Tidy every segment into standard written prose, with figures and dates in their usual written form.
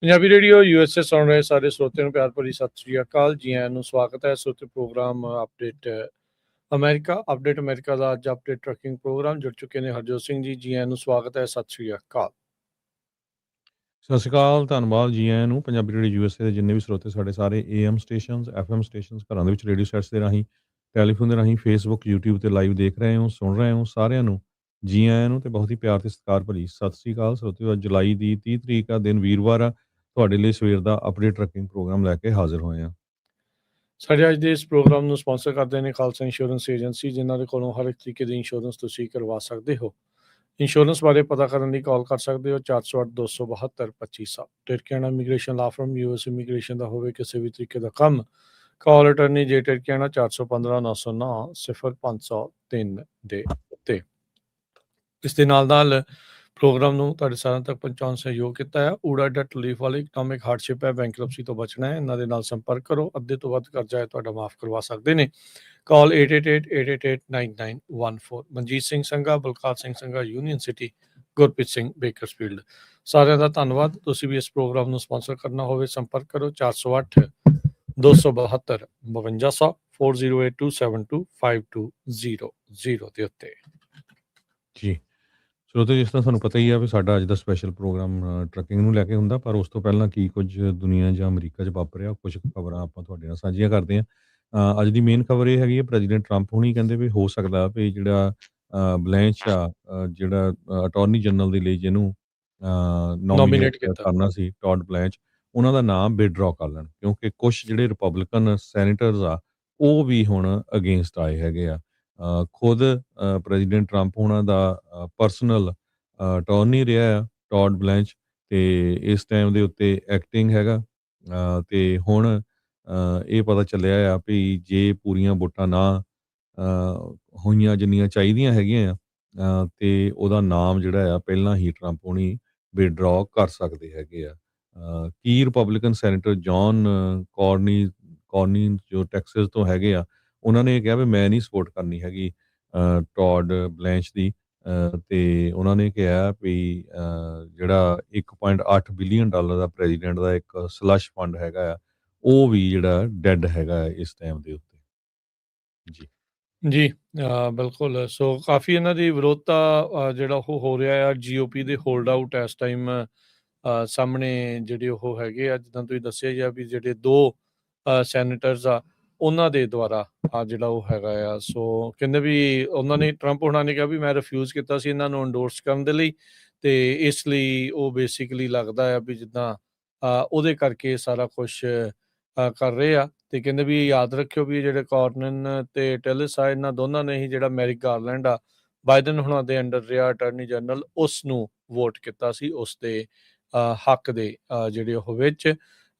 Punjabi radio USA ਸੁਣ ਰਹੇ ਸਾਰੇ ਸਰੋਤਿਆਂ ਨੂੰ ਪਿਆਰ ਭਰੀ ਸਤਿ ਸ੍ਰੀ ਅਕਾਲ। ਜੀ ਆਇਆਂ ਨੂੰ ਸਵਾਗਤ ਹੈ ਸਰੋਤੇ ਪ੍ਰੋਗਰਾਮ ਅਪਡੇਟ ਅਮਰੀਕਾ ਦਾ ਅੱਜ ਅਪਡੇਟ ਟਰੱਕਿੰਗ ਪ੍ਰੋਗਰਾਮ ਜੁੜ ਚੁੱਕੇ ਨੇ ਹਰਜੋਤ ਸਿੰਘ ਜੀ। ਜੀ ਆਇਆਂ ਨੂੰ ਸਵਾਗਤ ਹੈ, ਸਤਿ ਸ੍ਰੀ ਅਕਾਲ। ਸਤਿ ਸ਼੍ਰੀ ਅਕਾਲ, ਧੰਨਵਾਦ ਜੀ ਆਇਆਂ ਨੂੰ। ਪੰਜਾਬੀ ਰੇਡੀਓ USA ਦੇ ਜਿੰਨੇ ਵੀ ਸਰੋਤੇ ਸਾਡੇ ਸਾਰੇ AM ਸਟੇਸ਼ਨਸ, FM ਸਟੇਸ਼ਨਸ, ਘਰਾਂ ਦੇ ਵਿੱਚ ਰੇਡੀਓ ਸੈਟਸ ਦੇ ਰਾਹੀਂ, ਟੈਲੀਫੋਨ ਦੇ ਰਾਹੀਂ, ਫੇਸਬੁੱਕ, YouTube ਤੇ ਲਾਈਵ ਦੇਖ ਰਹੇ ਹੋ, ਸੁਣ ਰਹੇ ਹੋ, ਸਾਰਿਆਂ ਨੂੰ ਜੀ ਆਇਆਂ ਨੂੰ ਤੇ ਬਹੁਤ ਹੀ ਪਿਆਰ ਤੇ ਸਤਿਕਾਰ ਭਰੀ ਸਤਿ ਸ਼੍ਰੀ ਅਕਾਲ ਸਰੋਤਿਓ। ਅੱਜ ਜੁਲਾਈ ਦੀ 30 ਤਰੀਕ ਆ, ਦਿਨ ਵੀਰਵਾਰ ਆ। ਤੁਹਾਡੇ ਲਈ ਸਵੇਰ ਦਾ ਅਪਡੇਟ ਟਰੱਕਿੰਗ ਪ੍ਰੋਗਰਾਮ ਲੈ ਕੇ ਹਾਜ਼ਰ ਹੋਏ ਹਾਂ। ਸਾਡੇ ਅੱਜ ਦੇ ਇਸ ਪ੍ਰੋਗਰਾਮ ਨੂੰ ਸਪਾਂਸਰ ਕਰਦੇ ਨੇ ਖਾਲਸਾ ਇੰਸ਼ੋਰੈਂਸ ਏਜੰਸੀ, ਜਿਨ੍ਹਾਂ ਦੇ ਕੋਲੋਂ ਹਰ ਇੱਕ ਤਰੀਕੇ ਦੀ ਇੰਸ਼ੋਰੈਂਸ ਤੁਸੀਂ ਕਰਵਾ ਸਕਦੇ ਹੋ। ਇੰਸ਼ੋਰੈਂਸ ਬਾਰੇ ਪਤਾ ਕਰਨ ਲਈ ਕਾਲ ਕਰ ਸਕਦੇ ਹੋ 408-272-2500। ਟਿਰਕਿਆਣਾ ਇਮੀਗ੍ਰੇਸ਼ਨ ਲਾ ਫਰਮ US ਇਮੀਗ੍ਰੇਸ਼ਨ ਦਾ ਹੋਵੇ ਕਿਸੇ ਵੀ ਤਰੀਕੇ ਦਾ ਕੰਮ, ਕਾਲ ਅਟਰਨੀ ਜੇ ਟਿਰਕਿਆਣਾ 415-909-0503 ਦੇ ਉੱਤੇ। ਇਸ ਦੇ ਨਾਲ ਪ੍ਰੋਗਰਾਮ ਨੂੰ ਤੁਹਾਡੇ ਸਾਰਿਆਂ ਤੱਕ ਪਹੁੰਚਾਉਣ ਸਹਿਯੋਗ ਕੀਤਾ ਹੈ ਊੜਾ ਡੈਟ ਰਿਲੀਫ ਵਾਲੇ। ਇਕਨੋਮਿਕ ਹਾਰਡਸ਼ਿਪ ਹੈ, ਬੈਂਕਰਪਸੀ ਤੋਂ ਬਚਣਾ ਹੈ, ਇਹਨਾਂ ਦੇ ਨਾਲ ਸੰਪਰਕ ਕਰੋ। ਅੱਧੇ ਤੋਂ ਵੱਧ ਕਰਜ਼ਾ ਹੈ ਤੁਹਾਡਾ ਮਾਫ ਕਰਵਾ ਸਕਦੇ ਨੇ। Call 8888889914। Manjeet Singh Sangha, Balkar Singh Sangha, Union City, Gurpreet Singh, Bakersfield. ਸਾਰਿਆਂ ਦਾ ਧੰਨਵਾਦ। ਤੁਸੀਂ ਵੀ ਇਸ ਪ੍ਰੋਗਰਾਮ ਨੂੰ ਸਪਾਂਸਰ ਕਰਨਾ ਹੋਵੇ ਸੰਪਰਕ ਕਰੋ 408-272-5200 4082725200 ਦੇ ਉੱਤੇ। ਜੀ ਸਰੋਤੇ, ਜਿਸ ਤਰ੍ਹਾਂ ਤੁਹਾਨੂੰ ਪਤਾ ਹੀ ਆ ਵੀ ਸਾਡਾ ਅੱਜ ਦਾ ਸਪੈਸ਼ਲ ਪ੍ਰੋਗਰਾਮ ਟਰੱਕਿੰਗ ਨੂੰ ਲੈ ਕੇ ਹੁੰਦਾ, ਪਰ ਉਸ ਤੋਂ ਪਹਿਲਾਂ ਕੀ ਕੁਝ ਦੁਨੀਆ ਜਾਂ ਅਮਰੀਕਾ 'ਚ ਵਾਪਰਿਆ, ਕੁਝ ਖਬਰਾਂ ਆਪਾਂ ਤੁਹਾਡੇ ਨਾਲ ਸਾਂਝੀਆਂ ਕਰਦੇ ਹਾਂ। ਅੱਜ ਦੀ ਮੇਨ ਖਬਰ ਇਹ ਹੈਗੀ ਹੈ, ਪ੍ਰੈਜ਼ੀਡੈਂਟ ਟਰੰਪ ਹੁਣੀ ਕਹਿੰਦੇ ਵੀ ਹੋ ਸਕਦਾ ਵੀ ਜਿਹੜਾ ਬਲੈਂਚ ਆ, ਜਿਹੜਾ ਅਟਾਰਨੀ ਜਨਰਲ ਦੇ ਲਈ ਜਿਹਨੂੰ ਨੋਮੀਨੇਟ ਕੀਤਾ ਕਰਨਾ ਸੀ, ਟੌਡ ਬਲੈਂਚ, ਉਹਨਾਂ ਦਾ ਨਾਮ ਵਿਡਰਾਅ ਕਰ ਲੈਣ, ਕਿਉਂਕਿ ਕੁਛ ਜਿਹੜੇ ਰਿਪਬਲਿਕਨ ਸੈਨੇਟਰਸ ਆ ਉਹ ਵੀ ਹੁਣ ਅਗੇਂਸਟ ਆਏ ਹੈਗੇ ਆ। ਖੁਦ ਪ੍ਰੈਜ਼ੀਡੈਂਟ ਟਰੰਪ ਉਹਨਾਂ ਦਾ ਪਰਸਨਲ ਅਟਾਰਨੀ ਰਿਹਾ ਆ ਟੌਡ ਬਲੈਂਚ, ਤੇ ਇਸ ਟਾਈਮ ਦੇ ਉੱਤੇ ਐਕਟਿੰਗ ਹੈਗਾ। ਤੇ ਹੁਣ ਇਹ ਪਤਾ ਚੱਲਿਆ ਆ ਵੀ ਜੇ ਪੂਰੀਆਂ ਵੋਟਾਂ ਨਾ ਹੋਈਆਂ ਜਿੰਨੀਆਂ ਚਾਹੀਦੀਆਂ ਹੈਗੀਆਂ ਆ, ਤੇ ਉਹਦਾ ਨਾਮ ਜਿਹੜਾ ਆ ਪਹਿਲਾਂ ਹੀ ਟਰੰਪ ਹੋਣੀ ਵਿਡਰਾਅ ਕਰ ਸਕਦੇ ਹੈਗੇ ਆ। ਕੀ ਰਿਪਬਲਿਕਨ ਸੈਨੇਟਰ ਜੌਨ ਕੌਰਨੀ ਜੋ ਟੈਕਸਸ ਤੋਂ ਹੈਗੇ ਆ, ਉਹਨਾਂ ਨੇ ਕਿਹਾ ਵੀ ਮੈਂ ਨਹੀਂ ਸਪੋਰਟ ਕਰਨੀ ਹੈਗੀ ਟੌਡ ਬਲੈਂਚ ਦੀ। ਤੇ ਉਹਨਾਂ ਨੇ ਕਿਹਾ ਵੀ ਜਿਹੜਾ $1.8 ਬਿਲੀਅਨ ਦਾ ਪ੍ਰੈਜ਼ੀਡੈਂਟ ਦਾ ਇੱਕ ਸਲਸ਼ ਫੰਡ ਹੈਗਾ ਆ, ਉਹ ਵੀ ਜਿਹੜਾ ਡੈਡ ਹੈਗਾ ਹੈ ਇਸ ਟਾਈਮ ਦੇ ਉੱਤੇ। ਜੀ ਜੀ ਬਿਲਕੁਲ। ਸੋ ਕਾਫੀ ਇਹਨਾਂ ਦੀ ਵਿਰੋਧਤਾ ਜਿਹੜਾ ਉਹ ਹੋ ਰਿਹਾ ਆ। GOP ਦੇ ਹੋਲਡ ਆਊਟ ਇਸ ਟਾਈਮ ਸਾਹਮਣੇ ਜਿਹੜੇ ਉਹ ਹੈਗੇ ਆ, ਜਿੱਦਾਂ ਤੁਸੀਂ ਦੱਸਿਆ ਜੀ ਵੀ ਜਿਹੜੇ ਦੋ ਸੈਨੇਟਰਸ ਆ ਉਹਨਾਂ ਦੇ ਦੁਆਰਾ ਜਿਹੜਾ ਉਹ ਹੈਗਾ ਆ। ਸੋ ਕਹਿੰਦੇ ਵੀ ਉਹਨਾਂ ਨੇ, ਟਰੰਪ ਉਹਨਾਂ ਨੇ ਕਿਹਾ ਵੀ ਮੈਂ ਰਿਫਿਊਜ਼ ਕੀਤਾ ਸੀ ਇਹਨਾਂ ਨੂੰ ਇੰਡੋਰਸ ਕਰਨ ਦੇ ਲਈ, ਤੇ ਇਸ ਲਈ ਉਹ ਬੇਸਿਕਲੀ ਲੱਗਦਾ ਆ ਵੀ ਜਿੱਦਾਂ ਉਹਦੇ ਕਰਕੇ ਸਾਰਾ ਕੁਛ ਕਰ ਰਹੇ ਆ। ਤੇ ਕਹਿੰਦੇ ਵੀ ਯਾਦ ਰੱਖਿਓ ਵੀ ਜਿਹੜੇ ਕਾਰਨਨ ਤੇ ਟਿਲਿਸ ਆ, ਇਹਨਾਂ ਦੋਨਾਂ ਨੇ ਹੀ ਜਿਹੜਾ ਮੈਰਿਕ ਗਾਰਲੈਂਡ ਆ ਬਾਈਡਨ ਹੁਣਾਂ ਦੇ ਅੰਡਰ ਰਿਹਾ ਅਟਾਰਨੀ ਜਨਰਲ, ਉਸ ਨੂੰ ਵੋਟ ਕੀਤਾ ਸੀ ਉਸ ਦੇ ਹੱਕ ਦੇ ਜਿਹੜੇ ਉਹ ਵਿੱਚ।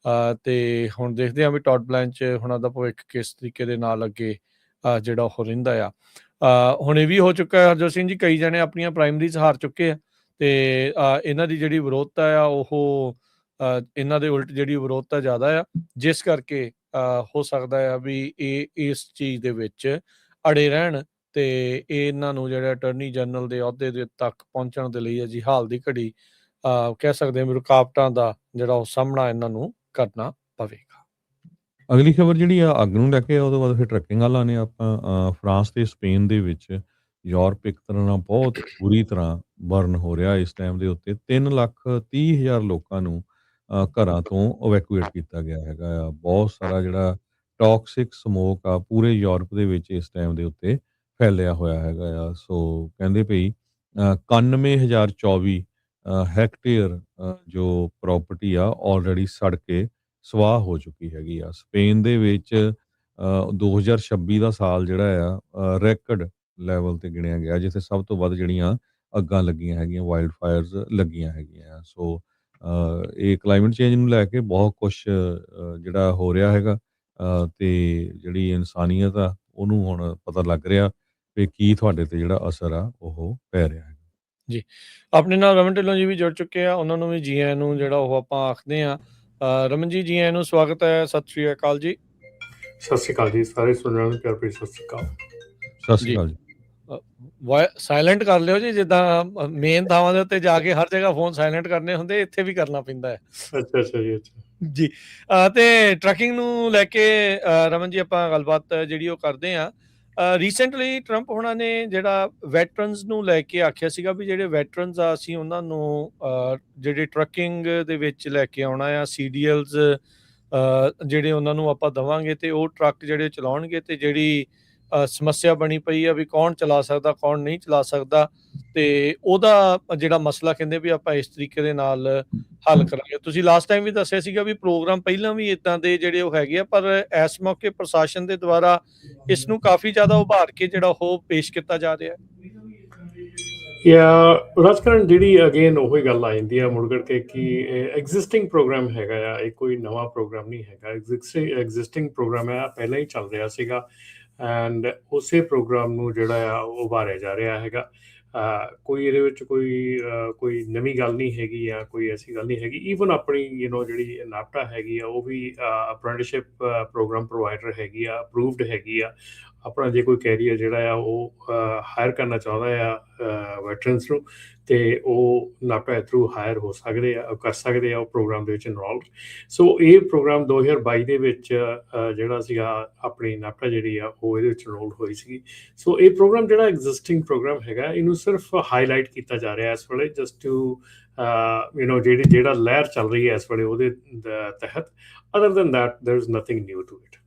ਤੇ ਹੁਣ ਦੇਖਦੇ ਹਾਂ ਵੀ ਟੌਡ ਬਲੈਂਚ ਹੁਣਾਂ ਦਾ ਭਵਿੱਖ ਕਿਸ ਤਰੀਕੇ ਦੇ ਨਾਲ ਅੱਗੇ ਜਿਹੜਾ ਉਹ ਰਹਿੰਦਾ ਆ। ਹੁਣ ਇਹ ਵੀ ਹੋ ਚੁੱਕਾ ਹੈ ਹਰਜੋਤ ਸਿੰਘ ਜੀ, ਕਈ ਜਣੇ ਆਪਣੀਆਂ ਪ੍ਰਾਇਮਰੀਜ਼ ਹਾਰ ਚੁੱਕੇ ਆ, ਤੇ ਇਹਨਾਂ ਦੀ ਜਿਹੜੀ ਵਿਰੋਧਤਾ ਆ ਉਹ ਇਹਨਾਂ ਦੇ ਉਲਟ ਜਿਹੜੀ ਵਿਰੋਧਤਾ ਜ਼ਿਆਦਾ ਆ, ਜਿਸ ਕਰਕੇ ਹੋ ਸਕਦਾ ਆ ਵੀ ਇਹ ਇਸ ਚੀਜ਼ ਦੇ ਵਿੱਚ ਅੜੇ ਰਹਿਣ, ਤੇ ਇਹਨਾਂ ਨੂੰ ਜਿਹੜਾ ਅਟਾਰਨੀ ਜਨਰਲ ਦੇ ਅਹੁਦੇ ਦੇ ਤੱਕ ਪਹੁੰਚਣ ਦੇ ਲਈ ਜੀ ਹਾਲ ਦੀ ਘੜੀ ਕਹਿ ਸਕਦੇ ਹਾਂ ਵੀ ਰੁਕਾਵਟਾਂ ਦਾ ਜਿਹੜਾ ਉਹ ਸਾਹਮਣਾ ਇਹਨਾਂ ਨੂੰ ਕਰਨਾ ਪਵੇਗਾ। ਅਗਲੀ ਖਬਰ ਜਿਹੜੀ ਆ ਅੱਗ ਨੂੰ ਲੈ ਕੇ, ਉਹਦੇ ਬਾਅਦ ਫਿਰ ਟਰੱਕਿੰਗ ਵਾਲਾ ਨੇ ਆਪਾਂ ਫਰਾਂਸ ਤੇ ਸਪੇਨ ਦੇ ਵਿੱਚ ਯੂਰਪ ਇੱਕ ਤਰ੍ਹਾਂ ਨਾਲ ਬਹੁਤ ਬੁਰੀ ਤਰ੍ਹਾਂ ਬਰਨ ਹੋ ਰਿਹਾ ਇਸ ਟਾਈਮ ਦੇ ਉੱਤੇ। 3,30,000 ਲੋਕਾਂ ਨੂੰ ਘਰਾਂ ਤੋਂ ਇਵੈਕੂਏਟ ਕੀਤਾ ਗਿਆ ਹੈਗਾ ਆ। ਬਹੁਤ ਸਾਰਾ ਜਿਹੜਾ ਟੌਕਸਿਕ ਸਮੋਕ ਆ ਪੂਰੇ ਯੂਰਪ ਦੇ ਵਿੱਚ ਇਸ ਟਾਈਮ ਦੇ ਉੱਤੇ ਫੈਲਿਆ ਹੋਇਆ ਹੈਗਾ ਆ। ਸੋ ਕਹਿੰਦੇ ਭਈ 91,024 ਹੈਕਟੇਅਰ ਜੋ ਪ੍ਰੋਪਰਟੀ ਆ ਆਲਰੇਡੀ ਸੜ ਕੇ ਸਵਾਹ ਹੋ ਚੁੱਕੀ ਹੈਗੀ ਆ। ਸਪੇਨ ਦੇ ਵਿੱਚ 2026 ਦਾ ਸਾਲ ਜਿਹੜਾ ਆ ਰੈਕਡ ਲੈਵਲ ਤੇ ਗਿਣਿਆ ਗਿਆ, ਜਿੱਥੇ ਸਭ ਤੋਂ ਵੱਧ ਜਿਹੜੀਆਂ ਅੱਗਾਂ ਲੱਗੀਆਂ ਹੈਗੀਆਂ, ਵਾਈਲਡ ਫਾਇਰਸ ਲੱਗੀਆਂ ਹੈਗੀਆਂ। ਸੋ ਇਹ ਕਲਾਈਮੇਟ ਚੇਂਜ ਨੂੰ ਲੈ ਕੇ ਬਹੁਤ ਕੁਛ ਜਿਹੜਾ ਹੋ ਰਿਹਾ ਹੈਗਾ, ਤੇ ਜਿਹੜੀ ਇਨਸਾਨੀਅਤ ਆ ਉਹਨੂੰ ਹੁਣ ਪਤਾ ਲੱਗ ਰਿਹਾ ਵੀ ਕੀ ਤੁਹਾਡੇ ਤੇ ਜਿਹੜਾ ਅਸਰ ਆ ਉਹ ਪੈ ਰਿਹਾ ਹੈ। ਜੀ ਆਪਣੇ ਨਾਲ ਰਮਨ ਢਿੱਲੋਂ ਜੀ ਵੀ ਜੁੜ ਚੁੱਕੇ ਆ, ਉਹਨਾਂ ਨੂੰ ਵੀ ਜੀ ਆਇਆਂ ਨੂੰ ਜਿਹੜਾ ਉਹ ਆਪਾਂ ਆਖਦੇ ਹਾਂ। ਰਮਨ ਜੀ, ਜੀ ਆਇਆਂ ਨੂੰ ਸਵਾਗਤ ਹੈ, ਸਤਿ ਸ਼੍ਰੀ ਅਕਾਲ ਜੀ। ਸਤਿ ਸ਼੍ਰੀ ਅਕਾਲ ਜੀ, ਸਾਰੇ ਸੁਣਨ ਨੂੰ ਪਿਆਰ ਭਰੀ ਸਤਿ ਸ਼੍ਰੀ ਅਕਾਲ। ਸਤਿ ਸ਼੍ਰੀ ਅਕਾਲ ਜੀ। ਸਾਇਲੈਂਟ ਕਰ ਲਿਓ ਜੀ, ਜਿੱਦਾਂ ਮੇਨ ਥਾਵਾਂ ਦੇ ਉੱਤੇ ਜਾ ਕੇ ਹਰ ਜਗ੍ਹਾ ਫੋਨ ਸਾਇਲੈਂਟ ਕਰਨੇ ਹੁੰਦੇ, ਇੱਥੇ ਵੀ ਕਰਨਾ ਪੈਂਦਾ ਹੈ। ਅੱਛਾ ਜੀ, ਅੱਛਾ ਜੀ। ਤੇ ਟਰੱਕਿੰਗ ਨੂੰ ਲੈ ਕੇ ਰਮਨ ਜੀ ਆਪਾਂ ਗੱਲਬਾਤ ਜਿਹੜੀ ਉਹ ਕਰਦੇ ਹਾਂ। ਰੀਸੈਂਟਲੀ ਟਰੰਪ ਹੋਣਾ ਨੇ ਜਿਹੜਾ ਵੈਟਰਨਸ ਨੂੰ ਲੈ ਕੇ ਆਖਿਆ ਸੀਗਾ ਵੀ ਜਿਹੜੇ ਵੈਟਰਨਸ ਆ ਅਸੀਂ ਉਹਨਾਂ ਨੂੰ ਜਿਹੜੇ ਟਰੱਕਿੰਗ ਦੇ ਵਿੱਚ ਲੈ ਕੇ ਆਉਣਾ ਆ, CDLs ਜਿਹੜੇ ਉਹਨਾਂ ਨੂੰ ਆਪਾਂ ਦੇਵਾਂਗੇ ਤੇ ਉਹ ਟਰੱਕ ਜਿਹੜੇ ਚਲਾਉਣਗੇ, ਤੇ ਜਿਹੜੀ ਸਮੱਸਿਆ ਬਣੀ ਪਈ ਆ ਵੀ ਕੌਣ ਚਲਾ ਸਕਦਾ ਕੌਣ ਨਹੀਂ ਚਲਾ ਸਕਦਾ, ਤੇ ਉਹਦਾ ਜਿਹੜਾ ਮਸਲਾ ਕਹਿੰਦੇ ਵੀ ਆਪਾਂ ਇਸ ਤਰੀਕੇ ਦੇ ਨਾਲ ਹੱਲ ਕਰਾਂਗੇ। ਤੁਸੀਂ ਲਾਸਟ ਟਾਈਮ ਵੀ ਦੱਸਿਆ ਸੀਗਾ ਵੀ ਪ੍ਰੋਗਰਾਮ ਪਹਿਲਾਂ ਵੀ ਇਦਾਂ ਦੇ ਜਿਹੜੇ ਉਹ ਹੈਗੇ ਆ, ਪਰ ਇਸ ਮੌਕੇ ਪ੍ਰਸ਼ਾਸਨ ਦੇ ਦੁਆਰਾ ਇਸ ਨੂੰ ਕਾਫੀ ਜ਼ਿਆਦਾ ਉਭਾਰ ਕੇ ਜਿਹੜਾ ਉਹ ਪੇਸ਼ ਕੀਤਾ ਜਾ ਰਿਹਾ ਰਾਜਕਰਨ। ਜਿਹੜੀ ਅਗੇਨ ਉਹੀ ਗੱਲ ਆ ਜਾਂਦੀ ਆ ਮੁੜ ਕੇ ਕਿ ਐਗਜ਼ਿਸਟਿੰਗ ਪ੍ਰੋਗਰਾਮ ਹੈਗਾ ਆ, ਇਹ ਕੋਈ ਨਵਾਂ ਪ੍ਰੋਗਰਾਮ ਨਹੀਂ ਹੈਗਾ। ਐਗਜ਼ਿਸਟਿੰਗ ਪ੍ਰੋਗਰਾਮ ਹੈ, ਪਹਿਲਾਂ ਹੀ ਚੱਲ ਰਿਹਾ ਸੀਗਾ ਐਂਡ ਉਸੇ ਪ੍ਰੋਗਰਾਮ ਨੂੰ ਜਿਹੜਾ ਆ ਉਹ ਉਭਾਰਿਆ ਜਾ ਰਿਹਾ ਹੈਗਾ। ਕੋਈ ਇਹਦੇ ਵਿੱਚ ਕੋਈ ਨਵੀਂ ਗੱਲ ਨਹੀਂ ਹੈਗੀ ਆ, ਕੋਈ ਐਸੀ ਗੱਲ ਨਹੀਂ ਹੈਗੀ। ਈਵਨ ਆਪਣੀ ਜਿਹੜੀ ਨਾਪਟਾ ਹੈਗੀ ਆ ਉਹ ਵੀ ਅਪ੍ਰੈਂਟਿਸਸ਼ਿਪ ਪ੍ਰੋਗਰਾਮ ਪ੍ਰੋਵਾਈਡਰ ਹੈਗੀ ਆ, ਅਪਰੂਵਡ ਹੈਗੀ ਆ। ਆਪਣਾ ਜੇ ਕੋਈ ਕੈਰੀਅਰ ਜਿਹੜਾ ਆ ਉਹ ਹਾਇਰ ਕਰਨਾ ਚਾਹੁੰਦਾ ਆ ਵੈਟਰਨਸ ਨੂੰ, ਤੇ ਉਹ ਨਾਪਟਾ ਥਰੂ ਹਾਇਰ ਹੋ ਸਕਦੇ ਆ, ਕਰ ਸਕਦੇ ਆ ਉਹ ਪ੍ਰੋਗਰਾਮ ਦੇ ਵਿੱਚ ਇਨਵੋਲਵ। ਸੋ ਇਹ ਪ੍ਰੋਗਰਾਮ 2022 ਦੇ ਵਿੱਚ ਜਿਹੜਾ ਸੀਗਾ ਆਪਣੀ ਨਾਪਟਾ ਜਿਹੜੀ ਆ ਉਹ ਇਹਦੇ ਵਿੱਚ ਇਨਰੋਲ ਹੋਈ ਸੀਗੀ। ਸੋ ਇਹ ਪ੍ਰੋਗਰਾਮ ਜਿਹੜਾ ਐਗਜ਼ਿਸਟਿੰਗ ਪ੍ਰੋਗਰਾਮ ਹੈਗਾ, ਇਹਨੂੰ ਸਿਰਫ ਹਾਈਲਾਈਟ ਕੀਤਾ ਜਾ ਰਿਹਾ ਇਸ ਵੇਲੇ, ਜਸਟ ਟੂ ਜਿਹੜਾ ਲਹਿਰ ਚੱਲ ਰਹੀ ਹੈ ਇਸ ਵੇਲੇ ਉਹਦੇ ਤਹਿਤ। Other than that there is nothing new to it.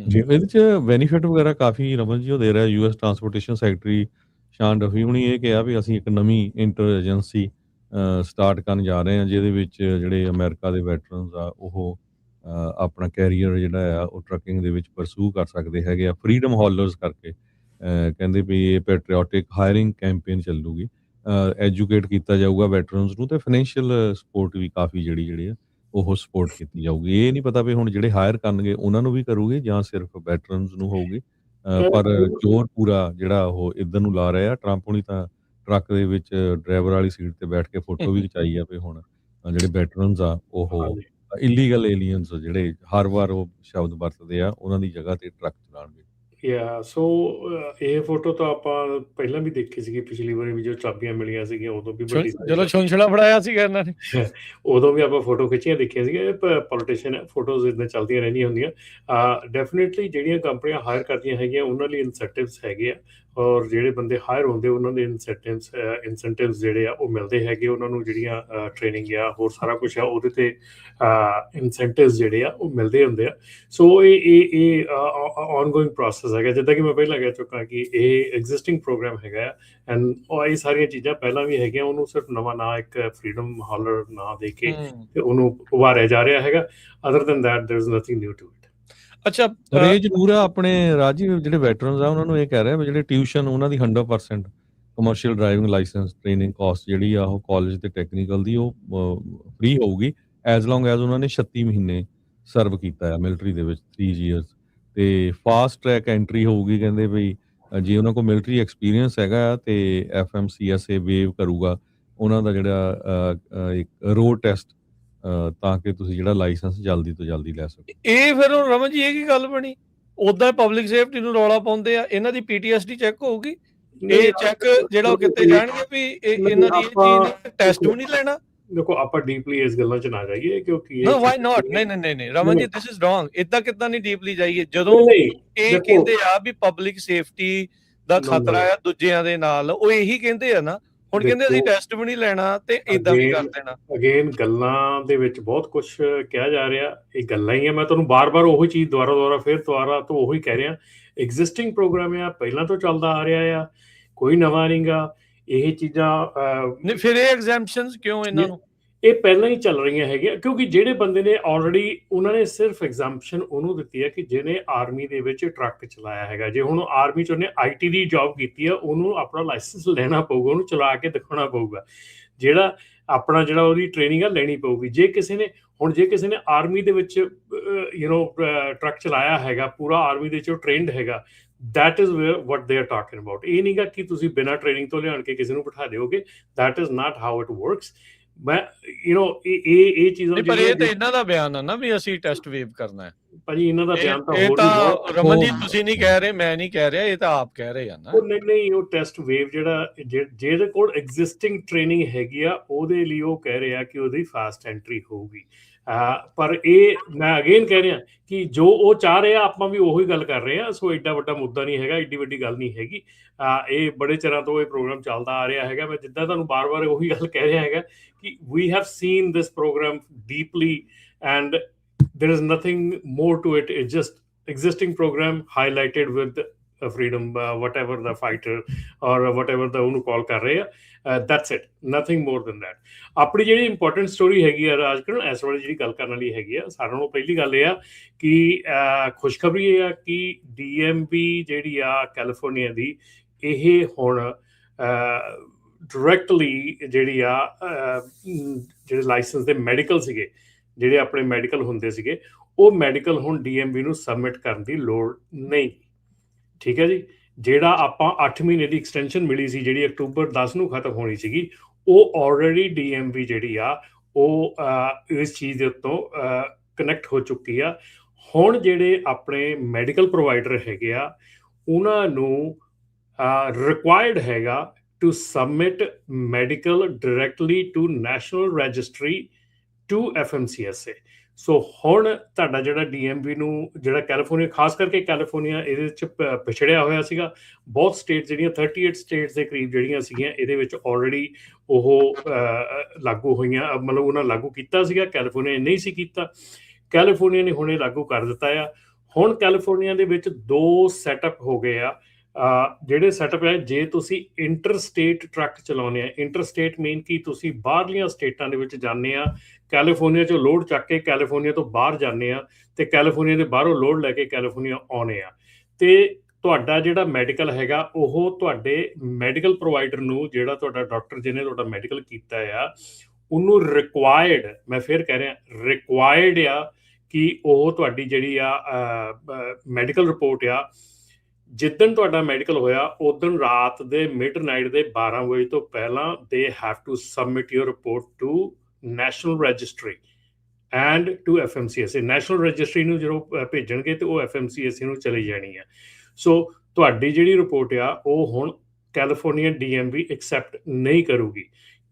ਜੀ, ਇਹਦੇ ਚ ਬੈਨੀਫਿਟ ਵਗੈਰਾ ਕਾਫੀ ਰਮਨ ਜੀ ਉਹ ਦੇ ਰਿਹਾ। US ਟਰਾਂਸਪੋਰਟੇਸ਼ਨ ਸੈਕਟਰੀ ਸ਼ਾਨ ਰਫੀ ਹੁਣੀ ਇਹ ਕਿਹਾ ਵੀ ਅਸੀਂ ਇੱਕ ਨਵੀਂ ਇੰਟਰ ਏਜੰਸੀ ਸਟਾਰਟ ਕਰਨ ਜਾ ਰਹੇ ਹਾਂ, ਜਿਹਦੇ ਵਿੱਚ ਜਿਹੜੇ ਅਮਰੀਕਾ ਦੇ ਵੈਟਰਨਸ ਆ ਉਹ ਆਪਣਾ ਕੈਰੀਅਰ ਜਿਹੜਾ ਆ ਉਹ ਟਰੱਕਿੰਗ ਦੇ ਵਿੱਚ ਪਰਸੂ ਕਰ ਸਕਦੇ ਹੈਗੇ ਆ, ਫਰੀडम ਹੌਲਰਸ ਕਰਕੇ। ਕਹਿੰਦੇ ਵੀ ਇਹ ਪੈਟਰੀਓਟਿਕ ਹਾਇਰਿੰਗ ਕੈਂਪੇਨ ਚੱਲੂਗੀ, ਐਜੂਕੇਟ ਕੀਤਾ ਜਾਊਗਾ ਵੈਟਰਨਸ ਨੂੰ, ਤੇ ਫਾਈਨੈਂਸ਼ੀਅਲ ਸਪੋਰਟ ਵੀ ਕਾਫੀ ਜਿਹੜੀ ਆ ਉਹ ਸਪੋਰਟ ਕੀਤੀ ਜਾਊਗੀ। ਇਹ ਨਹੀਂ ਪਤਾ ਵੀ ਹੁਣ ਜਿਹੜੇ ਹਾਇਰ ਕਰਨਗੇ ਉਹਨਾਂ ਨੂੰ ਵੀ ਕਰੂਗੇ ਜਾਂ ਸਿਰਫ ਵੈਟਰਨਸ ਨੂੰ ਹੋਊਗੀ, ਪਰ ਜ਼ੋਰ ਪੂਰਾ ਜਿਹੜਾ ਉਹ ਇੱਧਰ ਨੂੰ ਲਾ ਰਹੇ ਆ। ਟਰੰਪ ਹੁਣੀ ਤਾਂ ਟਰੱਕ ਦੇ ਵਿੱਚ ਡਰਾਈਵਰ ਵਾਲੀ ਸੀਟ ਤੇ ਬੈਠ ਕੇ ਫੋਟੋ ਵੀ ਖਿਚਾਈ ਆ ਵੀ ਹੁਣ ਜਿਹੜੇ ਵੈਟਰਨਸ ਆ ਉਹ ਇਲੀਗਲ ਏਲੀਅਨਸ ਜਿਹੜੇ ਹਰ ਵਾਰ ਉਹ ਸ਼ਬਦ ਵਰਤਦੇ ਆ ਉਹਨਾਂ ਦੀ ਜਗ੍ਹਾ ਤੇ ਟਰੱਕ ਚਲਾਉਣਗੇ। ਸੋ ਇਹ ਫੋਟੋ ਤਾਂ ਆਪਾਂ ਪਹਿਲਾਂ ਵੀ ਦੇਖੀ ਸੀਗੀ, ਪਿਛਲੀ ਵਾਰੀ ਵੀ ਜੋ ਚਾਬੀਆਂ ਮਿਲੀਆਂ ਸੀਗੀਆਂ ਉਦੋਂ ਵੀ ਜਦੋਂ ਛੁੰਛਲਾ ਫੜਾਇਆ ਸੀਗਾ ਇਹਨਾਂ ਨੇ ਉਦੋਂ ਵੀ ਆਪਾਂ ਫੋਟੋ ਖਿੱਚੀਆਂ ਦੇਖੀਆਂ ਸੀਗੀਆਂ। ਪੋਲੀਟੀਸ਼ੀਅਨ ਹੈ, ਫੋਟੋਜ਼ ਇੱਦਾਂ ਚੱਲਦੀਆਂ ਰਹਿੰਦੀਆਂ ਹੁੰਦੀਆਂ। ਡੈਫੀਨੇਟਲੀ ਜਿਹੜੀਆਂ ਕੰਪਨੀਆਂ ਹਾਇਰ ਕਰਦੀਆਂ ਹੈਗੀਆਂ ਉਹਨਾਂ ਲਈ ਇਨਸੈਂਟਿਵਸ ਹੈਗੇ ਆ, ਔਰ ਜਿਹੜੇ ਬੰਦੇ ਹਾਇਰ ਹੁੰਦੇ ਉਹਨਾਂ ਦੇ ਇਨਸੈਂਟਿਵਸ ਜਿਹੜੇ ਆ ਉਹ ਮਿਲਦੇ ਹੈਗੇ ਉਹਨਾਂ ਨੂੰ, ਜਿਹੜੀਆਂ ਟ੍ਰੇਨਿੰਗ ਆ ਹੋਰ ਸਾਰਾ ਕੁਛ ਆ ਉਹਦੇ ਤੇ ਇਨਸੈਂਟਿਵਸ ਜਿਹੜੇ ਆ ਉਹ ਮਿਲਦੇ ਹੁੰਦੇ ਆ। ਸੋ ਇਹ ਆਨਗੋਇੰਗ ਪ੍ਰੋਸੈਸ ਹੈਗਾ। ਜਿੱਦਾਂ ਕਿ ਮੈਂ ਪਹਿਲਾਂ ਕਹਿ ਚੁੱਕਾ ਕਿ ਇਹ ਐਗਜ਼ਿਸਟਿੰਗ ਪ੍ਰੋਗਰਾਮ ਹੈਗਾ ਆ ਐਂਡ ਇਹ ਸਾਰੀਆਂ ਚੀਜ਼ਾਂ ਪਹਿਲਾਂ ਵੀ ਹੈਗੀਆਂ, ਉਹਨੂੰ ਸਿਰਫ ਨਵਾਂ ਨਾਂ ਇੱਕ ਫਰੀडम ਹੌਲਰ ਨਾਂ ਦੇ ਕੇ ਤੇ ਉਹਨੂੰ ਉਭਾਰਿਆ ਜਾ ਰਿਹਾ ਹੈਗਾ। Other than that there is nothing new to it. ਅੱਛਾ, ਇਹ ਜ਼ਰੂਰ ਆ ਆਪਣੇ ਰਾਜੀਵ ਜਿਹੜੇ ਵੈਟਰਨਸ ਆ ਉਹਨਾਂ ਨੂੰ ਇਹ ਕਹਿ ਰਿਹਾ ਵੀ ਜਿਹੜੇ ਟਿਊਸ਼ਨ ਉਹਨਾਂ ਦੀ 100% commercial driving licence training cost ਜਿਹੜੀ ਆ ਉਹ ਕਾਲਜ ਤੇ ਟੈਕਨੀਕਲ ਦੀ ਉਹ ਫ੍ਰੀ ਹੋਊਗੀ, ਐਜ਼ ਲੌਂਗ ਐਜ਼ ਉਹਨਾਂ ਨੇ 36 ਮਹੀਨੇ ਸਰਵ ਕੀਤਾ ਆ ਮਿਲਟਰੀ ਦੇ ਵਿੱਚ 3 years, ਤੇ ਫਾਸਟ ਟਰੈਕ ਐਂਟਰੀ ਹੋਊਗੀ। ਕਹਿੰਦੇ ਵੀ ਜੇ ਉਹਨਾਂ ਕੋਲ ਮਿਲਟਰੀ ਐਕਸਪੀਰੀਅੰਸ ਹੈਗਾ ਤੇ FMCSA ਵੇਵ ਕਰੂਗਾ ਉਹਨਾਂ ਦਾ ਜਿਹੜਾ ਇੱਕ ਰੋਡ ਟੈਸਟ, ਤਾਂ ਕਿ ਤੁਸੀਂ ਜਿਹੜਾ ਲਾਇਸੈਂਸ ਜਲਦੀ ਤੋਂ ਜਲਦੀ ਲੈ ਸਕੋ। ਇਹ ਫਿਰ ਰਮਨ ਜੀ ਇਹ ਕੀ ਗੱਲ ਬਣੀ? ਉਦਾਂ ਪਬਲਿਕ ਸੇਫਟੀ ਨੂੰ ਰੌਲਾ ਪਾਉਂਦੇ ਆ, ਇਹਨਾਂ ਦੀ PTSD ਚੈੱਕ ਹੋਊਗੀ? ਇਹ ਚੈੱਕ ਜਿਹੜਾ ਉਹ ਕਿਤੇ ਜਾਣਗੇ ਵੀ ਇਹਨਾਂ ਦੀ ਇਹ ਚੀਜ਼ ਟੈਸਟ ਵੀ ਨਹੀਂ ਲੈਣਾ? ਦੇਖੋ ਆਪਾਂ ਡੀਪਲੀ ਇਸ ਗੱਲਾਂ 'ਚ ਨਾ ਜਾਈਏ ਕਿਉਂਕਿ ਨੋ ਵਾਈ ਨਾਟ, ਨਹੀਂ Raman ji this is wrong. ਇਦਾਂ ਕਿੱਦਾਂ ਨਹੀਂ ਡੀਪਲੀ ਜਾਈਏ ਜਦੋਂ ਇਹ ਕਹਿੰਦੇ ਆ ਵੀ ਪਬਲਿਕ ਸੇਫਟੀ ਦਾ ਖਤਰਾ ਆ ਦੂਜਿਆਂ ਦੇ ਨਾਲ, ਉਹ ਇਹੀ ਕਹਿੰਦੇ ਆ ਨਾ। ਹੁਣ ਕਹਿੰਦੇ ਅਸੀਂ ਟੈਸਟ ਵੀ ਨਹੀਂ ਲੈਣਾ ਤੇ ਇਦਾਂ ਵੀ ਕਰ ਦੇਣਾ। ਅਗੇਨ ਗੱਲਾਂ ਦੇ ਵਿੱਚ ਬਹੁਤ ਕੁਝ ਕਿਹਾ ਜਾ ਰਿਹਾ, ਇਹ ਗੱਲਾਂ ਹੀ ਆ। ਮੈਂ ਤੁਹਾਨੂੰ ਬਾਰ-ਬਾਰ ਉਹੀ ਚੀਜ਼ ਦੁਬਾਰਾ ਤੋਂ ਉਹੀ ਕਹਿ ਰਿਹਾ। ਐਗਜ਼ਿਸਟਿੰਗ ਪ੍ਰੋਗਰਾਮ ਆ, ਪਹਿਲਾਂ ਤੋਂ ਚੱਲਦਾ ਆ ਰਿਹਾ ਆ, ਕੋਈ ਨਵਾਂ ਨਹੀਂਗਾ। ਇਹ ਚੀਜ਼ਾਂ ਫਿਰ ਇਹ ਐਗਜ਼ੈਂਪਸ਼ਨਸ ਕਿਉਂ ਇਹਨਾਂ ਨੂੰ? ਇਹ ਪਹਿਲਾਂ ਹੀ ਚੱਲ ਰਹੀਆਂ ਹੈਗੀਆਂ ਕਿਉਂਕਿ ਜਿਹੜੇ ਬੰਦੇ ਨੇ ਆਲਰੇਡੀ ਉਹਨਾਂ ਨੇ ਸਿਰਫ ਐਗਜ਼ੈਂਪਸ਼ਨ ਉਹਨੂੰ ਦਿੱਤੀ ਹੈ ਕਿ ਜਿਹਨੇ ਆਰਮੀ ਦੇ ਵਿੱਚ ਟਰੱਕ ਚਲਾਇਆ ਹੈਗਾ। ਜੇ ਹੁਣ ਆਰਮੀ 'ਚ ਉਹਨੇ IT ਦੀ ਜੌਬ ਕੀਤੀ ਆ, ਉਹਨੂੰ ਆਪਣਾ ਲਾਇਸੈਂਸ ਲੈਣਾ ਪਊਗਾ, ਉਹਨੂੰ ਚਲਾ ਕੇ ਦਿਖਾਉਣਾ ਪਊਗਾ। ਜਿਹੜਾ ਉਹਦੀ ਟ੍ਰੇਨਿੰਗ ਆ ਲੈਣੀ ਪਊਗੀ। ਜੇ ਕਿਸੇ ਨੇ ਆਰਮੀ ਦੇ ਵਿੱਚ ਟਰੱਕ ਚਲਾਇਆ ਹੈਗਾ, ਪੂਰਾ ਆਰਮੀ ਦੇ ਵਿੱਚ ਉਹ ਟ੍ਰੇਨਡ ਹੈਗਾ, that is what they are talking about। ਇਹ ਨਹੀਂਗਾ ਕਿ ਤੁਸੀਂ ਬਿਨਾਂ ਟ੍ਰੇਨਿੰਗ ਤੋਂ ਲਿਆਣ ਕੇ ਕਿਸੇ ਨੂੰ ਬਿਠਾ ਦਿਓਗੇ, that is not how it works। ਮੈਂ ਇਹ ਚੀਜ਼ਾਂ ਨਹੀਂ, ਪਰ ਇਹ ਤਾਂ ਜਿਹੜੀਆਂ ਇਹਨਾਂ ਦਾ ਬਿਆਨ ਆ ਨਾ ਵੀ ਅਸੀਂ ਟੈਸਟ ਵੇਵ ਕਰਨਾ ਹੈ। ਭਾਜੀ ਇਹਨਾਂ ਦਾ ਬਿਆਨ ਤਾਂ ਇਹ ਹੋਰ ਵੀ ਬਹੁਤ ਤਾਂ ਰਮਨਜੀਤ ਤੁਸੀਂ ਨਹੀਂ ਕਹਿ ਰਹੇ, ਮੈਂ ਨਹੀਂ ਕਹਿ ਰਿਹਾ, ਇਹ ਤਾਂ ਆਪ ਕਹਿ ਰਹੇ ਆ ਨਾ। ਉਹ ਨਹੀਂ ਉਹ ਟੈਸਟ ਵੇਵ ਜਿਹੜਾ ਜਿਹਦੇ ਕੋਲ ਐਗਜ਼ਿਸਟਿੰਗ ਟ੍ਰੇਨਿੰਗ ਹੈਗੀ ਆ ਉਹਦੇ ਲਈ ਉਹ ਕਹਿ ਰਿਹਾ ਕਿ ਉਹਦੀ ਫਾਸਟ ਐਂਟਰੀ ਹੋਊਗੀ। ਪਰ ਇਹ ਮੈਂ ਅਗੇਨ ਕਹਿ ਰਿਹਾ ਕਿ ਜੋ ਉਹ ਚਾਹ ਰਿਹਾ ਆਪਾਂ ਵੀ ਉਹੀ ਗੱਲ ਕਰ ਰਹੇ ਹਾਂ। ਸੋ ਐਡਾ ਵੱਡਾ ਮੁੱਦਾ ਨਹੀਂ ਹੈਗਾ, ਐਡੀ ਵੱਡੀ ਗੱਲ ਨਹੀਂ ਹੈਗੀ। ਇਹ ਬੜੇ ਚਿਰਾਂ ਤੋਂ ਇਹ ਪ੍ਰੋਗਰਾਮ ਚੱਲਦਾ ਆ ਰਿਹਾ ਹੈਗਾ। ਮੈਂ ਜਿੱਦਾਂ ਤੁਹਾਨੂੰ ਬਾਰ-ਬਾਰ ਉਹੀ ਗੱਲ ਕਹਿ ਰਿਹਾ ਹੈਗਾ ਕਿ we have seen this programme deeply and there is nothing more to it. It's just existing program highlighted with freedom, whatever the fighter or whatever the ਉਹਨੂੰ ਕਾਲ ਕਰ ਰਹੇ ਆ। that's it, nothing more than that. ਆਪਣੀ ਜਿਹੜੀ important story ਹੈਗੀ ਆ ਰਾਜਕਰਨ ਇਸ ਵੇਲੇ ਜਿਹੜੀ ਗੱਲ ਕਰਨ ਵਾਲੀ ਹੈਗੀ ਆ, ਸਾਰਿਆਂ ਨੂੰ ਪਹਿਲੀ ਗੱਲ ਇਹ ਆ ਕਿ ਖੁਸ਼ਖਬਰੀ ਇਹ ਆ ਕਿ DMV ਜਿਹੜੀ ਆ ਕੈਲੀਫੋਰਨੀਆ ਦੀ, ਇਹ ਹੁਣ ਡਾਇਰੈਕਟਲੀ ਜਿਹੜੀ ਆ ਜਿਹੜੇ ਲਾਇਸੈਂਸ ਦੇ ਮੈਡੀਕਲ ਸੀਗੇ, ਜਿਹੜੇ ਆਪਣੇ ਮੈਡੀਕਲ ਹੁੰਦੇ ਸੀਗੇ, ਉਹ ਮੈਡੀਕਲ ਹੁਣ DMV ਨੂੰ ਸਬਮਿਟ ਕਰਨ ਦੀ ਲੋੜ ਨਹੀਂ। ਠੀਕ ਹੈ ਜੀ। ਜਿਹੜਾ ਆਪਾਂ 8 ਮਹੀਨੇ ਦੀ ਐਕਸਟੈਂਸ਼ਨ ਮਿਲੀ ਸੀ, ਜਿਹੜੀ ਅਕਤੂਬਰ 10 ਨੂੰ ਖਤਮ ਹੋਣੀ ਸੀਗੀ, ਉਹ ਆਲਰੇਡੀ DMV ਜਿਹੜੀ ਆ ਉਹ ਇਸ ਚੀਜ਼ ਦੇ ਉੱਤੋਂ ਕਨੈਕਟ ਹੋ ਚੁੱਕੀ ਆ। ਹੁਣ ਜਿਹੜੇ ਆਪਣੇ ਮੈਡੀਕਲ ਪ੍ਰੋਵਾਈਡਰ ਹੈਗੇ ਆ, ਉਹਨਾਂ ਨੂੰ ਰਿਕੁਆਇਰਡ ਹੈਗਾ to submit medical directly to national registry to FMCSA। So ਹੁਣ ਤੁਹਾਡਾ ਜਿਹੜਾ DMV ਨੂੰ, ਜਿਹੜਾ ਕੈਲੀਫੋਰਨੀਆ, ਖਾਸ ਕਰਕੇ ਕੈਲੀਫੋਰਨੀਆ ਇਹਦੇ ਵਿੱਚ ਪਿਛੜਿਆ ਹੋਇਆ ਸੀਗਾ। ਬਹੁਤ ਸਟੇਟ ਜਿਹੜੀਆਂ 38 ਸਟੇਟਸ ਦੇ ਕਰੀਬ ਜਿਹੜੀਆਂ ਸੀਗੀਆਂ, ਇਹਦੇ ਵਿੱਚ ਆਲਰੇਡੀ ਉਹ ਲਾਗੂ ਹੋਈਆਂ, ਮਤਲਬ ਉਹਨਾਂ ਲਾਗੂ ਕੀਤਾ ਸੀਗਾ। ਕੈਲੀਫੋਰਨੀਆ ਨਹੀਂ ਸੀ ਕੀਤਾ, ਕੈਲੀਫੋਰਨੀਆ ਨੇ ਹੁਣ ਇਹ ਲਾਗੂ ਕਰ ਦਿੱਤਾ ਆ। ਹੁਣ ਕੈਲੀਫੋਰਨੀਆ ਦੇ ਵਿੱਚ 2 ਸੈਟਅਪ ਹੋ ਗਏ ਆ। ਜਿਹੜੇ ਸੈਟਅਪ ਹੈ, ਜੇ ਤੁਸੀਂ ਇੰਟਰ ਸਟੇਟ ਟਰੱਕ ਚਲਾਉਂਦੇ ਆ, ਇੰਟਰ ਸਟੇਟ ਮੀਨ ਕਿ ਤੁਸੀਂ ਬਾਹਰਲੀਆਂ ਸਟੇਟਾਂ ਦੇ ਵਿੱਚ ਜਾਂਦੇ ਆ, ਕੈਲੀਫੋਰਨੀਆ 'ਚੋਂ ਲੋਡ ਚੱਕ ਕੇ ਕੈਲੀਫੋਰਨੀਆ ਤੋਂ ਬਾਹਰ ਜਾਂਦੇ ਆ, ਤੇ ਕੈਲੀਫੋਰਨੀਆ ਦੇ ਬਾਹਰੋਂ ਲੋਡ ਲੈ ਕੇ ਕੈਲੀਫੋਰਨੀਆ ਆਉਣੇ ਆ, ਤੇ ਤੁਹਾਡਾ ਜਿਹੜਾ ਮੈਡੀਕਲ ਹੈਗਾ ਉਹ ਤੁਹਾਡੇ ਮੈਡੀਕਲ ਪ੍ਰੋਵਾਈਡਰ ਨੂੰ, ਜਿਹੜਾ ਤੁਹਾਡਾ ਡਾਕਟਰ ਜਿਹਨੇ ਤੁਹਾਡਾ ਮੈਡੀਕਲ ਕੀਤਾ ਆ, ਉਹਨੂੰ ਰਿਕੁਆਇਰਡ, ਮੈਂ ਫਿਰ ਕਹਿ ਰਿਹਾ ਰਿਕੁਆਇਰਡ ਆ ਕਿ ਉਹ ਤੁਹਾਡੀ ਜਿਹੜੀ ਆ ਮੈਡੀਕਲ ਰਿਪੋਰਟ ਆ, ਜਿੱਦਣ ਤੁਹਾਡਾ ਮੈਡੀਕਲ ਹੋਇਆ ਉਦਣ ਰਾਤ ਦੇ ਮਿਡਨਾਈਟ ਦੇ 12 ਵਜੇ ਤੋਂ ਪਹਿਲਾਂ they have to submit your report to national registry and to FMCSA। National registry ਨੂੰ ਜਦੋਂ ਭੇਜਣਗੇ ਤੇ ਉਹ FMCSA ਨੂੰ ਚਲੀ ਜਾਣੀ ਆ। ਸੋ ਤੁਹਾਡੀ ਜਿਹੜੀ ਰਿਪੋਰਟ ਆ ਉਹ ਹੁਣ ਕੈਲੀਫੋਰਨੀਆ DMV ਐਕਸੈਪਟ ਨਹੀਂ ਕਰੂਗੀ।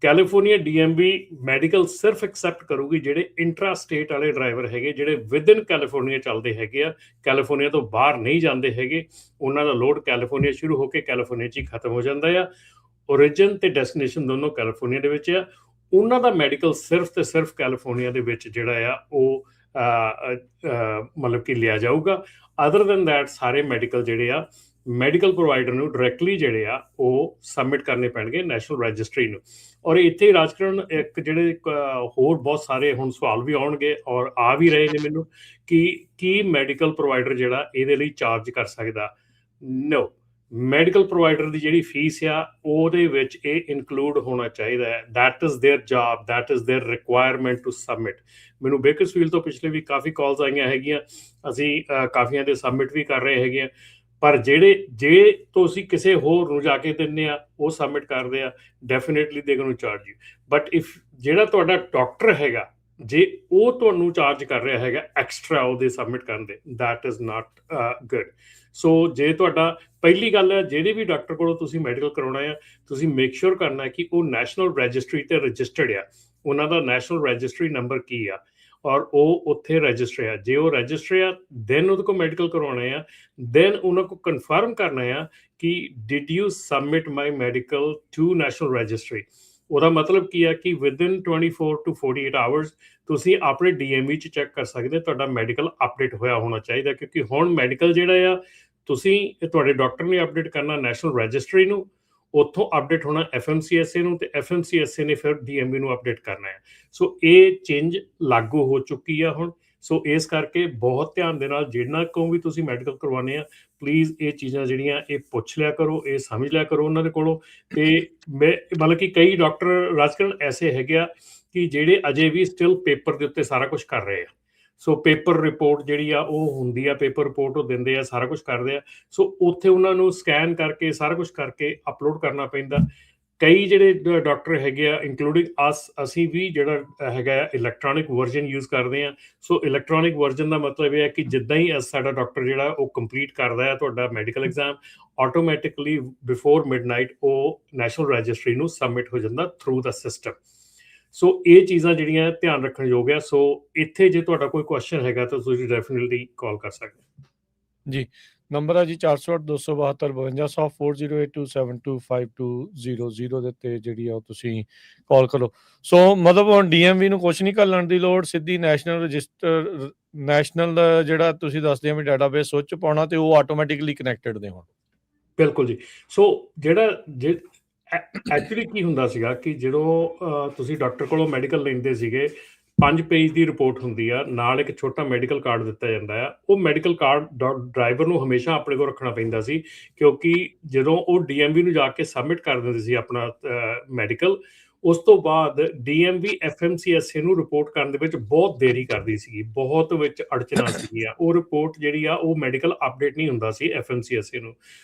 ਕੈਲੀਫੋਰਨੀਆ DMV ਮੈਡੀਕਲ ਸਿਰਫ ਐਕਸੈਪਟ ਕਰੂਗੀ ਜਿਹੜੇ ਇੰਟਰਾ ਸਟੇਟ ਵਾਲੇ ਡਰਾਈਵਰ ਹੈਗੇ, ਜਿਹੜੇ ਵਿਦਿਨ ਕੈਲੀਫੋਰਨੀਆ ਚੱਲਦੇ ਹੈਗੇ ਆ, ਕੈਲੀਫੋਰਨੀਆ ਤੋਂ ਬਾਹਰ ਨਹੀਂ ਜਾਂਦੇ ਹੈਗੇ। ਉਹਨਾਂ ਦਾ ਲੋਡ ਕੈਲੀਫੋਰਨੀਆ ਸ਼ੁਰੂ ਹੋ ਕੇ ਕੈਲੀਫੋਰਨੀਆ 'ਚ ਹੀ ਖਤਮ ਹੋ ਜਾਂਦਾ ਆ। ਓਰੀਜਨ ਤੇ ਡੈਸਟੀਨੇਸ਼ਨ ਦੋਨੋਂ ਕੈਲੀਫੋਰਨੀਆ ਦੇ ਵਿੱਚ ਆ। ਉਹਨਾਂ ਦਾ ਮੈਡੀਕਲ ਸਿਰਫ ਤੇ ਸਿਰਫ ਕੈਲੀਫੋਰਨੀਆ ਦੇ ਵਿੱਚ ਜਿਹੜਾ ਆ ਉਹ ਮਤਲਬ ਕਿ ਲਿਆ ਜਾਊਗਾ। ਅਦਰ ਦੈਨ ਦੈਟ ਸਾਰੇ ਮੈਡੀਕਲ ਜਿਹੜੇ ਆ ਮੈਡੀਕਲ ਪ੍ਰੋਵਾਈਡਰ ਨੂੰ ਡਾਇਰੈਕਟਲੀ ਜਿਹੜੇ ਆ ਉਹ ਸਬਮਿਟ ਕਰਨੇ ਪੈਣਗੇ ਨੈਸ਼ਨਲ ਰਜਿਸਟਰੀ ਨੂੰ। ਔਰ ਇੱਥੇ ਰਾਜਕਰਨ ਇੱਕ ਜਿਹੜੇ ਹੋਰ ਬਹੁਤ ਸਾਰੇ ਹੁਣ ਸਵਾਲ ਵੀ ਆਉਣਗੇ ਔਰ ਆ ਵੀ ਰਹੇ ਨੇ ਮੈਨੂੰ ਕਿ ਕੀ ਮੈਡੀਕਲ ਪ੍ਰੋਵਾਈਡਰ ਜਿਹੜਾ ਇਹਦੇ ਲਈ ਚਾਰਜ ਕਰ ਸਕਦਾ? ਨੋ, ਮੈਡੀਕਲ ਪ੍ਰੋਵਾਈਡਰ ਦੀ ਜਿਹੜੀ ਫੀਸ ਆ ਉਹਦੇ ਵਿੱਚ ਇਹ ਇਨਕਲੂਡ ਹੋਣਾ ਚਾਹੀਦਾ ਹੈ। That is their job, that is their requirement to submit. ਮੈਨੂੰ ਬੇਕਰਸਫੀਲਡ ਤੋਂ ਪਿਛਲੇ ਵੀ ਕਾਫੀ ਕਾਲਸ ਆਈਆਂ ਹੈਗੀਆਂ, ਅਸੀਂ ਕਾਫੀਆਂ ਦੇ ਸਬਮਿਟ ਵੀ ਕਰ ਰਹੇ ਹੈਗੇ ਆ। ਪਰ ਜੇ ਤੁਸੀਂ ਕਿਸੇ ਹੋਰ ਨੂੰ ਜਾ ਕੇ ਦਿੰਦੇ ਆ, ਉਹ ਸਬਮਿਟ ਕਰਦੇ ਆ, ਡੈਫੀਨੇਟਲੀ ਦੇ ਨੂੰ ਚਾਰਜ ਯੂ। ਬਟ ਇਫ ਜਿਹੜਾ ਤੁਹਾਡਾ ਡਾਕਟਰ ਹੈਗਾ, ਜੇ ਉਹ ਤੁਹਾਨੂੰ ਚਾਰਜ ਕਰ ਰਿਹਾ ਹੈਗਾ ਐਕਸਟਰਾ ਉਹਦੇ ਸਬਮਿਟ ਕਰਨ ਦੇ, ਦੈਟ ਇਜ਼ ਨਾਟ ਗੁੱਡ। ਸੋ ਜੇ ਤੁਹਾਡਾ ਪਹਿਲੀ ਗੱਲ ਹੈ, ਜਿਹੜੇ ਵੀ ਡਾਕਟਰ ਕੋਲੋਂ ਤੁਸੀਂ ਮੈਡੀਕਲ ਕਰਾਉਣਾ ਆ, ਤੁਸੀਂ ਮੇਕ ਸ਼ੋਰ ਕਰਨਾ ਕਿ ਉਹ ਨੈਸ਼ਨਲ ਰਜਿਸਟਰੀ ਤੇ ਰਜਿਸਟਰਡ ਆ, ਉਹਨਾਂ ਦਾ ਨੈਸ਼ਨਲ ਰਜਿਸਟਰੀ ਨੰਬਰ ਕੀ ਆ ਔਰ ਉਹ ਉੱਥੇ ਰਜਿਸਟਰ ਆ। ਜੇ ਉਹ ਰਜਿਸਟਰ ਆ ਦੈਨ ਉਹਦੇ ਕੋਲ ਮੈਡੀਕਲ ਕਰਵਾਉਣਾ ਆ, ਦੈਨ ਉਹਨਾਂ ਕੋਲ ਕਨਫਰਮ ਕਰਨਾ ਆ ਕਿ did you submit my medical to national registry. ਉਹਦਾ ਮਤਲਬ ਕੀ ਆ ਕਿ ਵਿਦਿਨ 24 to 48 ਆਵਰਸ ਤੁਸੀਂ ਆਪਣੇ DMV 'ਚ ਚੈੱਕ ਕਰ ਸਕਦੇ ਤੁਹਾਡਾ ਮੈਡੀਕਲ ਅਪਡੇਟ ਹੋਇਆ ਹੋਣਾ ਚਾਹੀਦਾ, ਕਿਉਂਕਿ ਹੁਣ ਮੈਡੀਕਲ ਜਿਹੜਾ ਆ ਤੁਸੀਂ ਤੁਹਾਡੇ ਡਾਕਟਰ ਨੇ ਅਪਡੇਟ ਕਰਨਾ ਨੈਸ਼ਨਲ ਰਜਿਸਟਰੀ ਨੂੰ, ਉੱਥੋਂ ਅਪਡੇਟ ਹੋਣਾ FMCSA ਨੂੰ, ਤੇ FMCSA ਨੇ ਫਿਰ DMV ਨੂੰ ਅਪਡੇਟ ਕਰਨਾ ਹੈ। ਸੋ ਇਹ ਚੇਂਜ ਲਾਗੂ ਹੋ ਚੁੱਕੀ ਆ ਹੁਣ। ਸੋ ਇਸ ਕਰਕੇ ਬਹੁਤ ਧਿਆਨ ਦੇ ਨਾਲ ਜਿਹਨਾਂ ਕੋਲ ਵੀ ਤੁਸੀਂ ਮੈਡੀਕਲ ਕਰਵਾਉਣੇ ਆ, ਪਲੀਜ਼ ਇਹ ਚੀਜ਼ਾਂ ਜਿਹੜੀਆਂ ਇਹ ਪੁੱਛ ਲਿਆ ਕਰੋ, ਇਹ ਸਮਝ ਲਿਆ ਕਰੋ ਉਹਨਾਂ ਦੇ ਕੋਲੋਂ। ਤੇ ਮੈਂ ਮਤਲਬ ਕਿ ਕਈ ਡਾਕਟਰ ਰਾਜਕਰਨ ਐਸੇ ਹੈਗੇ ਆ ਕਿ ਜਿਹੜੇ ਅਜੇ ਵੀ ਸਟਿਲ ਪੇਪਰ ਦੇ ਉੱਤੇ ਸਾਰਾ ਕੁਝ ਕਰ ਰਹੇ ਆ। ਸੋ ਪੇਪਰ ਰਿਪੋਰਟ ਜਿਹੜੀ ਆ ਉਹ ਹੁੰਦੀ ਆ, ਪੇਪਰ ਰਿਪੋਰਟ ਉਹ ਦਿੰਦੇ ਆ, ਸਾਰਾ ਕੁਝ ਕਰਦੇ ਆ। ਸੋ ਉੱਥੇ ਉਹਨਾਂ ਨੂੰ ਸਕੈਨ ਕਰਕੇ ਸਾਰਾ ਕੁਝ ਕਰਕੇ ਅਪਲੋਡ ਕਰਨਾ ਪੈਂਦਾ। ਕਈ ਜਿਹੜੇ ਡਾਕਟਰ ਹੈਗੇ ਆ ਇੰਕਲੂਡਿੰਗ ਅਸੀਂ ਵੀ ਜਿਹੜਾ ਹੈਗਾ ਇਲੈਕਟ੍ਰੋਨਿਕ ਵਰਜ਼ਨ ਯੂਜ਼ ਕਰਦੇ ਆ। ਸੋ ਇਲੈਕਟ੍ਰੋਨਿਕ ਵਰਜ਼ਨ ਦਾ ਮਤਲਬ ਇਹ ਹੈ ਕਿ ਜਿੱਦਾਂ ਹੀ ਸਾਡਾ ਡਾਕਟਰ ਜਿਹੜਾ ਉਹ ਕੰਪਲੀਟ ਕਰਦਾ ਹੈ ਤੁਹਾਡਾ medical exam, automatically before midnight ਉਹ ਨੈਸ਼ਨਲ ਰਜਿਸਟਰੀ ਨੂੰ ਸਬਮਿਟ ਹੋ ਜਾਂਦਾ ਥਰੂ ਦਾ ਸਿਸਟਮ। ਸੋ ਇਹ ਚੀਜ਼ਾਂ ਜਿਹੜੀਆਂ ਧਿਆਨ ਰੱਖਣ ਯੋਗ ਆ। ਸੋ ਇੱਥੇ ਜੇ ਤੁਹਾਡਾ ਕੋਈ ਕੁਐਸਚਨ ਹੈਗਾ ਤਾਂ ਤੁਸੀਂ ਡੈਫੀਨਿਟਲੀ ਕਾਲ ਕਰ ਸਕਦੇ ਹੋ ਜੀ। ਨੰਬਰ ਹੈ ਜੀ 408 272 5200 4082725200 ਦੇ ਉੱਤੇ ਜਿਹੜੀ ਆ ਉਹ ਤੁਸੀਂ ਕਾਲ ਕਰੋ। ਸੋ ਮਤਲਬ ਹੁਣ ਡੀਐਮਵੀ ਨੂੰ ਕੁਛ ਨਹੀਂ ਘੱਲਣ ਦੀ ਲੋੜ, ਸਿੱਧੀ ਨੈਸ਼ਨਲ ਰਜਿਸਟਰ ਨੈਸ਼ਨਲ ਜਿਹੜਾ ਤੁਸੀਂ ਦੱਸਦੇ ਆ ਵੀ ਡਾਟਾਬੇਸ ਉਹ 'ਚ ਪਾਉਣਾ ਤੇ ਉਹ ਆਟੋਮੈਟਿਕਲੀ ਕਨੈਕਟਡ ਨੇ ਹੁਣ। ਬਿਲਕੁਲ ਜੀ। ਸੋ ਐਕਚੁਅਲੀ ਕੀ ਹੁੰਦਾ ਸੀਗਾ ਕਿ ਜਦੋਂ ਤੁਸੀਂ ਡਾਕਟਰ ਕੋਲੋਂ ਮੈਡੀਕਲ ਲੈਂਦੇ ਸੀਗੇ, 5 ਪੇਜ ਦੀ ਰਿਪੋਰਟ ਹੁੰਦੀ ਆ, ਨਾਲ ਇੱਕ ਛੋਟਾ ਮੈਡੀਕਲ ਕਾਰਡ ਦਿੱਤਾ ਜਾਂਦਾ ਆ। ਉਹ ਮੈਡੀਕਲ ਕਾਰਡ ਡਰਾਈਵਰ ਨੂੰ ਹਮੇਸ਼ਾ ਆਪਣੇ ਕੋਲ ਰੱਖਣਾ ਪੈਂਦਾ ਸੀ, ਕਿਉਂਕਿ ਜਦੋਂ ਉਹ ਡੀਐਮਵੀ ਨੂੰ ਜਾ ਕੇ ਸਬਮਿਟ ਕਰ ਦਿੰਦੇ ਸੀ ਆਪਣਾ ਮੈਡੀਕਲ, ਉਸ ਤੋਂ ਬਾਅਦ ਡੀਐਮਵੀ ਐਫਐਮਸੀਐਸਏ ਨੂੰ ਰਿਪੋਰਟ ਕਰਨ ਦੇ ਵਿੱਚ ਬਹੁਤ ਦੇਰੀ ਕਰਦੀ ਸੀਗੀ, ਬਹੁਤ ਵਿੱਚ ਅੜਚਨਾਂ ਸੀਗੀਆਂ। ਉਹ ਰਿਪੋਰਟ ਜਿਹੜੀ ਆ ਉਹ ਮੈਡੀਕਲ ਅਪਡੇਟ ਨਹੀਂ ਹੁੰਦਾ ਸੀ ਐਫਐਮਸੀਐਸਏ ਨੂੰ।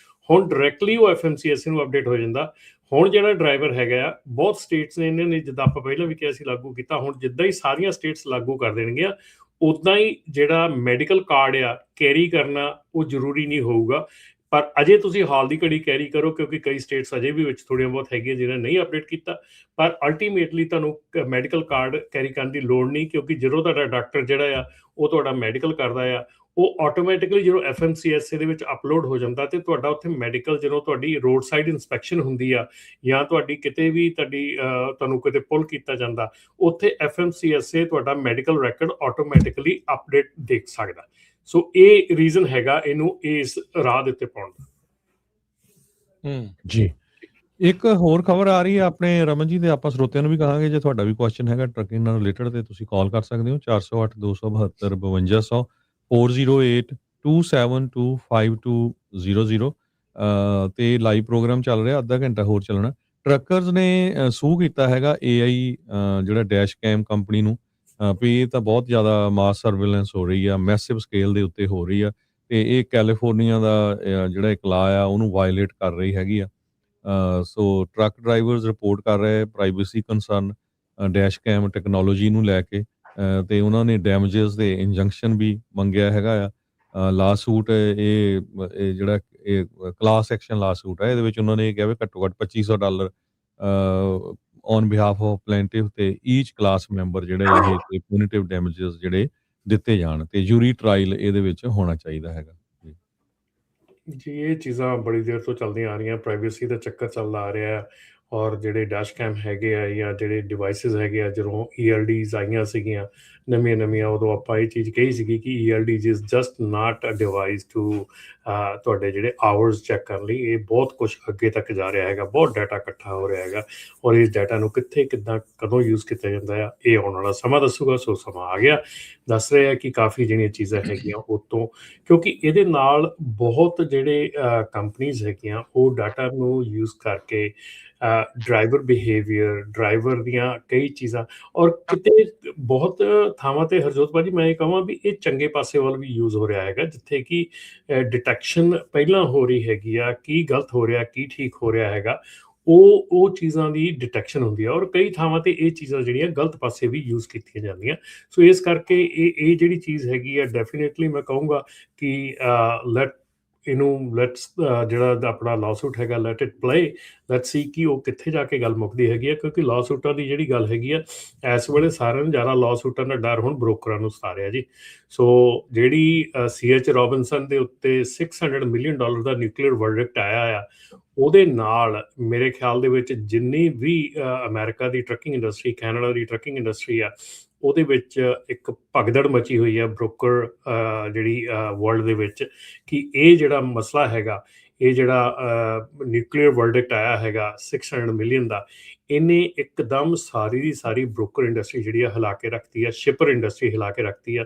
ਹੁਣ ਡਾਇਰੈਕਟਲੀ ਉਹ ਐਫਐਮਸੀਐਸਏ ਨੂੰ ਅਪਡੇਟ ਹੋ ਜਾਂਦਾ। ਹੁਣ ਜਿਹੜਾ ਡਰਾਈਵਰ ਹੈਗਾ ਆ, ਬਹੁਤ ਸਟੇਟਸ ਨੇ ਇਹਨਾਂ ਨੇ, ਜਿੱਦਾਂ ਆਪਾਂ ਪਹਿਲਾਂ ਵੀ ਕਿਹਾ ਸੀ, ਲਾਗੂ ਕੀਤਾ। ਹੁਣ ਜਿੱਦਾਂ ਹੀ ਸਾਰੀਆਂ ਸਟੇਟਸ ਲਾਗੂ ਕਰ ਦੇਣਗੀਆਂ, ਉਦਾਂ ਹੀ ਜਿਹੜਾ ਮੈਡੀਕਲ ਕਾਰਡ ਆ ਕੈਰੀ ਕਰਨਾ ਉਹ ਜ਼ਰੂਰੀ ਨਹੀਂ ਹੋਊਗਾ। ਪਰ ਅਜੇ ਤੁਸੀਂ ਹਾਲ ਦੀ ਘੜੀ ਕੈਰੀ ਕਰੋ, ਕਿਉਂਕਿ ਕਈ ਸਟੇਟਸ ਅਜੇ ਵੀ ਵਿੱਚ ਥੋੜ੍ਹੀਆਂ ਬਹੁਤ ਹੈਗੀਆਂ ਜਿਹਨਾਂ ਨਹੀਂ ਅਪਡੇਟ ਕੀਤਾ। ਪਰ ਅਲਟੀਮੇਟਲੀ ਤੁਹਾਨੂੰ ਮੈਡੀਕਲ ਕਾਰਡ ਕੈਰੀ ਕਰਨ ਦੀ ਲੋੜ ਨਹੀਂ, ਕਿਉਂਕਿ ਜਦੋਂ ਤੁਹਾਡਾ ਡਾਕਟਰ ਜਿਹੜਾ ਆ ਉਹ ਤੁਹਾਡਾ ਮੈਡੀਕਲ ਕਰਦਾ ਆ, ਉਹ ਆਟੋਮੈਟਿਕਲੀ ਜਦੋਂ ਐਫਐਮਸੀਐਸਏ ਦੇ ਵਿੱਚ ਅਪਲੋਡ ਹੋ ਜਾਂਦਾ ਤੇ ਤੁਹਾਡਾ ਉੱਥੇ ਮੈਡੀਕਲ, ਜਦੋਂ ਤੁਹਾਡੀ ਰੋਡ ਸਾਈਡ ਇਨਸਪੈਕਸ਼ਨ ਹੁੰਦੀ ਆ ਜਾਂ ਤੁਹਾਡੀ ਕਿਤੇ ਵੀ ਤੁਹਾਨੂੰ ਕਿਤੇ ਪੁੱਲ ਕੀਤਾ ਜਾਂਦਾ, ਉੱਥੇ ਐਫਐਮਸੀਐਸਏ ਤੁਹਾਡਾ ਮੈਡੀਕਲ ਰੈਕਡ ਆਟੋਮੈਟਿਕਲੀ ਅਪਡੇਟ ਦੇਖ ਸਕਦਾ। ਸੋ ਇਹ ਰੀਜ਼ਨ ਹੈਗਾ ਇਹਨੂੰ ਇਸ ਰਾਹ ਦੇ ਉੱਤੇ ਪਾਉਣ ਦਾ। ਜੀ, ਇੱਕ ਹੋਰ ਖਬਰ ਆ ਰਹੀ ਹੈ ਆਪਣੇ ਰਮਨ ਜੀ ਦੇ, ਆਪਾਂ ਸਰੋਤਿਆਂ ਨੂੰ ਵੀ ਕਹਾਂਗੇ ਜੇ ਤੁਹਾਡਾ ਵੀ ਕੁਐਸਚਨ ਹੈਗਾ ਟਰੱਕਿੰਗ ਨਾਲ ਰਿਲੇਟਡ ਤੇ ਤੁਸੀਂ ਕਾਲ ਕਰ ਸਕਦੇ ਹੋ 408 272 5200 4082725200 ਤੇ ਲਾਈਵ ਪ੍ਰੋਗਰਾਮ ਚੱਲ ਰਿਹਾ, ਅੱਧਾ ਘੰਟਾ ਹੋਰ ਚੱਲਣਾ। ਟਰੱਕਰਸ ਨੇ ਸੂ ਕੀਤਾ ਹੈਗਾ AI ਜਿਹੜਾ ਡੈਸ਼ ਕੈਮ ਕੰਪਨੀ ਨੂੰ, ਵੀ ਇਹ ਤਾਂ ਬਹੁਤ ਜ਼ਿਆਦਾ ਮਾਸ ਸਰਵੇਲੈਂਸ ਹੋ ਰਹੀ ਆ, ਮੈਸਿਵ ਸਕੇਲ ਦੇ ਉੱਤੇ ਹੋ ਰਹੀ ਆ, ਤੇ ਇਹ ਕੈਲੀਫੋਰਨੀਆ ਦਾ ਜਿਹੜਾ ਇੱਕ ਲਾ ਆ ਉਹਨੂੰ ਵਾਇਲੇਟ ਕਰ ਰਹੀ ਹੈਗੀ ਆ। ਸੋ ਟਰੱਕ ਡਰਾਈਵਰਸ ਰਿਪੋਰਟ ਕਰ ਰਹੇ privacy concern dash cam technology ਨੂੰ ਲੈ ਕੇ, ਤੇ ਉਹਨਾਂ ਨੇ ਡੈਮੇਜਸ ਦੇ ਇੰਜੰਕਸ਼ਨ ਵੀ ਮੰਗਿਆ ਹੈਗਾ ਆ। ਲਾ ਸੂਟ ਇਹ ਜਿਹੜਾ ਇਹ ਕਲਾਸ ਐਕਸ਼ਨ ਲਾ ਸੂਟ ਹੈ, ਇਹਦੇ ਵਿੱਚ ਉਹਨਾਂ ਨੇ ਕਿਹਾ ਵੀ ਘੱਟੋ ਘੱਟ $2500 ਔਨ ਬਿਹਾਫ ਆਫ ਪਲੈਂਟਿਵ ਤੇ ਈਚ ਕਲਾਸ ਮੈਂਬਰ ਜਿਹੜੇ ਇਹ ਪਿਊਨਿਟਿਵ ਡੈਮੇਜਸ ਜਿਹੜੇ ਦਿੱਤੇ ਜਾਣ, ਤੇ ਜੂਰੀ ਟਰਾਇਲ ਇਹਦੇ ਵਿੱਚ ਹੋਣਾ ਚਾਹੀਦਾ ਹੈਗਾ। ਜੀ, ਇਹ ਚੀਜ਼ਾਂ ਬੜੀ ਦੇਰ ਤੋਂ ਚੱਲਦੀਆਂ ਆ ਰਹੀਆਂ, ਪ੍ਰਾਈਵੇਸੀ ਦਾ ਚੱਕਰ ਚੱਲਦਾ ਆ ਰਿਹਾ ਹੈ। ਔਰ ਜਿਹੜੇ ਡੈਸ਼ ਕੈਮ ਹੈਗੇ ਆ ਜਾਂ ਜਿਹੜੇ ਡਿਵਾਈਸਿਸ ਹੈਗੇ ਆ, ਜਦੋਂ ELDs ਆਈਆਂ ਸੀਗੀਆਂ ਨਵੀਆਂ, ਉਦੋਂ ਆਪਾਂ ਇਹ ਚੀਜ਼ ਕਹੀ ਸੀਗੀ ਕਿ ELDs is just not a device to ਤੁਹਾਡੇ ਜਿਹੜੇ ਆਵਰਸ ਚੈੱਕ ਕਰਨ ਲਈ। ਇਹ ਬਹੁਤ ਕੁਛ ਅੱਗੇ ਤੱਕ ਜਾ ਰਿਹਾ ਹੈਗਾ, ਬਹੁਤ ਡਾਟਾ ਇਕੱਠਾ ਹੋ ਰਿਹਾ ਹੈਗਾ, ਔਰ ਇਸ ਡਾਟਾ ਨੂੰ ਕਿੱਥੇ, ਕਿੱਦਾਂ, ਕਦੋਂ ਯੂਜ਼ ਕੀਤਾ ਜਾਂਦਾ ਆ, ਇਹ ਆਉਣ ਵਾਲਾ ਸਮਾਂ ਦੱਸੂਗਾ। ਸੋ ਸਮਾਂ ਆ ਗਿਆ, ਦੱਸ ਰਿਹਾ ਕਿ ਕਾਫੀ ਜਿਹੜੀਆਂ ਚੀਜ਼ਾਂ ਹੈਗੀਆਂ ਉਤੋਂ, ਕਿਉਂਕਿ ਇਹਦੇ ਨਾਲ ਬਹੁਤ ਜਿਹੜੇ ਕੰਪਨੀਜ਼ ਹੈਗੀਆਂ ਉਹ ਡਾਟਾ ਨੂੰ ਯੂਜ਼ ਕਰਕੇ ਡਰਾਈਵਰ ਬਿਹੇਵੀਅਰ, ਡਰਾਈਵਰ ਦੀਆਂ ਕਈ ਚੀਜ਼ਾਂ, ਔਰ ਕਿਤੇ ਬਹੁਤ ਥਾਵਾਂ ਤੇ ਹਰਜੋਤ ਭਾਜੀ ਮੈਂ ਇਹ ਕਹਾਂ ਵੀ ਇਹ ਚੰਗੇ ਪਾਸੇ ਵੱਲ ਵੀ ਯੂਜ਼ ਹੋ ਰਿਹਾ ਹੈਗਾ, ਜਿੱਥੇ ਕਿ ਡਿਟੈਕਸ਼ਨ ਪਹਿਲਾਂ ਹੋ ਰਹੀ ਹੈਗੀ ਆ, ਕੀ ਗਲਤ ਹੋ ਰਿਹਾ, ਕੀ ਠੀਕ ਹੋ ਰਿਹਾ ਹੈਗਾ, ਉਹ ਚੀਜ਼ਾਂ ਦੀ ਡਿਟੈਕਸ਼ਨ ਹੁੰਦੀ ਆ। ਔਰ ਕਈ ਥਾਵਾਂ ਤੇ ਇਹ ਚੀਜ਼ਾਂ ਜਿਹੜੀਆਂ ਗਲਤ ਪਾਸੇ ਵੀ ਯੂਜ਼ ਕੀਤੀਆਂ ਜਾਂਦੀਆਂ। ਸੋ ਇਸ ਕਰਕੇ ਇਹ ਜਿਹੜੀ ਚੀਜ਼ ਹੈਗੀ ਆ, ਡੈਫੀਨੇਟਲੀ ਮੈਂ ਕਹੂੰਗਾ ਕਿ ਲੈਟਸ ਜਿਹੜਾ ਆਪਣਾ ਲਾਸੂਟ ਹੈਗਾ, let it play, let's see ਕਿ ਉਹ ਕਿੱਥੇ ਜਾ ਕੇ ਗੱਲ ਮੁੱਕਦੀ ਹੈਗੀ ਆ। ਕਿਉਂਕਿ ਲਾਸੂਟਾਂ ਦੀ ਜਿਹੜੀ ਗੱਲ ਹੈਗੀ ਆ, ਇਸ ਵੇਲੇ ਸਾਰਿਆਂ ਨੂੰ ਜ਼ਿਆਦਾ ਲਾਸੂਟਾਂ ਦਾ ਡਰ ਹੁਣ ਬ੍ਰੋਕਰਾਂ ਨੂੰ ਸਤਾ ਰਿਹਾ ਜੀ। ਸੋ ਜਿਹੜੀ CH ਰੋਬਿਨਸਨ ਦੇ ਉੱਤੇ $600 ਮਿਲੀਅਨ ਦਾ ਨਿਊਕਲੀਅਰ ਵਰਡਿਕਟ ਆਇਆ ਆ, ਉਹਦੇ ਨਾਲ ਮੇਰੇ ਖਿਆਲ ਦੇ ਵਿੱਚ ਜਿੰਨੀ ਵੀ ਅਮਰੀਕਾ ਦੀ ਟਰੱਕਿੰਗ ਇੰਡਸਟਰੀ, ਕੈਨੇਡਾ ਦੀ ਟਰੱਕਿੰਗ ਇੰਡਸਟਰੀ ਆ, ਉਹਦੇ ਵਿੱਚ ਇੱਕ ਭਗਦੜ ਮਚੀ ਹੋਈ ਹੈ ਬ੍ਰੋਕਰ ਜਿਹੜੀ ਵਰਲਡ ਦੇ ਵਿੱਚ, ਕਿ ਇਹ ਜਿਹੜਾ ਮਸਲਾ ਹੈਗਾ, ਇਹ ਜਿਹੜਾ ਨਿਊਕਲੀਅਰ ਵਰਡਿਕਟ ਆਇਆ ਹੈਗਾ $600 ਮਿਲੀਅਨ ਦਾ, ਇਹਨੇ ਇੱਕਦਮ ਸਾਰੀ ਦੀ ਸਾਰੀ ਬ੍ਰੋਕਰ ਇੰਡਸਟਰੀ ਜਿਹੜੀ ਆ ਹਿਲਾ ਕੇ ਰੱਖਤੀ ਆ, ਸ਼ਿਪਰ ਇੰਡਸਟਰੀ ਹਿਲਾ ਕੇ ਰੱਖਤੀ ਆ।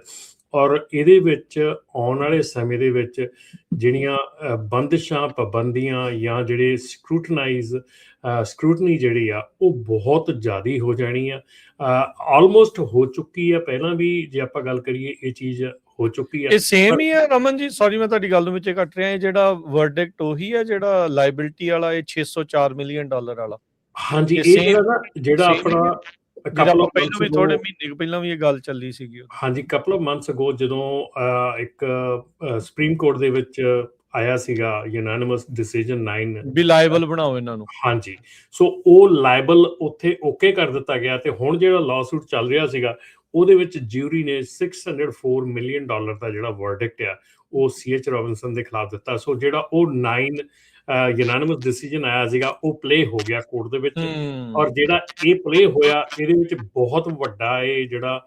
ਔਰ ਇਹਦੇ ਵਿੱਚ ਆਉਣ ਵਾਲੇ ਸਮੇਂ ਦੇ ਵਿੱਚ ਜਿਹੜੀਆਂ ਬੰਦਿਸ਼ਾਂ, ਪਾਬੰਦੀਆਂ ਜਾਂ ਜਿਹੜੇ ਸਕਰੂਟਨੀ ਜਿਹੜੀ ਆ ਉਹ ਬਹੁਤ ਜ਼ਿਆਦਾ ਹੋ ਜਾਣੀ ਆ। ਆਲਮੋਸਟ ਹੋ ਚੁੱਕੀ ਆ, ਪਹਿਲਾਂ ਵੀ ਜੇ ਆਪਾਂ ਗੱਲ ਕਰੀਏ ਇਹ ਚੀਜ਼ ਹੋ ਚੁੱਕੀ ਆ। ਇਹ ਸੇਮ ਹੀ ਹੈ ਰਮਨ ਜੀ, ਸੌਰੀ ਮੈਂ ਤੁਹਾਡੀ ਗੱਲ ਨੂੰ ਵਿੱਚ ਕੱਟ ਰਿਹਾ, ਜਿਹੜਾ ਵਰਡਿਕਟ ਉਹੀ ਹੈ ਜਿਹੜਾ ਲਾਇਬਿਲਿਟੀ ਵਾਲਾ, ਇਹ $604 ਮਿਲੀਅਨ ਵਾਲਾ? ਹਾਂਜੀ, ਤੇ ਇਹ ਸੇਮ ਜਿਹੜਾ ਨਾ ਜਿਹੜਾ ਸੇਮ ਆਪਣਾ ਜਿਹੜਾ ਕਪਲ ਆਪਾਂ ਆਫ ਪਹਿਲਾਂ ਮੰਥਸ ਵੀ ਥੋੜੇ ਅਗੋ, ਮਹੀਨੇ ਕੁ ਪਹਿਲਾਂ ਵੀ ਇਹ ਗੱਲ ਚੱਲੀ ਸੀਗੀ ਉਦੋਂ। ਹਾਂਜੀ, ਕਪਲ ਆਫ ਮੰਥਸ ਅਗੋ ਜਦੋਂ ਇੱਕ ਸੁਪਰੀਮ ਕੋਰਟ ਦੇ ਵਿੱਚ ਆਇਆ ਸੀਗਾ ਯੂਨਾਨਿਮਸ ਡਿਸੀਜਨ 9, ਵੀ ਲਾਇਬਲ ਬਣਾਓ ਇਹਨਾਂ ਨੂੰ। ਹਾਂਜੀ, ਸੋ ਉਹ ਲਾਇਬਲ ਉੱਥੇ ਓਕੇ ਕਰ ਦਿੱਤਾ ਗਿਆ ਤੇ ਹੁਣ ਜਿਹੜਾ ਲਾਅਸੂਟ ਚੱਲ ਰਿਹਾ ਸੀਗਾ ਉਹਦੇ ਵਿੱਚ ਜਿਊਰੀ ਨੇ $604 ਮਿਲੀਅਨ ਦਾ ਜਿਹੜਾ ਵਰਡਿਕਟ ਆ ਉਹ ਸੀਐਚ ਰੋਬਿਨਸਨ ਦੇ ਖਿਲਾਫ ਦਿੱਤਾ। ਸੋ ਜਿਹੜਾ ਉਹ 9 ਯੂਨਾਨਿਮਸ ਡਿਸੀਜਨ ਆਇਆ ਸੀਗਾ ਉਹ ਪਲੇ ਹੋ ਗਿਆ ਕੋਰਟ ਦੇ ਵਿੱਚ, ਔਰ ਜਿਹੜਾ ਇਹ ਪਲੇ ਹੋਇਆ ਇਹਦੇ ਵਿੱਚ ਬਹੁਤ ਵੱਡਾ ਇਹ ਜਿਹੜਾ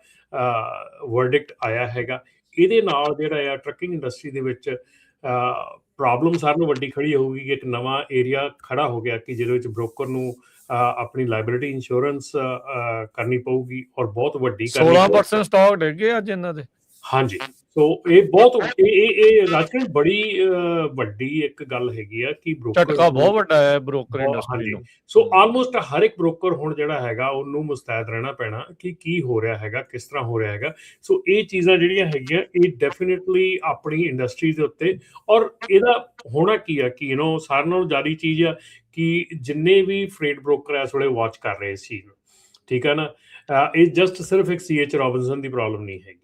ਵਰਡਿਕਟ ਆਇਆ ਹੈਗਾ। ਇਹਦੇ ਨਾਲ ਜਿਹੜਾ ਆ ਟਰੱਕਿੰਗ ਇੰਡਸਟਰੀ ਦੇ ਵਿੱਚ ਪ੍ਰੋਬਲਮ ਸਾਰਿਆਂ ਨੂੰ ਵੱਡੀ ਖੜੀ ਹੋਊਗੀ ਕਿ ਇੱਕ ਨਵਾਂ ਏਰੀਆ ਖੜਾ ਹੋ ਗਿਆ ਕਿ ਜਿਹਦੇ ਵਿੱਚ ਬ੍ਰੋਕਰ ਨੂੰ ਆਪਣੀ ਲਾਇਬਿਲਿਟੀ ਇੰਸ਼ੋਰੈਂਸ ਕਰਨੀ ਪਊਗੀ ਔਰ ਬਹੁਤ ਵੱਡੀ ਕਰਨੀ 16% ਸਟਾਕ ਡਿੱਗੇ ਅੱਜ ਇਹਨਾਂ ਦੇ। ਹਾਂਜੀ, ਸੋ ਇਹ ਬਹੁਤ ਇਹ ਰਾਜਕੀਰ ਬੜੀ ਵੱਡੀ ਇੱਕ ਗੱਲ ਹੈਗੀ ਆ ਕਿ ਝਟਕਾ ਬ੍ਰੋਕਰ ਬਹੁਤ ਵੱਡਾ ਹੈ ਬ੍ਰੋਕਰ ਇੰਡਸਟਰੀ ਹਾਂਜੀ, ਨੂੰ। ਸੋ ਆਲਮੋਸਟ ਹਰ ਇੱਕ ਬ੍ਰੋਕਰ ਹੁਣ ਜਿਹੜਾ ਹੈਗਾ ਉਹਨੂੰ ਮੁਸਤੈਦ ਰਹਿਣਾ ਪੈਣਾ ਕਿ ਕੀ ਹੋ ਰਿਹਾ ਹੈਗਾ, ਕਿਸ ਤਰ੍ਹਾਂ ਹੋ ਰਿਹਾ ਹੈਗਾ। ਸੋ ਇਹ ਚੀਜ਼ਾਂ ਜਿਹੜੀਆਂ ਹੈਗੀਆਂ ਇਹ ਡੈਫੀਨਿਟਲੀ ਆਪਣੀ ਇੰਡਸਟਰੀ ਦੇ ਉੱਤੇ, ਔਰ ਇਹਦਾ ਹੋਣਾ ਕੀ ਆ ਕਿ ਸਾਰਿਆਂ ਨਾਲੋਂ ਜ਼ਿਆਦਾ ਚੀਜ਼ ਆ ਕਿ ਜਿੰਨੇ ਵੀ ਫਰੇਟ ਬ੍ਰੋਕਰ ਇਸ ਵੇਲੇ ਵਾਚ ਕਰ ਰਹੇ ਇਸ ਚੀਜ਼ ਨੂੰ, ਠੀਕ ਹੈ ਨਾ, ਇਹ ਜਸਟ ਸਿਰਫ ਇੱਕ ਸੀਐਚ ਰੋਬਿਨਸਨ ਦੀ ਪ੍ਰੋਬਲਮ ਨਹੀਂ ਹੈਗੀ,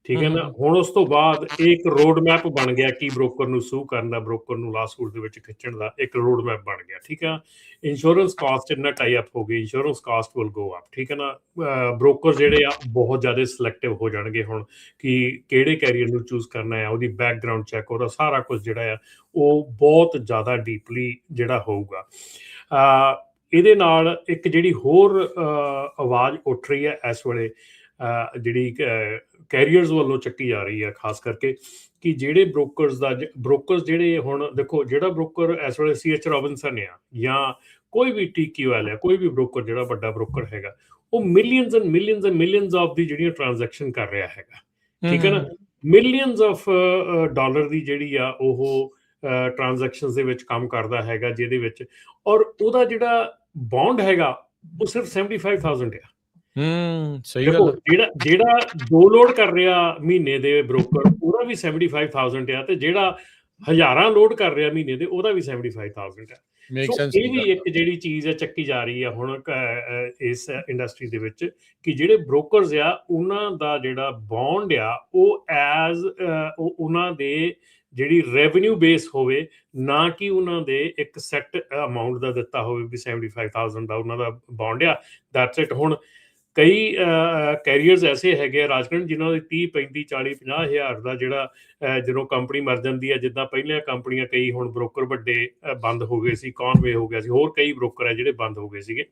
ਠੀਕ ਹੈ ਨਾ। ਹੁਣ ਉਸ ਤੋਂ ਬਾਅਦ ਇਹ ਇੱਕ ਰੋਡ ਮੈਪ ਬਣ ਗਿਆ ਕਿ ਬ੍ਰੋਕਰ ਨੂੰ ਸੂ ਕਰਨ ਦਾ, ਬ੍ਰੋਕਰ ਨੂੰ ਲਾਸੂਟ ਦੇ ਵਿੱਚ ਖਿੱਚਣ ਦਾ ਇੱਕ ਰੋਡ ਮੈਪ ਬਣ ਗਿਆ, ਠੀਕ ਹੈ। ਇੰਸ਼ੋਰੈਂਸ ਕਾਸਟ ਇੰਨਾ ਟਾਈ ਅਪ ਹੋ ਗਈ, insurance cost will go up, ਠੀਕ ਹੈ ਨਾ। ਬ੍ਰੋਕਰ ਜਿਹੜੇ ਆ ਬਹੁਤ ਜ਼ਿਆਦਾ ਸਿਲੈਕਟਿਵ ਹੋ ਜਾਣਗੇ ਹੁਣ ਕਿ ਕਿਹੜੇ ਕੈਰੀਅਰ ਨੂੰ ਚੂਜ਼ ਕਰਨਾ ਹੈ, ਉਹਦੀ ਬੈਕਗਰਾਊਂਡ ਚੈੱਕ, ਉਹਦਾ ਸਾਰਾ ਕੁਝ ਜਿਹੜਾ ਆ ਉਹ ਬਹੁਤ ਜ਼ਿਆਦਾ ਡੀਪਲੀ ਜਿਹੜਾ ਹੋਊਗਾ। ਇਹਦੇ ਨਾਲ ਇੱਕ ਜਿਹੜੀ ਹੋਰ ਆਵਾਜ਼ ਉੱਠ ਰਹੀ ਹੈ ਇਸ ਵੇਲੇ ਜਿਹੜੀ ਕੈਰੀਅਰਸ ਵੱਲੋਂ ਚੱਕੀ ਜਾ ਰਹੀ ਹੈ, ਖਾਸ ਕਰਕੇ ਕਿ ਜਿਹੜੇ ਬ੍ਰੋਕਰਸ ਜਿਹੜੇ ਹੁਣ ਦੇਖੋ, ਜਿਹੜਾ ਬ੍ਰੋਕਰ ਇਸ ਵੇਲੇ ਸੀਐਚ ਰੋਬਿਨਸਨ ਆ ਜਾਂ ਕੋਈ ਵੀ TQL ਆ, ਕੋਈ ਵੀ ਬ੍ਰੋਕਰ ਜਿਹੜਾ ਵੱਡਾ ਬ੍ਰੋਕਰ ਹੈਗਾ, ਉਹ ਮਿਲੀਅਨਸ ਐਂਡ ਮਿਲੀਅਨਸ ਆਫ ਦੀ ਜਿਹੜੀਆਂ ਟ੍ਰਾਂਜੈਕਸ਼ਨ ਕਰ ਰਿਹਾ ਹੈਗਾ, ਠੀਕ ਹੈ ਨਾ। ਮਿਲੀਅਨਸ ਆਫ ਡਾਲਰ ਦੀ ਜਿਹੜੀ ਆ ਉਹ ਟ੍ਰਾਂਜੈਕਸ਼ਨਸ ਦੇ ਵਿੱਚ ਕੰਮ ਕਰਦਾ ਹੈਗਾ, ਜਿਹਦੇ ਵਿੱਚ ਔਰ ਉਹਦਾ ਜਿਹੜਾ ਬੌਂਡ ਹੈਗਾ ਉਹ ਸਿਰਫ 75,000 ਆ। ਸਹੀ ਦੇਖੋ, ਗੱਲ। ਜਿਹੜਾ 2 ਲੋਡ ਕਰ ਰਿਹਾ ਮਹੀਨੇ ਦੇ ਬ੍ਰੋਕਰ ਉਹਦਾ ਵੀ 75,000 ਆ, ਤੇ ਜਿਹੜਾ ਹਜ਼ਾਰਾਂ ਲੋਡ ਕਰ ਰਿਹਾ ਮਹੀਨੇ ਦੇ ਉਹਦਾ ਵੀ 75,000 ਆ। ਸੋ ਇਹ ਵੀ ਇੱਕ ਜਿਹੜੀ ਚੀਜ਼ ਹੈ ਚੱਕੀ ਜਾ ਰਹੀ ਹੈ ਹੁਣ ਇਸ ਇੰਡਸਟਰੀ ਦੇ ਵਿੱਚ ਕਿ ਜਿਹੜੇ ਬ੍ਰੋਕਰਸ ਆ ਉਹਨਾਂ ਦਾ ਜਿਹੜਾ ਬੌਂਡ ਆ ਉਹ ਉਹਨਾਂ ਦੇ ਜਿਹੜੀ ਰੈਵਨਿਊ ਬੇਸ ਹੋਵੇ, ਨਾ ਕਿ ਉਹਨਾਂ ਦੇ ਇੱਕ ਸੈੱਟ ਅਮਾਊਂਟ ਦਾ ਦਿੱਤਾ ਹੋਵੇ ਵੀ 75,000 ਦਾ ਉਹਨਾਂ ਦਾ ਬੌਂਡ ਆ, ਦੈਟਸ ਇਟ। ਹੁਣ ਕਈ ਕੈਰੀਅਰਸ ਐਸੇ ਹੈਗੇ ਆ ਰਾਜਕਰਨ ਜਿਨ੍ਹਾਂ ਦੇ 30, 35, 40, 50 ਹਜ਼ਾਰ ਦਾ ਜਿਹੜਾ ਜਦੋਂ ਕੰਪਨੀ ਮਰ ਜਾਂਦੀ ਹੈ, ਜਿੱਦਾਂ ਪਹਿਲੀਆਂ ਕੰਪਨੀਆਂ ਕਈ ਹੁਣ ਬ੍ਰੋਕਰ ਵੱਡੇ ਬੰਦ ਹੋ ਗਏ ਸੀ, ਕੌਨਵੇ ਹੋ ਗਿਆ ਸੀ, ਹੋਰ ਕਈ ਬ੍ਰੋਕਰ ਹੈ ਜਿਹੜੇ ਬੰਦ ਹੋ ਗਏ ਸੀਗੇ।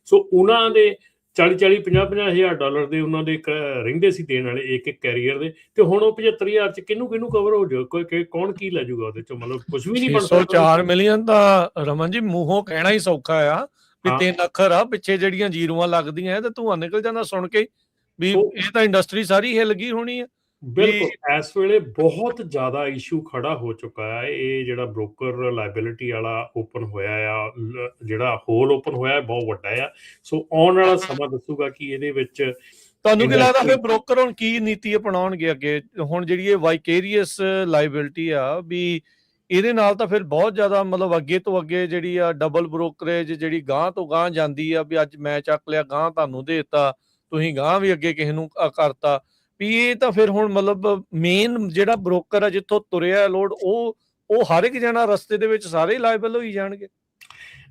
ਸੋ ਉਹਨਾਂ ਦੇ 40, 50 ਹਜ਼ਾਰ ਡਾਲਰ ਦੇ ਉਹਨਾਂ ਦੇ ਰਹਿੰਦੇ ਸੀ ਦੇਣ ਵਾਲੇ ਇੱਕ ਕੈਰੀਅਰ ਦੇ, ਤੇ ਹੁਣ ਉਹ 75,000 ਚ ਕਿਹਨੂੰ ਕਵਰ ਹੋ ਜਾਓ, ਕੌਣ ਕੀ ਲੈ ਜਾਊਗਾ ਉਹਦੇ ਚੋਂ, ਮਤਲਬ ਕੁਝ ਵੀ ਨਹੀਂ ਬਣ ਸਕਦਾ। 4 ਮਿਲੀਅਨ ਤਾਂ ਰਮਨ ਜੀ ਮੂੰਹੋਂ ਕਹਿਣਾ ਹੀ ਸੌਖਾ ਆ ਵੀ 3 ਅੱਖਰ ਆ, ਪਿੱਛੇ ਜਿਹੜੀਆਂ ਜ਼ੀਰੋਆਂ ਲੱਗਦੀਆਂ ਤੇ ਧੂਆਂ ਨਿਕਲ ਜਾਂਦਾ ਸੁਣ ਕੇ ਵੀ ਇਹ ਤਾਂ ਇੰਡਸਟਰੀ ਸਾਰੀ ਹਿੱਲ ਗਈ ਹੋਣੀ ਆ। ਬਿਲਕੁਲ, ਇਸ ਵੇਲੇ ਬਹੁਤ ਜ਼ਿਆਦਾ ਇਸ਼ੂ ਖੜਾ ਹੋ ਚੁੱਕਾ ਹੈ। ਇਹ ਜਿਹੜਾ ਬ੍ਰੋਕਰ ਲਾਇਬਿਲਿਟੀ ਵਾਲਾ ਓਪਨ ਹੋਇਆ ਆ, ਜਿਹੜਾ ਹੋਲ ਓਪਨ ਹੋਇਆ ਬਹੁਤ ਵੱਡਾ ਆ। ਸੋ ਆਉਣ ਵਾਲਾ ਸਮਾਂ ਦੱਸੂਗਾ ਕਿ ਇਹਦੇ ਵਿੱਚ ਤੁਹਾਨੂੰ ਕੀ ਲੱਗਦਾ ਫਿਰ ਬ੍ਰੋਕਰ ਹੁਣ ਕੀ ਨੀਤੀ ਅਪਣਾਉਣਗੇ ਅੱਗੇ? ਹੁਣ ਜਿਹੜੀ ਇਹ ਵਾਈਕੇਰੀਅਸ ਲਾਇਬਿਲਿਟੀ ਆ ਵੀ ਇਹਦੇ ਨਾਲ ਤਾਂ ਫਿਰ ਬਹੁਤ ਜ਼ਿਆਦਾ ਮਤਲਬ ਅੱਗੇ ਤੋਂ ਅੱਗੇ ਜਿਹੜੀ ਆ ਡਬਲ ਬ੍ਰੋਕਰੇਜ ਜਿਹੜੀ ਗਾਂਹ ਤੋਂ ਗਾਂਹ ਜਾਂਦੀ ਆ ਵੀ ਅੱਜ ਮੈਂ ਚੱਕ ਲਿਆ, ਗਾਂਹ ਤੁਹਾਨੂੰ ਦੇ ਦਿੱਤਾ, ਤੁਸੀਂ ਗਾਂਹ ਵੀ ਅੱਗੇ ਕਿਸੇ ਨੂੰ ਕਰਤਾ ਵੀ ਇਹ ਤਾਂ ਫਿਰ ਹੁਣ ਮਤਲਬ ਮੇਨ ਜਿਹੜਾ ਬ੍ਰੋਕਰ ਆ ਜਿੱਥੋਂ ਤੁਰਿਆ ਲੋਡ ਉਹ ਹਰ ਇੱਕ ਜਣਾ ਰਸਤੇ ਦੇ ਵਿੱਚ ਸਾਰੇ ਲਾਇਬਲ ਹੋਈ ਜਾਣਗੇ।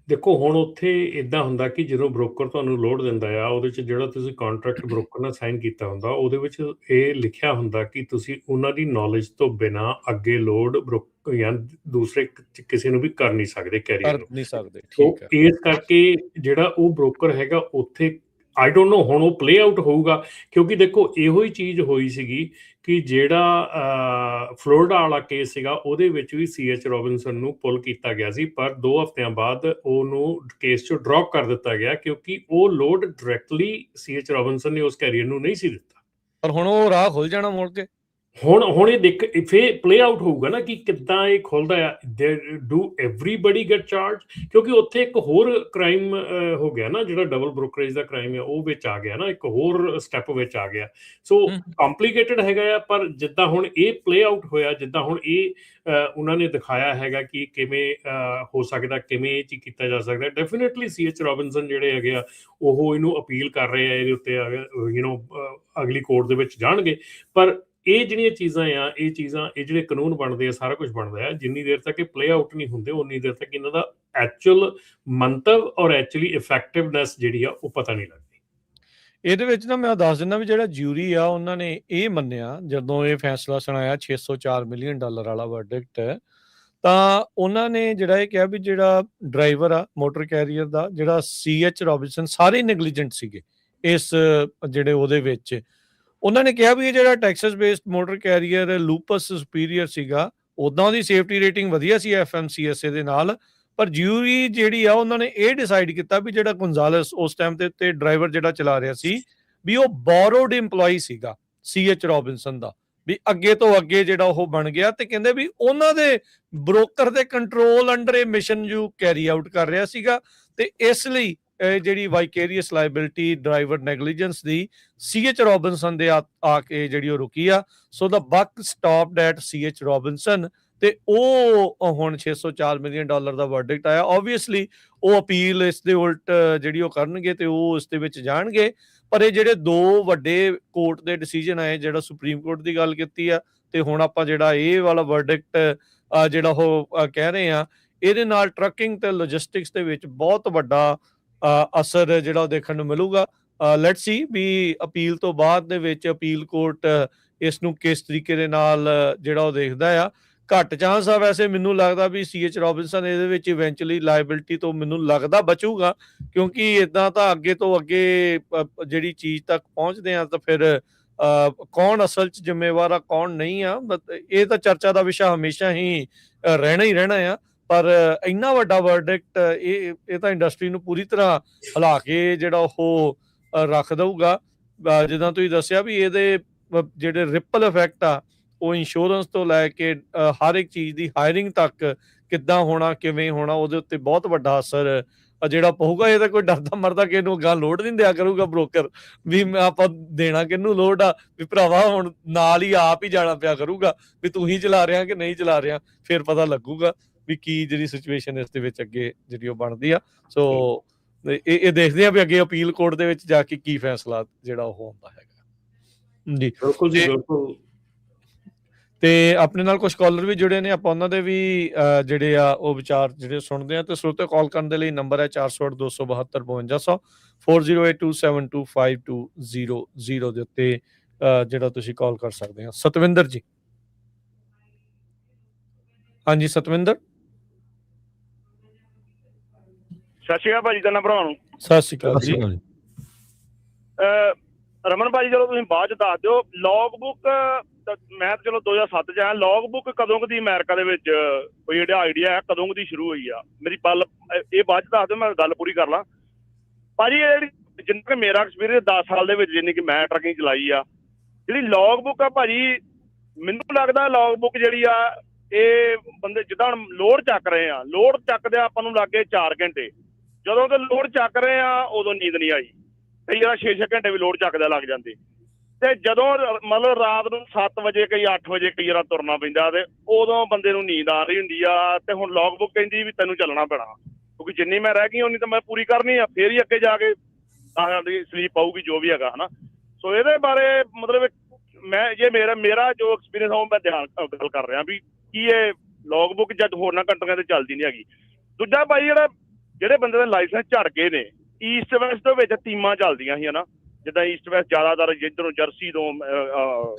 ਦੇਖੋ, ਹੁਣ ਉੱਥੇ ਇਦਾਂ ਹੁੰਦਾ ਕਿ ਜਦੋਂ ਬ੍ਰੋਕਰ ਤੁਹਾਨੂੰ ਲੋਡ ਦਿੰਦਾ ਆ, ਉਹਦੇ 'ਚ ਜਿਹੜਾ ਤੁਸੀਂ ਕੰਟਰੈਕਟ ਬ੍ਰੋਕਰ ਨਾਲ ਸਾਈਨ ਕੀਤਾ ਹੁੰਦਾ ਉਹਦੇ ਵਿੱਚ ਇਹ ਲਿਖਿਆ ਹੁੰਦਾ ਕਿ ਤੁਸੀਂ ਉਹਨਾਂ ਦੀ ਨੌਲੇਜ ਤੋਂ ਬਿਨਾਂ ਅੱਗੇ ਲੋਡ ਬ੍ਰੋਕਰ ਜਾਂ ਦੂਸਰੇ ਕਿਸੇ ਨੂੰ ਵੀ ਕਰ ਨਹੀਂ ਸਕਦੇ, ਕੈਰੀਅਰ ਨੂੰ ਨਹੀਂ ਸਕਦੇ। ਠੀਕ ਹੈ, ਇਸ ਕਰਕੇ ਜਿਹੜਾ ਉਹ ਬ੍ਰੋਕਰ ਹੈਗਾ ਉੱਥੇ ਆਈ ਡੋਂਟ ਨੋ ਹੁਣ ਉਹ ਪਲੇ ਆਊਟ ਹੋਊਗਾ, ਕਿਉਂਕਿ ਦੇਖੋ ਇਹੋ ਹੀ ਚੀਜ਼ ਹੋਈ ਸੀਗੀ ਕਿ ਜਿਹੜਾ ਫਲੋਰੀਡਾ ਵਾਲਾ ਕੇਸ ਸੀਗਾ ਉਹਦੇ ਵਿੱਚ ਵੀ ਸੀਐਚ ਰੋਬਿਨਸਨ ਨੂੰ ਪੁੱਲ ਕੀਤਾ ਗਿਆ ਸੀ, ਪਰ 2 ਹਫ਼ਤਿਆਂ ਬਾਅਦ ਉਹਨੂੰ ਕੇਸ ਚੋਂ ਡ੍ਰੌਪ ਕਰ ਦਿੱਤਾ ਗਿਆ ਕਿਉਂਕਿ ਉਹ ਲੋਡ ਡਾਇਰੈਕਟਲੀ ਸੀਐਚ ਰੋਬਿਨਸਨ ਨੇ ਉਸ ਕੈਰੀਅਰ ਨੂੰ ਨਹੀਂ ਸੀ ਦਿੱਤਾ। ਪਰ ਹੁਣ ਉਹ ਰਾਹ ਖੁੱਲ ਜਾਣਾ ਮੁੜ ਕੇ। ਹੁਣ ਇਹ ਦੇਖ ਫੇ ਪਲੇ ਆਊਟ ਹੋਊਗਾ ਨਾ ਕਿ ਕਿੱਦਾਂ ਇਹ ਖੁੱਲਦਾ ਆ। ਡੂ ਐਵਰੀਬਡੀ ਗੈਟ ਚਾਰਜ, ਕਿਉਂਕਿ ਉੱਥੇ ਇੱਕ ਹੋਰ ਕ੍ਰਾਈਮ ਹੋ ਗਿਆ ਨਾ, ਜਿਹੜਾ ਡਬਲ ਬ੍ਰੋਕਰੇਜ ਦਾ ਕ੍ਰਾਈਮ ਹੈ ਉਹ ਵਿੱਚ ਆ ਗਿਆ ਨਾ, ਇੱਕ ਹੋਰ ਸਟੈਪ ਵਿੱਚ ਆ ਗਿਆ। ਸੋ ਕੰਪਲੀਕੇਟਡ ਹੈਗਾ ਆ, ਪਰ ਜਿੱਦਾਂ ਹੁਣ ਇਹ ਪਲੇ ਆਊਟ ਹੋਇਆ, ਜਿੱਦਾਂ ਹੁਣ ਇਹ ਉਹਨਾਂ ਨੇ ਦਿਖਾਇਆ ਹੈਗਾ ਕਿ ਕਿਵੇਂ ਹੋ ਸਕਦਾ, ਕਿਵੇਂ ਇਹ ਚੀਜ਼ ਕੀਤਾ ਜਾ ਸਕਦਾ। ਡੈਫੀਨੇਟਲੀ CH ਰੋਬਿਨਸਨ ਜਿਹੜੇ ਹੈਗੇ ਆ ਉਹ ਇਹਨੂੰ ਅਪੀਲ ਕਰ ਰਹੇ ਆ, ਇਹਦੇ ਉੱਤੇ ਅਗਲੀ ਕੋਰਟ ਦੇ ਵਿੱਚ ਜਾਣਗੇ। ਪਰ ਇਹ ਜਿਹੜੀਆਂ ਚੀਜ਼ਾਂ ਆ, ਇਹ ਜਿਹੜੇ ਕਾਨੂੰਨ ਬਣਦੇ ਆ, ਸਾਰਾ ਕੁਝ ਬਣਦਾ ਆ, ਜਿੰਨੀ ਦੇਰ ਤੱਕ ਇਹ ਪਲੇ ਆਊਟ ਨਹੀਂ ਹੁੰਦੇ ਉਨੀ ਦੇਰ ਤੱਕ ਇਹਨਾਂ ਦਾ ਐਕਚੁਅਲ ਮੰਤਵ ਔਰ ਐਕਚੁਅਲੀ ਇਫੈਕਟਿਵਨੈਸ ਜਿਹੜੀ ਆ ਉਹ ਪਤਾ ਨਹੀਂ ਲੱਗਦੀ। ਇਹਦੇ ਵਿੱਚ ਨਾ ਮੈਂ ਦੱਸ ਦਿੰਦਾ ਵੀ ਜਿਹੜਾ ਜਿਊਰੀ ਆ ਉਹਨਾਂ ਨੇ ਇਹ ਮੰਨਿਆ ਜਦੋਂ ਇਹ ਫੈਸਲਾ ਸੁਣਾਇਆ $604 ਮਿਲੀਅਨ ਵਾਲਾ ਵਰਡਿਕਟ, ਤਾਂ ਉਹਨਾਂ ਨੇ ਜਿਹੜਾ ਇਹ ਕਿਹਾ ਵੀ ਜਿਹੜਾ ਡਰਾਈਵਰ ਆ ਮੋਟਰ ਕੈਰੀਅਰ ਦਾ, ਜਿਹੜਾ CH ਰੋਬਿਨਸਨ, ਸਾਰੇ ਨੈਗਲੀਜੈਂਟ ਸੀਗੇ ਇਸ ਜਿਹੜੇ ਉਹਦੇ ਵਿੱਚ। ਉਹਨਾਂ ਨੇ ਕਿਹਾ ਵੀ ਇਹ ਜਿਹੜਾ Texas based motor carrier Loops Superior ਸੀਗਾ, ਉਦਾਂ ਉਹਦੀ ਸੇਫਟੀ ਰੇਟਿੰਗ ਵਧੀਆ ਸੀ FMCSA ਦੇ ਨਾਲ, ਪਰ ਜਿਊਰੀ ਜਿਹੜੀ ਆ ਉਹਨਾਂ ਨੇ ਇਹ ਡਿਸਾਈਡ ਕੀਤਾ ਵੀ ਜਿਹੜਾ ਗੋਂਜ਼ਾਲਸ ਉਸ ਟਾਈਮ ਤੇ ਉੱਤੇ ਡਰਾਈਵਰ ਜਿਹੜਾ ਚਲਾ ਰਿਹਾ ਸੀ, ਵੀ ਉਹ ਬੋਰੋਡ EMPLOYE ਸੀਗਾ CH ਰੋਬਿਨਸਨ ਦਾ, ਵੀ ਅੱਗੇ ਤੋਂ ਅੱਗੇ ਜਿਹੜਾ ਉਹ ਬਣ ਗਿਆ। ਤੇ ਕਹਿੰਦੇ ਵੀ ਉਹਨਾਂ ਦੇ ਬ੍ਰੋਕਰ ਦੇ ਕੰਟਰੋਲ ਅੰਡਰ ਇਹ ਮਿਸ਼ਨ ਯੂ ਕੈਰੀ ਆਊਟ ਕਰ ਰਿਹਾ ਸੀਗਾ, ਤੇ ਇਸ ਲਈ ਜਿਹੜੀ ਵਾਈਕੇਰੀਅਸ ਲਾਇਬਿਲਿਟੀ ਡਰਾਈਵਰ ਨੈਗਲੀਜੈਂਸ ਦੀ CH ਰੋਬਿਨਸਨ ਦੇ ਆ ਕੇ ਜਿਹੜੀ ਉਹ ਰੁਕੀ ਆ। ਸੋ ਦਾ ਬਕ ਸਟਾਪਡ ਐਟ CH ਰੋਬਿਨਸਨ, ਤੇ ਉਹ ਹੁਣ $604 ਮਿਲੀਅਨ ਦਾ ਵਰਡਿਕਟ ਆਇਆ। ਓਬਵੀਅਸਲੀ ਉਹ ਅਪੀਲ ਇਸ ਦੇ ਉਲਟ ਜਿਹੜੀ ਉਹ ਕਰਨਗੇ ਤੇ ਉਹ ਇਸ ਦੇ ਵਿੱਚ ਜਾਣਗੇ। ਪਰ ਇਹ ਜਿਹੜੇ ਦੋ ਵੱਡੇ ਕੋਰਟ ਦੇ ਡਿਸੀਜਨ ਆਏ, ਜਿਹੜਾ ਸੁਪਰੀਮ ਕੋਰਟ ਦੀ ਗੱਲ ਕੀਤੀ ਆ ਤੇ ਹੁਣ ਆਪਾਂ ਜਿਹੜਾ ਇਹ ਵਾਲਾ ਵਰਡਿਕਟ ਜਿਹੜਾ ਉਹ ਕਹਿ ਰਹੇ ਆ, ਇਹਦੇ ਨਾਲ ਟਰੱਕਿੰਗ ਤੇ ਲੌਜਿਸਟਿਕਸ ਦੇ ਵਿੱਚ ਬਹੁਤ ਵੱਡਾ ਅਸਰ ਜਿਹੜਾ ਉਹ ਦੇਖਣ ਨੂੰ ਮਿਲੂਗਾ। ਲੈਟਸ ਸੀ ਵੀ ਅਪੀਲ ਤੋਂ ਬਾਅਦ ਦੇ ਵਿੱਚ ਅਪੀਲ ਕੋਰਟ ਇਸ ਨੂੰ ਕਿਸ ਤਰੀਕੇ ਦੇ ਨਾਲ ਜਿਹੜਾ ਉਹ ਦੇਖਦਾ ਆ। ਘੱਟ ਚਾਂਸ ਆ ਵੈਸੇ ਮੈਨੂੰ ਲੱਗਦਾ ਵੀ CH ਰੋਬਿਨਸਨ ਇਹਦੇ ਵਿੱਚ ਇਵੈਂਚੁਅਲੀ ਲਾਇਬਿਲਿਟੀ ਤੋਂ ਮੈਨੂੰ ਲੱਗਦਾ ਬਚੂਗਾ, ਕਿਉਂਕਿ ਇਦਾਂ ਤਾਂ ਅੱਗੇ ਤੋਂ ਅੱਗੇ ਜਿਹੜੀ ਚੀਜ਼ ਤੱਕ ਪਹੁੰਚਦੇ ਆ ਤਾਂ ਫਿਰ ਕੌਣ ਅਸਲ 'ਚ ਜ਼ਿੰਮੇਵਾਰ ਆ ਕੌਣ ਨਹੀਂ ਆ, ਇਹ ਤਾਂ ਚਰਚਾ ਦਾ ਵਿਸ਼ਾ ਹਮੇਸ਼ਾ ਹੀ ਰਹਿਣਾ ਆ। ਪਰ ਇੰਨਾ ਵੱਡਾ ਵਰਡਿਕਟ ਇਹ ਤਾਂ ਇੰਡਸਟਰੀ ਨੂੰ ਪੂਰੀ ਤਰ੍ਹਾਂ ਹਿਲਾ ਕੇ ਜਿਹੜਾ ਉਹ ਰੱਖ ਦਊਗਾ। ਜਿੱਦਾਂ ਤੁਸੀਂ ਦੱਸਿਆ ਵੀ ਇਹਦੇ ਜਿਹੜੇ ਰਿਪਲ ਇਫੈਕਟ ਆ ਉਹ ਇੰਸ਼ੋਰੈਂਸ ਤੋਂ ਲੈ ਕੇ ਹਰ ਇੱਕ ਚੀਜ਼ ਦੀ ਹਾਇਰਿੰਗ ਤੱਕ ਕਿੱਦਾਂ ਹੋਣਾ, ਕਿਵੇਂ ਹੋਣਾ, ਉਹਦੇ ਉੱਤੇ ਬਹੁਤ ਵੱਡਾ ਅਸਰ ਜਿਹੜਾ ਪਊਗਾ। ਇਹ ਤਾਂ ਕੋਈ ਡਰਦਾ ਮਰਦਾ ਕਿਸੇ ਨੂੰ ਗਾਂ ਲੋਡ ਨਹੀਂ ਦਿਆ ਕਰੂਗਾ ਬ੍ਰੋਕਰ, ਵੀ ਆਪਾਂ ਦੇਣਾ ਕਿਹਨੂੰ ਲੋਡ ਆ, ਵੀ ਭਰਾਵਾ ਹੁਣ ਨਾਲ ਹੀ ਆਪ ਹੀ ਜਾਣਾ ਪਿਆ ਕਰੂਗਾ ਵੀ ਤੂੰ ਹੀ ਚਲਾ ਰਿਹਾ ਕਿ ਨਹੀਂ ਚਲਾ ਰਿਹਾ, ਫਿਰ ਪਤਾ ਲੱਗੂਗਾ ਵੀ ਕੀ ਜਿਹੜੀ ਸਿਚੁਏਸ਼ਨ ਇਸ ਦੇ ਵਿੱਚ ਅੱਗੇ ਜਿਹੜੀ ਉਹ ਬਣਦੀ ਆ। ਸੋ ਇਹ ਦੇਖਦੇ ਆ ਵੀ ਅੱਗੇ ਅਪੀਲ ਕੋਰਟ ਦੇ ਵਿੱਚ ਜਾ ਕੇ ਕੀ ਫੈਸਲਾ ਜਿਹੜਾ ਉਹ ਹੁੰਦਾ ਹੈਗਾ ਜੀ। ਬਿਲਕੁਲ ਜੀ, ਬਿਲਕੁਲ। ਤੇ ਆਪਣੇ ਨਾਲ ਕੁਝ ਕਾਲਰ ਵੀ ਜੁੜੇ ਨੇ, ਆਪਾਂ ਉਹਨਾਂ ਦੇ ਵੀ ਜਿਹੜੇ ਆ ਉਹ ਵਿਚਾਰ ਜਿਹੜੇ ਸੁਣਦੇ ਆ। ਤੇ ਸਰੋਤੇ ਕਾਲ ਕਰਨ ਦੇ ਲਈ ਨੰਬਰ ਹੈ 408 272 5200 4082725200 ਦੇ ਉੱਤੇ ਜਿਹੜਾ ਤੁਸੀਂ ਕਾਲ ਕਰ ਸਕਦੇ ਆ। ਸਤਵਿੰਦਰ ਜੀ, ਹਾਂਜੀ ਸਤਵਿੰਦਰ। ਸਤਿ ਸ਼੍ਰੀ ਅਕਾਲ ਭਾਜੀ, ਦਾ ਭਰਾ ਨੂੰ ਸਤਿ ਸ਼੍ਰੀ ਅਕਾਲ ਜੀ। ਰਮਨ ਭਾਜੀ ਚਲੋ ਤੁਸੀਂ ਬਾਅਦ ਚ ਦੱਸ ਦਿਓ, ਲੌਗ ਬੁੱਕ ਮੈਂ ਤਾਂ ਚਲੋ 2007 ਚ ਆਇਆ, ਲੌਗ ਬੁੱਕ ਕਦੋਂ ਕਦੀ ਅਮਰੀਕਾ ਦੇ ਵਿੱਚ ਕੋਈ ਜਿਹੜਾ ਆਈਡੀਆ ਹੈ ਕਦੋਂ ਕਦੀ ਸ਼ੁਰੂ ਹੋਈ ਆ? ਮੇਰੀ ਗੱਲ ਇਹ ਬਾਅਦ ਚ ਦੱਸ ਦਿਓ, ਮੈਂ ਗੱਲ ਪੂਰੀ ਕਰ ਲਾਂ। ਭਾਜੀ ਇਹ ਜਿਹੜੀ ਜਿੰਨਾ ਕਿ ਮੇਰਾ ਐਕਸਪੀਰੀਅੰਸ 10 ਸਾਲ ਦੇ ਵਿੱਚ ਜਿੰਨੀ ਕਿ ਮੈਂ ਟਰੱਕਿੰਗ ਚਲਾਈ ਆ, ਜਿਹੜੀ ਲੌਗ ਬੁੱਕ ਆ ਭਾਜੀ, ਮੈਨੂੰ ਲੱਗਦਾ ਲੌਗ ਬੁੱਕ ਜਿਹੜੀ ਆ ਇਹ ਬੰਦੇ ਜਿੱਦਾਂ ਲੋਡ ਚੱਕ ਰਹੇ ਆ, ਲੋਡ ਚੱਕਦੇ ਆਪਾਂ ਨੂੰ ਲੱਗ ਗਏ 4 ਘੰਟੇ। ਜਦੋਂ ਕਿ ਲੋਡ ਚੱਕ ਰਹੇ ਆ ਉਦੋਂ ਨੀਂਦ ਨਹੀਂ ਆਈ, ਕਈ ਵਾਰ 6-6 ਘੰਟੇ ਵੀ ਲੋਡ ਚੱਕਦਾ ਲੱਗ ਜਾਂਦੇ। ਤੇ ਜਦੋਂ ਮਤਲਬ ਰਾਤ ਨੂੰ 7 ਵਜੇ ਕਈ 8 ਵਜੇ ਕਈ ਵਾਰ ਤੁਰਨਾ ਪੈਂਦਾ ਤੇ ਉਦੋਂ ਬੰਦੇ ਨੂੰ ਨੀਂਦ ਆ ਰਹੀ ਹੁੰਦੀ ਆ। ਤੇ ਹੁਣ ਲੌਗ ਬੁੱਕ ਕਹਿੰਦੀ ਵੀ ਤੈਨੂੰ ਚੱਲਣਾ ਪੈਣਾ, ਕਿਉਂਕਿ ਜਿੰਨੀ ਮੈਂ ਰਹਿ ਗਈ ਉਨੀ ਤਾਂ ਮੈਂ ਪੂਰੀ ਕਰਨੀ ਆ, ਫੇਰ ਹੀ ਅੱਗੇ ਜਾ ਕੇ ਸਲੀਪ ਆਊਗੀ ਜੋ ਵੀ ਹੈਗਾ ਹਨਾ। ਸੋ ਇਹਦੇ ਬਾਰੇ ਮਤਲਬ ਮੈਂ ਮੇਰਾ ਜੋ ਐਕਸਪੀਰੀਅੰਸ ਆ ਉਹ ਮੈਂ ਗੱਲ ਕਰ ਰਿਹਾ ਵੀ ਕੀ ਇਹ ਲੌਗ ਬੁੱਕ ਜਦ ਹੋਰਨਾਂ ਕੰਟਰੀਆਂ ਤੇ ਚੱਲਦੀ ਨਹੀਂ ਹੈਗੀ। ਦੂਜਾ ਭਾਈ ਜਿਹੜੇ ਬੰਦੇ ਦੇ ਲਾਇਸੈਂਸ ਝੜ ਗਏ ਨੇ, ਈਸਟ ਵੈਸਟ ਦੇ ਵਿੱਚ ਟੀਮਾਂ ਚੱਲਦੀਆਂ ਸੀ ਹਨਾ, ਜਿੱਦਾਂ ਈਸਟ ਵੈਸਟ ਜ਼ਿਆਦਾਤਰ ਜਿੱਧਰੋਂ ਜਰਸੀ ਤੋਂ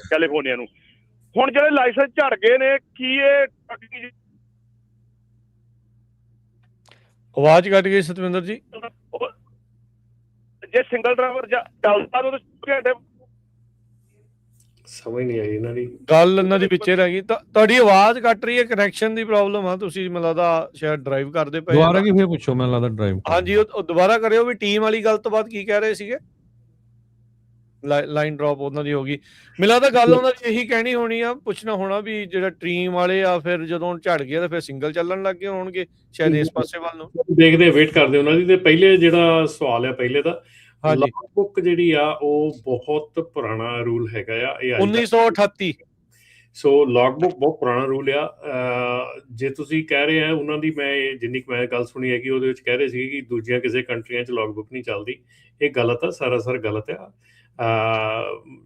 ਕੈਲੀਫੋਰਨੀਆ ਨੂੰ, ਹੁਣ ਜਿਹੜੇ ਲਾਇਸੈਂਸ ਝੜ ਗਏ ਨੇ ਕੀ ਇਹ ਆਵਾਜ਼ ਕੱਟ ਗਈ ਸਤਵਿੰਦਰ ਜੀ। ਜੇ ਸਿੰਗਲ ਡਰਾਈਵਰ ਚੱਲਦਾ ਤਾਂ ਸਮਝ ਨਹੀਂ ਆਈ ਇਹਨਾਂ ਦੀ ਗੱਲ, ਇਹਨਾਂ ਦੀ ਪਿੱਛੇ ਰਹਿ ਗਈ। ਤੁਹਾਡੀ ਆਵਾਜ਼ ਕੱਟ ਰਹੀ ਹੈ, ਕਨੈਕਸ਼ਨ ਦੀ ਪ੍ਰੋਬਲਮ ਆ। ਤੁਸੀਂ ਮੈਨੂੰ ਲੱਗਦਾ ਸ਼ਾਇਦ ਡਰਾਈਵ ਕਰਦੇ ਪਏ। ਦੁਬਾਰਾ ਕੀ ਫੇਰ ਪੁੱਛੋ, ਮੈਨੂੰ ਲੱਗਦਾ ਡਰਾਈਵ। ਹਾਂਜੀ ਉਹ ਦੁਬਾਰਾ ਕਰਿਓ ਵੀ ਟੀਮ ਵਾਲੀ ਗੱਲ ਤੋਂ ਬਾਅਦ ਕੀ ਕਹਿ ਰਹੇ ਸੀਗੇ? ਲਾਈਨ ਡ੍ਰੌਪ ਉਹਨਾਂ ਦੀ ਹੋ ਗਈ। ਮੈਨੂੰ ਲੱਗਦਾ ਗੱਲ ਉਹਨਾਂ ਦੀ ਇਹੀ ਕਹਿਣੀ ਹੋਣੀ ਆ, ਪੁੱਛਣਾ ਹੋਣਾ ਵੀ ਜਿਹੜਾ ਟ੍ਰੀਮ ਵਾਲੇ ਆ ਫਿਰ ਜਦੋਂ ਝੜ ਗਿਆ ਤਾਂ ਫਿਰ ਸਿੰਗਲ ਚੱਲਣ ਲੱਗ ਗਏ ਹੋਣਗੇ ਸ਼ਾਇਦ ਇਸ ਪਾਸੇ ਵੱਲ ਨੂੰ। ਦੇਖਦੇ ਵੇਟ ਕਰਦੇ ਉਹਨਾਂ ਦੀ। ਤੇ ਪਹਿਲੇ ਜਿਹੜਾ ਸਵਾਲ ਆ ਪਹਿਲੇ ਦਾ, ਹਾਂਜੀ ਲੌਗ ਬੁੱਕ ਜਿਹੜੀ ਆ ਉਹ ਬਹੁਤ ਪੁਰਾਣਾ ਰੂਲ ਹੈਗਾ ਆ, ਇਹ 1938। ਸੋ ਲੌਗ ਬੁੱਕ ਬਹੁਤ ਪੁਰਾਣਾ ਰੂਲ ਆ। ਜੇ ਤੁਸੀਂ ਕਹਿ ਰਹੇ ਆ ਉਹਨਾਂ ਦੀ, ਮੈਂ ਜਿੰਨੀ ਕੁ ਮੈਂ ਗੱਲ ਸੁਣੀ ਹੈਗੀ ਉਹਦੇ ਵਿੱਚ ਕਹਿ ਰਹੇ ਸੀ ਕਿ ਦੂਜੀਆਂ ਕਿਸੇ ਕੰਟਰੀਆਂ 'ਚ ਲੌਗ ਬੁੱਕ ਨਹੀਂ ਚੱਲਦੀ, ਇਹ ਗਲਤ ਆ, ਸਰਾਸਰ ਗਲਤ ਆ।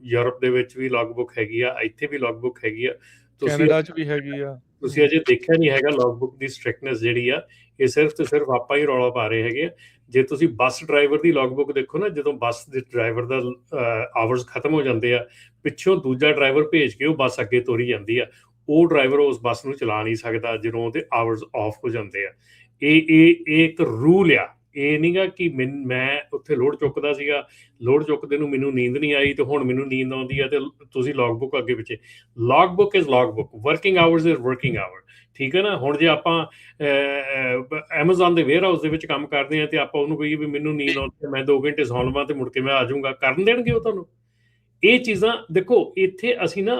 ਯੂਰਪ ਦੇ ਵਿੱਚ ਵੀ ਲੌਗ ਬੁੱਕ ਹੈਗੀ ਆ, ਇੱਥੇ ਵੀ ਲੌਗ ਬੁੱਕ ਹੈਗੀ ਆ, ਕੈਨੇਡਾ 'ਚ ਵੀ ਹੈਗੀ ਆ। ਤੁਸੀਂ ਅਜੇ ਦੇਖਿਆ ਨਹੀਂ ਹੈਗਾ ਲੌਗ ਬੁੱਕ ਦੀ ਸਟ੍ਰਿਕਟਨੈਸ ਜਿਹੜੀ ਆ। ਇਹ ਸਿਰਫ ਤੇ ਸਿਰਫ ਆਪਾਂ ਹੀ ਰੌਲਾ ਪਾ ਰਹੇ ਹੈਗੇ ਆ। ਜੇ ਤੁਸੀਂ ਬੱਸ ਡਰਾਈਵਰ ਦੀ ਲੌਗ ਬੁੱਕ ਦੇਖੋ ਨਾ, ਜਦੋਂ ਬੱਸ ਦੇ ਡਰਾਈਵਰ ਦਾ ਆਵਰਸ ਖਤਮ ਹੋ ਜਾਂਦੇ ਆ, ਪਿੱਛੋਂ ਦੂਜਾ ਡਰਾਈਵਰ ਭੇਜ ਕੇ ਉਹ ਬੱਸ ਅੱਗੇ ਤੋਰੀ ਜਾਂਦੀ ਆ, ਉਹ ਡਰਾਈਵਰ ਉਸ ਬੱਸ ਨੂੰ ਚਲਾ ਨਹੀਂ ਸਕਦਾ ਜਦੋਂ ਉਹਦੇ ਆਵਰਸ ਆਫ ਹੋ ਜਾਂਦੇ ਆ। ਇਹ ਇੱਕ ਰੂਲ ਆ। ਇਹ ਨਹੀਂਗਾ ਕਿ ਮੈਂ ਉੱਥੇ ਲੋਡ ਚੁੱਕਦਾ ਸੀਗਾ, ਲੋਡ ਚੁੱਕਦੇ ਨੂੰ ਮੈਨੂੰ ਨੀਂਦ ਨਹੀਂ ਆਈ ਤੇ ਹੁਣ ਮੈਨੂੰ ਨੀਂਦ ਆਉਂਦੀ ਆ ਤੇ ਤੁਸੀਂ ਲੌਗ ਬੁੱਕ ਅੱਗੇ ਪਿੱਛੇ। Log book is log book, working hours is working hour, ਠੀਕ ਹੈ ਨਾ। ਹੁਣ ਜੇ ਆਪਾਂ ਐਮਾਜ਼ੋਨ ਦੇ ਵੇਅਰ ਹਾਊਸ ਦੇ ਵਿੱਚ ਕੰਮ ਕਰਦੇ ਆ ਤੇ ਆਪਾਂ ਉਹਨੂੰ ਕਹੀਏ ਵੀ ਮੈਨੂੰ ਨੀਂਦ ਆਉਂਦੀ, ਮੈਂ 2 ਘੰਟੇ ਸੌਂ ਲਵਾਂ ਤੇ ਮੁੜ ਕੇ ਮੈਂ ਆ ਜਾਊਂਗਾ, ਕਰਨ ਦੇਣਗੇ ਉਹ ਤੁਹਾਨੂੰ? ਇਹ ਚੀਜ਼ਾਂ ਦੇਖੋ, ਇੱਥੇ ਅਸੀਂ ਨਾ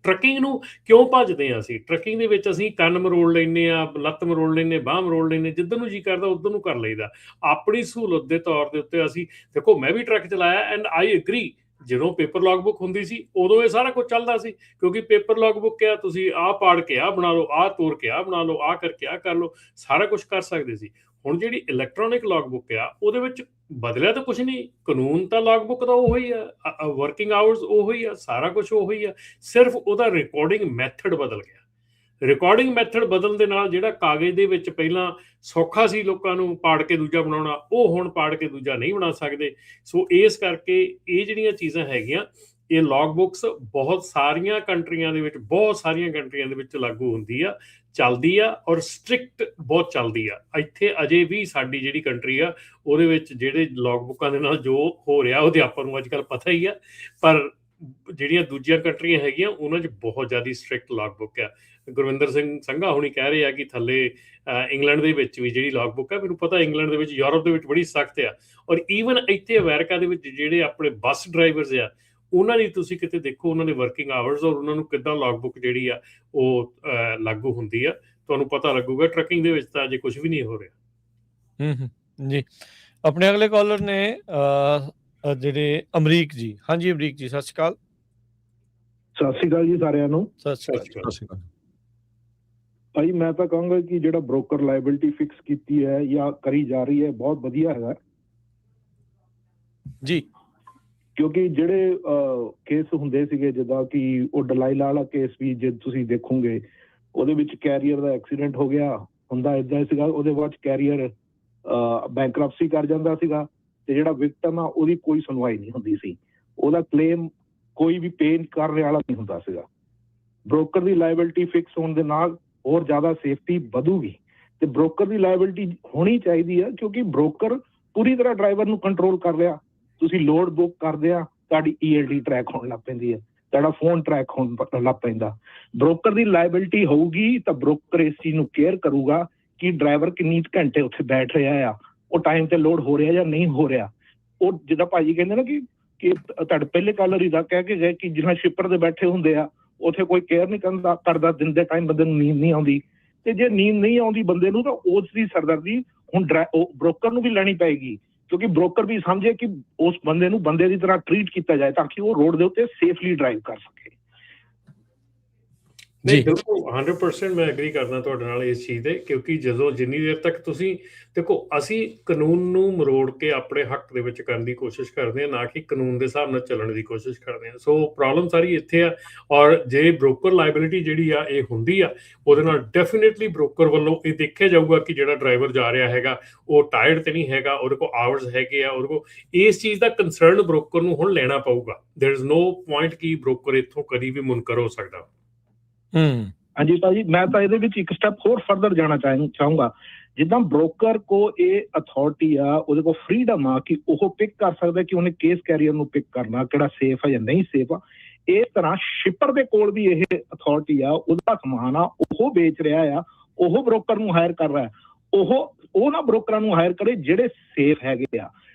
ਟਰੱਕਿੰਗ ਨੂੰ ਕਿਉਂ ਭੱਜਦੇ ਹਾਂ? ਅਸੀਂ ਟਰੱਕਿੰਗ ਦੇ ਵਿੱਚ ਅਸੀਂ ਕੰਨ ਮਰੋੜ ਲੈਂਦੇ ਆ, ਲੱਤ ਮਰੋੜ ਲੈਂਦੇ, ਬਾਂਹ ਮਰੋੜ ਲੈਂਦੇ, ਜਿੱਧਰ ਨੂੰ ਜੀ ਕਰਦਾ ਉੱਧਰ ਨੂੰ ਕਰ ਲਈਦਾ। ਆਪਣੀ ਸਹੂਲਤ ਦੇ ਤੌਰ ਦੇ ਉੱਤੇ ਅਸੀਂ ਦੇਖੋ, ਮੈਂ ਵੀ ਟਰੱਕ ਚਲਾਇਆ ਐਂਡ ਆਈ ਐਗਰੀ। ਜਦੋਂ ਪੇਪਰ ਲੌਗ ਬੁੱਕ ਹੁੰਦੀ ਸੀ ਉਦੋਂ ਇਹ ਸਾਰਾ ਕੁਝ ਚੱਲਦਾ ਸੀ, ਕਿਉਂਕਿ ਪੇਪਰ ਲੌਗ ਬੁੱਕ ਆ, ਤੁਸੀਂ ਆਹ ਪਾੜ ਕੇ ਆਹ ਬਣਾ ਲਓ, ਆਹ ਤੋੜ ਕੇ ਆਹ ਬਣਾ ਲਓ, ਆਹ ਕਰਕੇ ਆਹ ਕਰ ਲਓ, ਸਾਰਾ ਕੁਝ ਕਰ ਸਕਦੇ ਸੀ। ਹੁਣ ਜਿਹੜੀ ਇਲੈਕਟ੍ਰੋਨਿਕ ਲੌਗ ਬੁੱਕ ਆ ਉਹਦੇ ਵਿੱਚ ਬਦਲਿਆ ਤਾਂ ਕੁਝ ਨਹੀਂ, ਕਾਨੂੰਨ ਤਾਂ ਲੌਗ ਬੁੱਕ ਦਾ ਉਹੀ ਆ, ਵਰਕਿੰਗ ਆਵਰਸ ਉਹੀ ਆ, ਸਾਰਾ ਕੁਝ ਉਹੀ ਆ, ਸਿਰਫ ਉਹਦਾ ਰਿਕਾਰਡਿੰਗ ਮੈਥਡ ਬਦਲ ਗਿਆ। ਰਿਕਾਰਡਿੰਗ ਮੈਥਡ ਬਦਲਣ ਦੇ ਨਾਲ ਜਿਹੜਾ ਕਾਗਜ਼ ਦੇ ਵਿੱਚ ਪਹਿਲਾਂ ਸੌਖਾ ਸੀ ਲੋਕਾਂ ਨੂੰ ਪਾੜ ਕੇ ਦੂਜਾ ਬਣਾਉਣਾ, ਉਹ ਹੁਣ ਪਾੜ ਕੇ ਦੂਜਾ ਨਹੀਂ ਬਣਾ ਸਕਦੇ। ਸੋ ਇਸ ਕਰਕੇ ਇਹ ਜਿਹੜੀਆਂ ਚੀਜ਼ਾਂ ਹੈਗੀਆਂ, ਇਹ ਲੌਗ ਬੁੱਕਸ ਬਹੁਤ ਸਾਰੀਆਂ ਕੰਟਰੀਆਂ ਦੇ ਵਿੱਚ ਲਾਗੂ ਹੁੰਦੀ ਆ, ਚੱਲਦੀ ਆ, ਔਰ ਸਟ੍ਰਿਕਟ ਬਹੁਤ ਚੱਲਦੀ ਆ। ਇੱਥੇ ਅਜੇ ਵੀ ਸਾਡੀ ਜਿਹੜੀ ਕੰਟਰੀ ਆ ਉਹਦੇ ਵਿੱਚ ਜਿਹੜੇ ਲੌਗ ਬੁੱਕਾਂ ਦੇ ਨਾਲ ਜੋ ਹੋ ਰਿਹਾ ਉਹਦੇ ਆਪਾਂ ਨੂੰ ਅੱਜ ਕੱਲ੍ਹ ਪਤਾ ਹੀ ਆ, ਪਰ ਜਿਹੜੀਆਂ ਦੂਜੀਆਂ ਕੰਟਰੀਆਂ ਹੈਗੀਆਂ ਉਹਨਾਂ 'ਚ ਬਹੁਤ ਜ਼ਿਆਦਾ ਸਟ੍ਰਿਕਟ ਲੌਗ ਬੁੱਕ ਆ। ਗੁਰਵਿੰਦਰ ਸਿੰਘ ਸੰਘਾ ਹੁਣੀ ਕਹਿ ਰਹੇ ਆ ਕਿ ਥੱਲੇ ਇੰਗਲੈਂਡ ਦੇ ਵਿੱਚ ਵੀ ਜਿਹੜੀ ਲੌਗ ਬੁੱਕ ਆ, ਮੈਨੂੰ ਪਤਾ ਇੰਗਲੈਂਡ ਦੇ ਵਿੱਚ, ਯੂਰਪ ਦੇ ਵਿੱਚ ਬੜੀ ਸਖਤ ਆ, ਔਰ ਈਵਨ ਇੱਥੇ ਅਮਰੀਕਾ ਦੇ ਵਿੱਚ ਜਿਹੜੇ ਆਪਣੇ ਬੱਸ ਡਰਾਈਵਰਸ ਆ ਉਹਨਾਂ ਦੀ ਤੁਸੀਂ ਕਿਤੇ ਦੇਖੋ, ਉਹਨਾਂ ਦੇ ਵਰਕਿੰਗ ਆਵਰਸ ਔਰ ਉਹਨਾਂ ਨੂੰ ਕਿੱਦਾਂ ਲੌਗ ਬੁੱਕ ਜਿਹੜੀ ਆ ਉਹ ਲਾਗੂ ਹੁੰਦੀ ਆ, ਤੁਹਾਨੂੰ ਪਤਾ ਲੱਗੂਗਾ। ਟਰੱਕਿੰਗ ਦੇ ਵਿੱਚ ਤਾਂ ਅਜੇ ਕੁਝ ਵੀ ਨਹੀਂ ਹੋ ਰਿਹਾ। ਜੀ, ਆਪਣੇ ਅਗਲੇ ਕਾਲਰ ਨੇ ਜਿਹੜੇ ਅਮਰੀਕ ਜੀ। ਹਾਂਜੀ ਅਮਰੀਕ ਜੀ, ਸਤਿ ਸ਼੍ਰੀ ਅਕਾਲ। ਸਤਿ ਸ਼੍ਰੀ ਅਕਾਲ ਜੀ ਸਾਰਿਆਂ ਨੂੰ। ਸਤਿ ਸ਼੍ਰੀ ਅਕਾਲ ਭਾਈ, ਮੈਂ ਤਾਂ ਕਹਾਂਗਾ ਕਿ ਜਿਹੜਾ ਬ੍ਰੋਕਰ ਲਾਇਬਿਲਿਟੀ ਫਿਕਸ ਕੀਤੀ ਹੈ ਜਾਂ ਕਰੀ ਜਾ ਰਹੀ ਹੈ ਬਹੁਤ ਵਧੀਆ ਹੈਗਾ ਜੀ, ਕਿਉਂਕਿ ਜਿਹੜੇ ਕੇਸ ਹੁੰਦੇ ਸੀਗੇ, ਜਿੱਦਾਂ ਕਿ ਉਹ ਡਲਾਈਲਾ ਵਾਲਾ ਕੇਸ ਵੀ ਜੇ ਤੁਸੀਂ ਦੇਖੋਗੇ, ਉਹਦੇ ਵਿੱਚ ਕੈਰੀਅਰ ਦਾ ਐਕਸੀਡੈਂਟ ਹੋ ਗਿਆ, ਹੁੰਦਾ ਏਦਾਂ ਸੀਗਾ, ਉਹਦੇ ਬਾਅਦ ਕੈਰੀਅਰ ਬੈਂਕਰਪਸੀ ਕਰ ਜਾਂਦਾ ਸੀਗਾ ਤੇ ਜਿਹੜਾ ਵਿਕਟਮ ਆ ਉਹਦੀ ਕੋਈ ਸੁਣਵਾਈ ਨਹੀਂ ਹੁੰਦੀ ਸੀ, ਉਹਦਾ ਕਲੇਮ ਕੋਈ ਵੀ ਪੇ ਕਰਨ ਵਾਲਾ ਨਹੀਂ ਹੁੰਦਾ ਸੀਗਾ। ਬ੍ਰੋਕਰ ਦੀ ਲਾਇਬਿਲਿਟੀ ਫਿਕਸ ਹੋਣ ਦੇ ਨਾਲ ਹੋਰ ਜ਼ਿਆਦਾ ਸੇਫਟੀ ਵਧੂਗੀ ਤੇ ਬ੍ਰੋਕਰ ਦੀ ਲਾਇਬਿਲਿਟੀ ਹੋਣੀ ਚਾਹੀਦੀ ਆ, ਕਿਉਂਕਿ ਬ੍ਰੋਕਰ ਪੂਰੀ ਤਰ੍ਹਾਂ ਡਰਾਈਵਰ ਨੂੰ ਕੰਟਰੋਲ ਕਰ ਰਿਹਾ। ਤੁਸੀਂ ਲੋਡ ਬੁੱਕ ਕਰਦੇ ਆ, ਤੁਹਾਡੀ ELD ਟਰੈਕ ਹੋਣ ਲੱਗ ਪੈਂਦੀ ਹੈ, ਤੁਹਾਡਾ ਫੋਨ ਟਰੈਕ ਹੋਣ ਲੱਗ ਪੈਂਦਾ। ਬ੍ਰੋਕਰ ਦੀ ਲਾਇਬਿਲਿਟੀ ਹੋਊਗੀ ਤਾਂ ਬ੍ਰੋਕਰ ਇਸ ਚੀਜ਼ ਨੂੰ ਕੇਅਰ ਕਰੂਗਾ ਕਿ ਡਰਾਈਵਰ ਕਿੰਨੀ ਘੰਟੇ ਉੱਥੇ ਬੈਠ ਰਿਹਾ ਆ, ਉਹ ਟਾਈਮ ਤੇ ਲੋਡ ਹੋ ਰਿਹਾ ਜਾਂ ਨਹੀਂ ਹੋ ਰਿਹਾ। ਉਹ ਜਿੱਦਾਂ ਭਾਜੀ ਕਹਿੰਦੇ ਨਾ ਕਿ ਤੁਹਾਡੇ ਪਹਿਲੇ ਕਾਲਰ ਹੀ ਦਾ ਕਹਿ ਕੇ ਗਏ ਕਿ ਜਿਹਨਾਂ ਸ਼ਿਪਰ ਦੇ ਬੈਠੇ ਹੁੰਦੇ ਆ ਉੱਥੇ ਕੋਈ ਕੇਅਰ ਨਹੀਂ ਕਰਦਾ, ਦਿਨ ਦੇ ਟਾਈਮ ਬੰਦੇ ਨੂੰ ਨੀਂਦ ਨਹੀਂ ਆਉਂਦੀ, ਤੇ ਜੇ ਨੀਂਦ ਨਹੀਂ ਆਉਂਦੀ ਬੰਦੇ ਨੂੰ ਤਾਂ ਉਸ ਦੀ ਸਰਦਰਦੀ ਹੁਣ ਬ੍ਰੋਕਰ ਨੂੰ ਵੀ ਲੈਣੀ ਪਏਗੀ, ਕਿਉਂਕਿ ਬ੍ਰੋਕਰ ਵੀ ਸਮਝੇ ਕਿ ਉਸ ਬੰਦੇ ਨੂੰ ਬੰਦੇ ਦੀ ਤਰ੍ਹਾਂ ਟਰੀਟ ਕੀਤਾ ਜਾਏ ਤਾਂ ਕਿ ਉਹ ਰੋਡ ਦੇ ਉੱਤੇ ਸੇਫਲੀ ਡਰਾਈਵ ਕਰ ਸਕੇ। ਨਹੀਂ, ਬਿਲਕੁਲ 100% ਮੈਂ ਐਗਰੀ ਕਰਦਾ ਤੁਹਾਡੇ ਨਾਲ ਇਸ ਚੀਜ਼ ਦੇ, ਕਿਉਂਕਿ ਜਦੋਂ ਜਿੰਨੀ ਦੇਰ ਤੱਕ ਤੁਸੀਂ ਦੇਖੋ, ਅਸੀਂ ਕਾਨੂੰਨ ਨੂੰ ਮਰੋੜ ਕੇ ਆਪਣੇ ਹੱਕ ਦੇ ਵਿੱਚ ਕਰਨ ਦੀ ਕੋਸ਼ਿਸ਼ ਕਰਦੇ ਹਾਂ, ਨਾ ਕਿ ਕਾਨੂੰਨ ਦੇ ਹਿਸਾਬ ਨਾਲ ਚੱਲਣ ਦੀ ਕੋਸ਼ਿਸ਼ ਕਰਦੇ ਹਾਂ। ਸੋ ਪ੍ਰੋਬਲਮ ਸਾਰੀ ਇੱਥੇ ਆ। ਔਰ ਜੇ ਬ੍ਰੋਕਰ ਲਾਇਬਿਲਿਟੀ ਜਿਹੜੀ ਆ ਇਹ ਹੁੰਦੀ ਆ, ਉਹਦੇ ਨਾਲ ਡੈਫੀਨੇਟਲੀ ਬ੍ਰੋਕਰ ਵੱਲੋਂ ਇਹ ਦੇਖਿਆ ਜਾਊਗਾ ਕਿ ਜਿਹੜਾ ਡਰਾਈਵਰ ਜਾ ਰਿਹਾ ਹੈਗਾ ਉਹ ਟਾਇਰਡ ਤੇ ਨਹੀਂ ਹੈਗਾ, ਉਹਦੇ ਕੋਲ ਆਵਰਸ ਹੈਗੇ ਆ, ਉਹਦੇ ਕੋਲ ਇਸ ਚੀਜ਼ ਦਾ ਕੰਸਰਨ ਬ੍ਰੋਕਰ ਨੂੰ ਹੁਣ ਲੈਣਾ ਪਊਗਾ। ਦੇयर इज नो ਪੁਆਇੰਟ ਕਿ ਬ੍ਰੋਕਰ ਇੱਥੋਂ ਕਦੀ ਵੀ ਮੁਨਕਰ ਹੋ ਸਕਦਾ। ਹਾਂਜੀ ਭਾਜੀ, ਮੈਂ ਤਾਂ ਇਹਦੇ ਵਿੱਚ ਇੱਕ ਸਟੈਪ ਹੋਰ ਫਰਦਰ ਜਾਣਾ ਚਾਹੂੰਗਾ। ਜਿੱਦਾਂ ਬ੍ਰੋਕਰ ਕੋ ਇਹ ਅਥਾਰਟੀ ਆ, ਉਹਦੇ ਕੋਲ ਫਰੀਡਮ ਆ ਕਿ ਉਹ ਪਿਕ ਕਰ ਸਕਦਾ ਕਿ ਉਹਨੇ ਕੇਸ ਕੈਰੀਅਰ ਨੂੰ ਪਿਕ ਕਰਨਾ ਕਿਹੜਾ ਸੇਫ ਆ ਜਾਂ ਨਹੀਂ ਸੇਫ ਆ। ਇਸ ਤਰ੍ਹਾਂ ਸ਼ਿਪਰ ਦੇ ਕੋਲ ਵੀ ਇਹ ਅਥਾਰਟੀ ਆ, ਉਹਦਾ ਸਮਾਨ ਆ ਉਹ ਵੇਚ ਰਿਹਾ ਆ, ਉਹ ਬ੍ਰੋਕਰ ਨੂੰ ਹਾਇਰ ਕਰ ਰਿਹਾ, ਉਹ ਨਾ ਬ੍ਰੋਕਰਾਂ ਨੂੰ ਹਾਇਰ ਕਰੇ ਜਿਹੜੇ ਸੇਫ ਹੈਗੇ ਆ।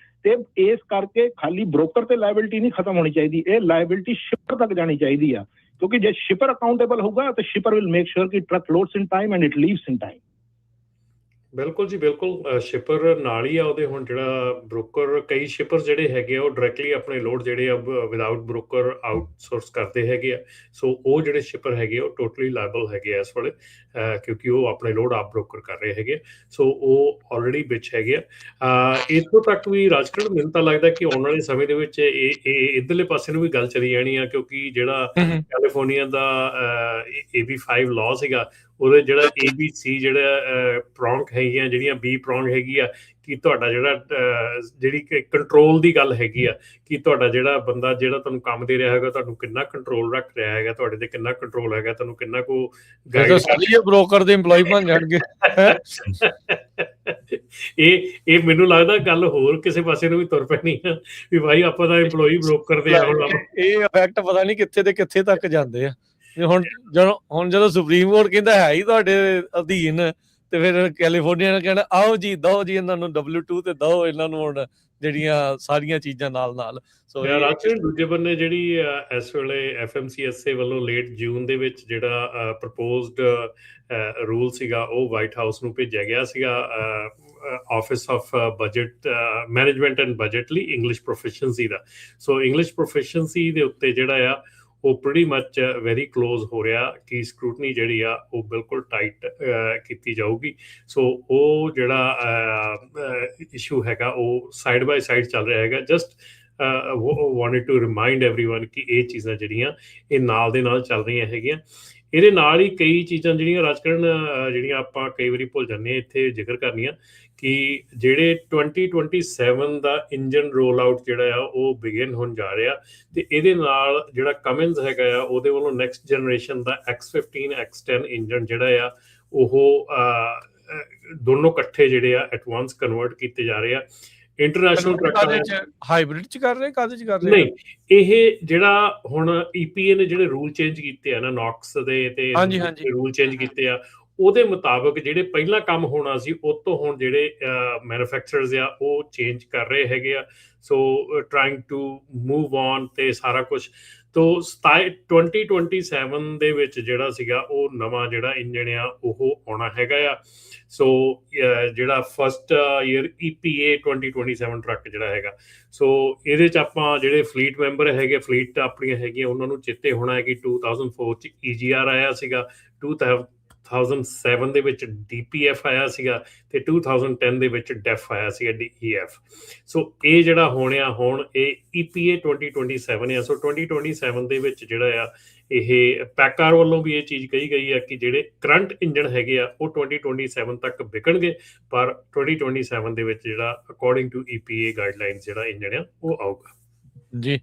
ਤੇ ਇਸ ਕਰਕੇ ਖਾਲੀ ਬ੍ਰੋਕਰ ਤੇ ਲਾਇਬਿਲਿਟੀ ਨਹੀਂ ਖਤਮ ਹੋਣੀ ਚਾਹੀਦੀ, ਇਹ ਲਾਇਬਿਲਿਟੀ ਸ਼ਿਪਰ ਤੱਕ ਜਾਣੀ ਚਾਹੀਦੀ ਆ, ਕਿਉਂਕਿ ਜੇ ਸ਼ਿਪਰ ਅਕਾਊਂਟੇਬਲ ਹੋਊਗਾ ਤਾਂ ਸ਼ਿਪਰ ਵਿਲ ਮੇਕ ਸ਼ੋਰ ਕਿ truck loads in time and it leaves in time. ਬਿਲਕੁਲ ਜੀ ਬਿਲਕੁਲ, ਸ਼ਿਪਰ ਨਾਲ ਹੀ ਆ ਉਹਦੇ। ਹੁਣ ਜਿਹੜਾ ਬ੍ਰੋਕਰ, ਕਈ ਸ਼ਿਪਰ ਜਿਹੜੇ ਹੈਗੇ ਆ ਉਹ ਡਾਇਰੈਕਟਲੀ ਆਪਣੇ ਲੋਡ ਜਿਹੜੇ ਆ ਵਿਦਆਊਟ ਬ੍ਰੋਕਰ ਆਊਟਸੋਰਸ ਕਰਦੇ ਹੈਗੇ ਆ। ਸੋ ਉਹ ਜਿਹੜੇ ਸ਼ਿਪਰ ਹੈਗੇ ਉਹ ਟੋਟਲੀ ਲਾਇਬਲ ਹੈਗੇ ਆ ਇਸ ਵੇਲੇ, ਕਿਉਂਕਿ ਉਹ ਆਪਣੇ ਲੋਡ ਆਪ ਬ੍ਰੋਕਰ ਕਰ ਰਹੇ ਹੈਗੇ। ਸੋ ਉਹ ਆਲਰੇਡੀ ਵਿੱਚ ਹੈਗੇ ਆ। ਇੱਥੋਂ ਤੱਕ ਵੀ ਰਾਜਕਰਨ ਮੈਨੂੰ ਤਾਂ ਲੱਗਦਾ ਕਿ ਆਉਣ ਵਾਲੇ ਸਮੇਂ ਦੇ ਵਿੱਚ ਇਹ ਇੱਧਰਲੇ ਪਾਸੇ ਨੂੰ ਵੀ ਗੱਲ ਚਲੀ ਜਾਣੀ ਆ, ਕਿਉਂਕਿ ਜਿਹੜਾ ਕੈਲੀਫੋਰਨੀਆ ਦਾ AB5 ਲਾਅ ਸੀਗਾ, ਉਹਦੇ ਜਿਹੜਾ ABC ਜਿਹੜਾ ਪ੍ਰੋਂਗ ਹੈਗੀਆਂ, ਜਿਹੜੀਆਂ B ਪ੍ਰੋਂਗ ਹੈਗੀ ਆ, ਕਿ ਤੁਹਾਡਾ ਜਿਹੜਾ ਜਿਹੜੀ ਕੰਟਰੋਲ ਦੀ ਗੱਲ ਹੈਗੀ ਆ, ਕਿ ਤੁਹਾਡਾ ਜਿਹੜਾ ਬੰਦਾ ਜਿਹੜਾ ਤੁਹਾਨੂੰ ਕੰਮ ਦੇ ਰਿਹਾ ਹੈਗਾ ਤੁਹਾਨੂੰ ਕਿੰਨਾ ਕੰਟਰੋਲ ਰੱਖ ਰਿਹਾ ਹੈਗਾ, ਤੁਹਾਡੇ ਤੇ ਕਿੰਨਾ ਕੰਟਰੋਲ ਹੈਗਾ, ਤੁਹਾਨੂੰ ਕਿੰਨਾ ਕੋ ਗਾਈਡ ਬ੍ਰੋਕਰ ਦੇ EMPLOYE ਬਣ ਜਾਣਗੇ। ਇਹ ਮੈਨੂੰ ਲੱਗਦਾ ਗੱਲ ਹੋਰ ਕਿਸੇ ਪਾਸੇ ਨੂੰ ਵੀ ਤੁਰ ਪੈਣੀ ਆ ਵੀ ਭਾਈ ਆਪਾਂ ਤਾਂ EMPLOYE ਬ੍ਰੋਕਰ ਦੇ ਆ। ਇਹ ਇਫੈਕਟ ਪਤਾ ਨਹੀਂ ਕਿੱਥੇ ਤੇ ਕਿੱਥੇ ਤੱਕ ਜਾਂਦੇ ਆ। ਹੁਣ ਜਦੋਂ ਸੁਪਰੀਮ ਕੋਰਟ ਕਹਿੰਦਾ ਹੈ ਹੀ ਤੁਹਾਡੇ ਅਧੀਨ, ਤੇ ਫਿਰ ਕੈਲੀਫੋਰਨੀਆ ਨੇ ਕਹਿਣਾ ਆਓ ਜੀ, ਦਓ ਜੀ ਇਹਨਾਂ ਨੂੰ W2 ਤੇ ਦਓ ਇਹਨਾਂ ਨੂੰ ਹੁਣ ਜਿਹੜੀਆਂ ਸਾਰੀਆਂ ਚੀਜ਼ਾਂ ਨਾਲ। ਸੋ ਦੂਜੇ ਬੰਨੇ ਜਿਹੜੀ ਇਸ ਵੇਲੇ FMCSA ਵੱਲੋਂ ਲੇਟ ਜੂਨ ਦੇ ਵਿੱਚ ਜਿਹੜਾ ਪ੍ਰਪੋਜ਼ਡ ਰੂਲ ਸੀਗਾ ਉਹ ਵਾਈਟ ਹਾਊਸ ਨੂੰ ਭੇਜਿਆ ਗਿਆ ਸੀਗਾ, office of budget management and budget ਲਈ ਇੰਗਲਿਸ਼ ਪ੍ਰੋਫੀਸ਼ੀਐਂਸੀ ਦਾ। ਸੋ ਇੰਗਲਿਸ਼ ਪ੍ਰੋਫੀਸ਼ੀਐਂਸੀ ਦੇ ਉੱਤੇ ਜਿਹੜਾ ਆ ਉਹ ਪ੍ਰੀਟੀ ਮੱਚ ਵੈਰੀ ਕਲੋਜ਼ ਹੋ ਰਿਹਾ ਕਿ ਸਕਰੂਟਨੀ ਜਿਹੜੀ ਆ ਉਹ ਬਿਲਕੁਲ ਟਾਈਟ ਕੀਤੀ ਜਾਊਗੀ। ਸੋ ਉਹ ਜਿਹੜਾ ਇਸ਼ੂ ਹੈਗਾ ਉਹ ਸਾਈਡ ਬਾਈ ਸਾਈਡ ਚੱਲ ਰਿਹਾ ਹੈਗਾ। Just wanted to remind everyone ਕਿ ਇਹ ਚੀਜ਼ਾਂ ਜਿਹੜੀਆਂ ਇਹ ਨਾਲ ਦੇ ਨਾਲ ਚੱਲ ਰਹੀਆਂ ਹੈਗੀਆਂ। ਇਹਦੇ ਨਾਲ ਹੀ ਕਈ ਚੀਜ਼ਾਂ ਜਿਹੜੀਆਂ ਰਾਜਕਰਨ ਜਿਹੜੀਆਂ ਆਪਾਂ ਕਈ ਵਾਰੀ ਭੁੱਲ ਜਾਂਦੇ ਹਾਂ ਇੱਥੇ ਜ਼ਿਕਰ ਕਰਨੀਆਂ, ਕਿ ਜਿਹੜੇ 2027 ਦਾ ਇੰਜਨ ਰੋਲ ਆਊਟ ਜਿਹੜਾ ਆ ਉਹ ਬਿਗਿਨ ਹੋਣ ਜਾ ਰਿਹਾ, ਤੇ ਇਹਦੇ ਨਾਲ ਜਿਹੜਾ ਕਮਿੰਸ ਹੈਗਾ ਆ ਉਹਦੇ ਵੱਲੋਂ ਨੈਕਸਟ ਜਨਰੇਸ਼ਨ ਦਾ X15 X10 ਇੰਜਨ ਜਿਹੜਾ ਆ ਉਹ ਦੋਨੋਂ ਇਕੱਠੇ ਜਿਹੜੇ ਆ ਐਡਵਾਂਸ ਕਨਵਰਟ ਕੀਤੇ ਜਾ ਰਹੇ ਆ। ਇੰਟਰਨੈਸ਼ਨਲ ਟਰੱਕਾਂ ਹਾਈਬ੍ਰਿਡ ਚ ਕਰ ਰਹੇ, ਕਾਹਦੇ ਚ ਕਰ ਰਹੇ? ਨਹੀਂ, ਇਹ ਜਿਹੜਾ ਹੁਣ EPA ਨੇ ਜਿਹੜੇ ਰੂਲ ਚੇਂਜ ਕੀਤੇ ਆ ਨਾ ਨੌਕਸ ਦੇ, ਤੇ ਰੂਲ ਚੇਂਜ ਕੀਤੇ ਆ, ਉਹਦੇ ਮੁਤਾਬਕ ਜਿਹੜੇ ਪਹਿਲਾਂ ਕੰਮ ਹੋਣਾ ਸੀ ਉਹ ਤੋਂ ਹੁਣ ਜਿਹੜੇ ਮੈਨੂਫੈਕਚਰਰਸ ਆ ਉਹ ਚੇਂਜ ਕਰ ਰਹੇ ਹੈਗੇ ਆ। ਸੋ ਟਰਾਈਂਗ ਟੂ ਮੂਵ ਔਨ ਤੇ ਸਾਰਾ ਕੁਝ। ਤੋ 2027 ਦੇ ਵਿੱਚ ਜਿਹੜਾ ਸੀਗਾ ਉਹ ਨਵਾਂ ਜਿਹੜਾ ਇੰਜਣ ਆ ਉਹ ਆਉਣਾ ਹੈਗਾ ਆ। ਸੋ ਜਿਹੜਾ ਫਸਟ ਈਅਰ EPA 2027 ਟਰੱਕ ਜਿਹੜਾ ਹੈਗਾ, ਸੋ ਇਹਦੇ 'ਚ ਆਪਾਂ ਜਿਹੜੇ ਫਲੀਟ ਮੈਂਬਰ ਹੈਗੇ, ਫਲੀਟ ਆਪਣੀਆਂ ਹੈਗੀਆਂ, ਉਹਨਾਂ ਨੂੰ ਚੇਤੇ ਹੋਣਾ ਹੈ ਕਿ 2004 'ਚ EGR ਆਇਆ ਸੀਗਾ, 2007 ਦੇ ਵਿੱਚ DPF ਆਇਆ ਸੀਗਾ, ਤੇ 2010 ਦੇ ਵਿੱਚ DEF ਆਇਆ ਸੀਗਾ, DEF। ਸੋ ਇਹ ਜਿਹੜਾ ਹੋਣਿਆ ਹੁਣ ਇਹ EPA 2027 ਆ। ਸੋ 2027 ਦੇ ਵਿੱਚ ਜਿਹੜਾ ਆ ਇਹ ਪੈਕਾਰ ਵੱਲੋਂ ਵੀ ਇਹ ਚੀਜ਼ ਕਹੀ ਗਈ ਹੈ ਕਿ ਜਿਹੜੇ ਕਰੰਟ ਇੰਜਣ ਹੈਗੇ ਆ ਉਹ 2027 ਤੱਕ ਵਿਕਣਗੇ, ਪਰ 2027 ਦੇ ਵਿੱਚ ਜਿਹੜਾ ਅਕੋਰਡਿੰਗ ਟੂ EPA ਗਾਈਡਲਾਈਨਸ ਜਿਹੜਾ ਇੰਜਣ ਆ ਉਹ ਆਊਗਾ ਜੀ।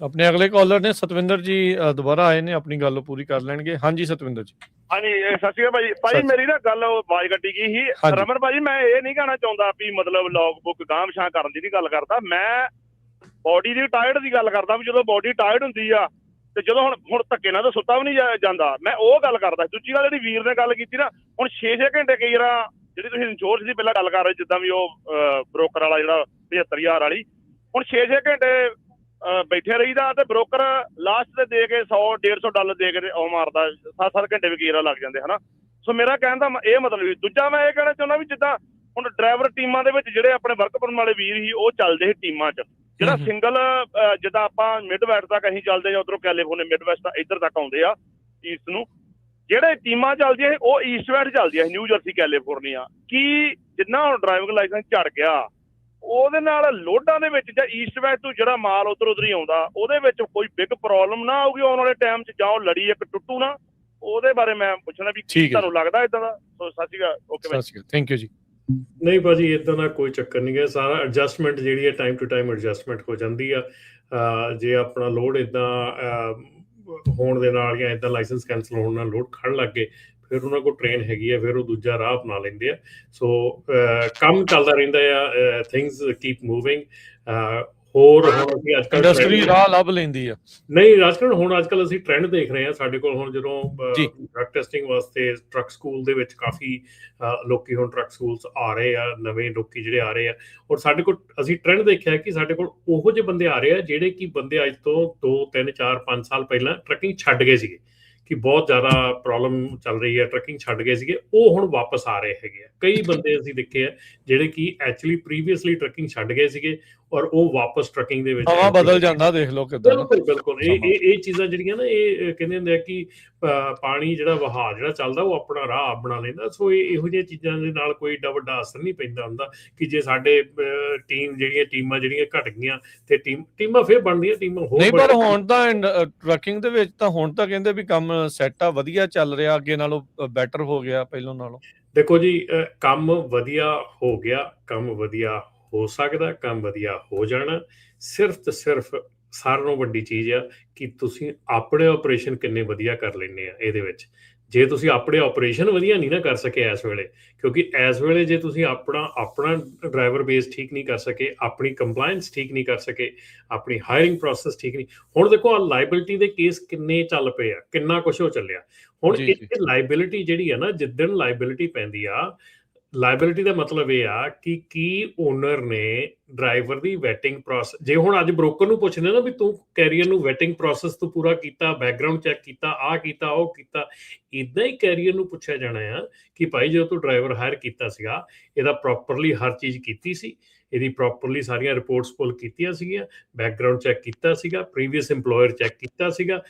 ਆਪਣੇ ਅਗਲੇ ਕਾਲਰ ਨੇ ਸਤਵਿੰਦਰ ਜੀ, ਦੁਬਾਰਾ ਆਏ ਨੇ, ਆਪਣੀ ਗੱਲ ਪੂਰੀ ਕਰ ਲੈਣਗੇ। ਹਾਂਜੀ ਸਤਵਿੰਦਰ ਜੀ। ਹਾਂਜੀ ਸਤਿ ਸ਼੍ਰੀ ਅਕਾਲ ਭਾਈ। ਮੇਰੀ ਨਾ ਗੱਲ ਆਵਾਜ਼ ਕੱਟੀ ਗਈ ਸੀ। ਰਮਨ ਭਾਜੀ, ਮੈਂ ਇਹ ਨਹੀਂ ਕਹਿਣਾ ਚਾਹੁੰਦਾ ਵੀ ਮਤਲਬ ਲੌਗ ਬੁੱਕ ਗਾਂਹ ਪਛਾਂ ਕਰਨ ਦੀ ਨਹੀਂ ਗੱਲ ਕਰਦਾ, ਮੈਂ ਬੋਡੀ ਦੀ ਟਾਇਰਡ ਦੀ ਗੱਲ ਕਰਦਾ ਵੀ ਜਦੋਂ ਬੋਡੀ ਟਾਇਰਡ ਹੁੰਦੀ ਆ ਤੇ ਜਦੋਂ ਹੁਣ ਧੱਕੇ ਨਾਲ ਤਾਂ ਸੁੱਤਾ ਵੀ ਨਹੀਂ ਜਾਂਦਾ, ਮੈਂ ਉਹ ਗੱਲ ਕਰਦਾ। ਦੂਜੀ ਗੱਲ ਜਿਹੜੀ ਵੀਰ ਨੇ ਗੱਲ ਕੀਤੀ ਨਾ, ਹੁਣ 6-6 ਘੰਟੇ ਕਈ ਵਾਰ ਜਿਹੜੀ ਤੁਸੀਂ ਇੰਸ਼ੋਰੈਂਸ ਦੀ ਪਹਿਲਾਂ ਗੱਲ ਕਰ ਰਹੇ, ਜਿੱਦਾਂ ਵੀ ਉਹ ਬ੍ਰੋਕਰ ਵਾਲਾ ਜਿਹੜਾ 75,000 ਵਾਲੀ, ਹੁਣ 6-6 ਘੰਟੇ ਬੈਠੇ ਰਹੀਦਾ ਤੇ ਬ੍ਰੋਕਰ ਲਾਸਟ ਤੇ ਦੇ ਕੇ $100-150 ਦੇ ਕੇ ਉਹ ਮਾਰਦਾ, 7-7 ਘੰਟੇ ਵੀ ਕਈ ਵਾਰ ਲੱਗ ਜਾਂਦੇ ਹਨਾ। ਸੋ ਮੇਰਾ ਕਹਿਣ ਦਾ ਇਹ ਮਤਲਬ ਵੀ, ਦੂਜਾ ਮੈਂ ਇਹ ਕਹਿਣਾ ਚਾਹੁੰਦਾ ਵੀ ਜਿੱਦਾਂ ਹੁਣ ਡਰਾਈਵਰ ਟੀਮਾਂ ਦੇ ਵਿੱਚ ਜਿਹੜੇ ਆਪਣੇ ਵਰਕ ਪਰਮਿਟ ਵਾਲੇ ਵੀਰ ਸੀ ਉਹ ਚੱਲਦੇ ਸੀ ਟੀਮਾਂ 'ਚ, ਜਿਹੜਾ ਸਿੰਗਲ ਜਿੱਦਾਂ ਆਪਾਂ ਮਿਡ ਵੈਸਟ ਤੱਕ ਅਸੀਂ ਚੱਲਦੇ ਜਾਂ ਉਧਰੋਂ ਕੈਲੀਫੋਰਨੀਆ ਮਿਡ ਵੈਸਟ ਇੱਧਰ ਤੱਕ ਆਉਂਦੇ ਆ ਈਸਟ ਨੂੰ, ਜਿਹੜੇ ਟੀਮਾਂ ਚੱਲਦੀਆਂ ਸੀ ਉਹ ਈਸਟ ਵੈਸਟ ਚੱਲਦੀਆਂ ਸੀ, ਨਿਊ ਜਰਸੀ ਕੈਲੀਫੋਰਨੀਆ। ਕੀ ਜਿੰਨਾ ਹੁਣ ਡਰਾਈਵਿੰਗ ਲਾਇਸੈਂਸ ਝੜ ਗਿਆ ਉਹਦੇ ਨਾਲ ਲੋਡਾਂ ਦੇ ਵਿੱਚ ਜਾਂ ਈਸਟ ਵੈਸਟ ਤੋਂ ਜਿਹੜਾ ਮਾਲ ਉਧਰ ਹੀ ਆਉਂਦਾ ਉਹਦੇ ਵਿੱਚ ਕੋਈ ਬਿਗ ਪ੍ਰੋਬਲਮ ਨਾ ਆਊਗੀ ਆਉਣ ਵਾਲੇ ਟਾਈਮ 'ਚ, ਜਾਂ ਉਹ ਲੜੀ ਇੱਕ ਟੁੱਟੂ ਨਾ? ਉਹਦੇ ਬਾਰੇ ਮੈਂ ਪੁੱਛਣਾ ਵੀ ਤੁਹਾਨੂੰ ਲੱਗਦਾ ਇਦਾਂ ਦਾ? ਸੋ ਸਤਿ ਸ਼੍ਰੀ ਅਕਾਲ। ਓਕੇ, ਥੈਂਕ ਯੂ ਜੀ। ਨਹੀਂ ਭਾਜੀ, ਇੱਦਾਂ ਦਾ ਕੋਈ ਚੱਕਰ ਨਹੀਂ ਹੈ। ਸਾਰਾ ਐਡਜਸਟਮੈਂਟ ਜਿਹੜੀ ਹੈ ਟਾਈਮ ਟੂ ਟਾਈਮ ਐਡਜਸਟਮੈਂਟ ਹੋ ਜਾਂਦੀ ਆ। ਜੇ ਆਪਣਾ ਲੋਡ ਇੱਦਾਂ ਹੋਣ ਦੇ ਨਾਲ ਜਾਂ ਇੱਦਾਂ ਲਾਇਸੈਂਸ ਕੈਂਸਲ ਹੋਣ ਨਾਲ ਲੋਡ ਖੜ੍ਹਨ ਲੱਗ ਗਏ, ਫਿਰ ਉਹਨਾਂ ਕੋਲ ਟ੍ਰੇਨ ਹੈਗੀ ਆ, ਫਿਰ ਉਹ ਦੂਜਾ ਰਾਹ ਅਪਣਾ ਲੈਂਦੇ ਆ। ਸੋ ਕੰਮ ਚੱਲਦਾ ਰਹਿੰਦਾ ਆ, ਥਿੰਗਸ ਕੀਪ ਮੂਵਿੰਗ। ਹੋਰ ਹੁਣ ਅਸੀਂ ਅੱਜ ਕੱਲ੍ਹ ਇੰਡਸਟਰੀ ਰਾਹ ਲੱਭ ਲੈਂਦੀ ਆ। ਨਹੀਂ ਰਾਜਕਰਨ, ਹੁਣ ਅੱਜ ਕੱਲ੍ਹ ਅਸੀਂ ਟ੍ਰੈਂਡ ਦੇਖ ਰਹੇ ਹਾਂ। ਸਾਡੇ ਕੋਲ ਹੁਣ ਜਦੋਂ ਜੀ। ਡਰੱਗ ਟੈਸਟਿੰਗ ਵਾਸਤੇ ਟਰੱਕ ਸਕੂਲ ਦੇ ਵਿੱਚ ਕਾਫੀ ਲੋਕੀ ਹੁਣ ਟਰੱਕ ਸਕੂਲਸ ਆ ਰਹੇ ਆ, ਨਵੇਂ ਲੋਕੀ ਜਿਹੜੇ ਆ ਰਹੇ ਆ। ਔਰ ਸਾਡੇ ਕੋਲ ਅਸੀਂ ਟ੍ਰੈਂਡ ਦੇਖਿਆ ਕਿ ਸਾਡੇ ਕੋਲ ਉਹੋ ਜਿਹੇ ਬੰਦੇ ਆ ਰਹੇ ਆ ਜਿਹੜੇ ਕਿ ਬੰਦੇ ਅੱਜ ਤੋਂ 2 3 4 5 ਸਾਲ ਪਹਿਲਾਂ ਟਰੱਕਿੰਗ ਛੱਡ ਗਏ ਸੀਗੇ, ਕਿ ਬਹੁਤ ਜ਼ਿਆਦਾ ਪ੍ਰੋਬਲਮ ਚੱਲ ਰਹੀ ਹੈ, ਟਰੱਕਿੰਗ ਛੱਡ ਗਏ ਸੀਗੇ, ਉਹ ਹੁਣ ਵਾਪਸ ਆ ਰਹੇ ਹੈਗੇ ਆ। ਕਈ ਬੰਦੇ ਅਸੀਂ ਦੇਖੇ ਆ ਜਿਹੜੇ ਕਿ ਐਕਚੁਅਲੀ ਪ੍ਰੀਵੀਅਸਲੀ ਟਰੱਕਿੰਗ ਛੱਡ ਗਏ ਸੀਗੇ ਔਰ ਉਹ ਵਾਪਸ ਟਰੱਕਿੰਗ ਦੇ ਵਿੱਚ ਹਵਾ ਬਦਲ ਜਾਂਦਾ, ਦੇਖ ਲਓ ਕਿੱਦਾਂ। ਬਿਲਕੁਲ ਇਹ ਚੀਜ਼ਾਂ ਜਿਹੜੀਆਂ ਨਾ, ਇਹ ਕਹਿੰਦੇ ਹੁੰਦੇ ਆ ਕਿ ਪਾਣੀ ਜਿਹੜਾ ਵਹਾਅ ਜਿਹੜਾ ਚੱਲਦਾ ਉਹ ਆਪਣਾ ਰਾਹ ਬਣਾ ਲੈਂਦਾ। ਸੋ ਇਹੋ ਜਿਹੀਆਂ ਚੀਜ਼ਾਂ ਦੇ ਨਾਲ ਕੋਈ ਏਡਾ ਵੱਡਾ ਅਸਰ ਨਹੀਂ ਪੈਂਦਾ ਹੁੰਦਾ ਕਿ ਜੇ ਸਾਡੇ ਟੀਮਾਂ ਜਿਹੜੀਆਂ ਘਟ ਗਈਆਂ ਤੇ ਟੀਮਾਂ ਫਿਰ ਬਣਦੀਆਂ, ਟੀਮਾਂ ਹੋਰ ਨਹੀਂ। ਪਰ ਹੁਣ ਤਾਂ ਟਰੱਕਿੰਗ ਦੇ ਵਿੱਚ ਤਾਂ ਹੁਣ ਤਾਂ ਕਹਿੰਦੇ ਵੀ ਕੰਮ ਸੈੱਟ ਆ, ਵਧੀਆ ਚੱਲ ਰਿਹਾ, ਅੱਗੇ ਨਾਲੋਂ ਬੈਟਰ ਹੋ ਗਿਆ ਪਹਿਲਾਂ ਨਾਲੋਂ। ਦੇਖੋ ਜੀ, ਕੰਮ ਵਧੀਆ ਹੋ ਗਿਆ, ਕੰਮ ਵਧੀਆ ਹੋ ਸਕਦਾ, ਕੰਮ ਵਧੀਆ ਹੋ ਜਾਣਾ। ਸਿਰਫ ਤੇ ਸਿਰਫ ਸਾਰਿਆਂ ਨਾਲੋਂ ਵੱਡੀ ਚੀਜ਼ ਆ ਕਿ ਤੁਸੀਂ ਆਪਣੇ ਆਪਰੇਸ਼ਨ ਕਿੰਨੇ ਵਧੀਆ ਕਰ ਲੈਂਦੇ ਆ ਇਹਦੇ ਵਿੱਚ। ਜੇ ਤੁਸੀਂ ਆਪਣੇ ਆਪਰੇਸ਼ਨ ਵਧੀਆ ਨਹੀਂ ਨਾ ਕਰ ਸਕੇ ਇਸ ਵੇਲੇ, ਕਿਉਂਕਿ ਇਸ ਵੇਲੇ ਜੇ ਤੁਸੀਂ ਆਪਣਾ ਡਰਾਈਵਰ ਬੇਸ ਠੀਕ ਨਹੀਂ ਕਰ ਸਕੇ, ਆਪਣੀ ਕੰਪਲਾਇੰਸ ਠੀਕ ਨਹੀਂ ਕਰ ਸਕੇ, ਆਪਣੀ ਹਾਇਰਿੰਗ ਪ੍ਰੋਸੈਸ ਠੀਕ ਨਹੀਂ। ਹੁਣ ਦੇਖੋ, ਆ ਲਾਇਬਿਲਿਟੀ ਦੇ ਕੇਸ ਕਿੰਨੇ ਚੱਲ ਪਏ ਆ, ਕਿੰਨਾ ਕੁਛ ਹੋ ਚੱਲਿਆ। ਹੁਣ ਇਹ ਲਾਇਬਿਲਿਟੀ ਜਿਹੜੀ ਆ ਨਾ, ਜਿੱਦਣ ਲਾਇਬਿਲਿਟੀ ਪੈਂਦੀ ਆ, ਲਾਇਬਿਲਿਟੀ ਦਾ ਮਤਲਬ ਇਹ ਆ ਕਿ ਕੀ ਓਨਰ ਨੇ ਡਰਾਈਵਰ ਦੀ ਵੈਟਿੰਗ ਪ੍ਰੋਸੈਸ, ਜੇ ਹੁਣ ਅੱਜ ਬ੍ਰੋਕਰ ਨੂੰ ਪੁੱਛਦੇ ਨਾ ਵੀ ਤੂੰ ਕੈਰੀਅਰ ਨੂੰ ਵੈਟਿੰਗ ਪ੍ਰੋਸੈਸ ਤੋਂ ਪੂਰਾ ਕੀਤਾ, ਬੈਕਗ੍ਰਾਉਂਡ ਚੈੱਕ ਕੀਤਾ, ਆਹ ਕੀਤਾ, ਉਹ ਕੀਤਾ, ਇਦਾਂ ਹੀ ਕੈਰੀਅਰ ਨੂੰ ਪੁੱਛਿਆ ਜਾਣਾ ਆ ਕਿ ਭਾਈ ਜਦੋਂ ਤੂੰ ਡਰਾਈਵਰ ਹਾਇਰ ਕੀਤਾ ਸੀਗਾ, ਇਹਦਾ ਪ੍ਰੋਪਰਲੀ ਹਰ ਚੀਜ਼ ਕੀਤੀ ਸੀ, ਇਹਦੀ ਪ੍ਰੋਪਰਲੀ ਸਾਰੀਆਂ ਰਿਪੋਰਟਸ ਪੁੱਲ ਕੀਤੀਆਂ ਸੀਗੀਆਂ, ਬੈਕਗ੍ਰਾਉਂਡ ਚੈੱਕ ਕੀਤਾ ਸੀਗਾ, ਪ੍ਰੀਵੀਅਸ ਇੰਪਲੋਇਰ ਚੈੱਕ ਕੀਤਾ ਸੀਗਾ,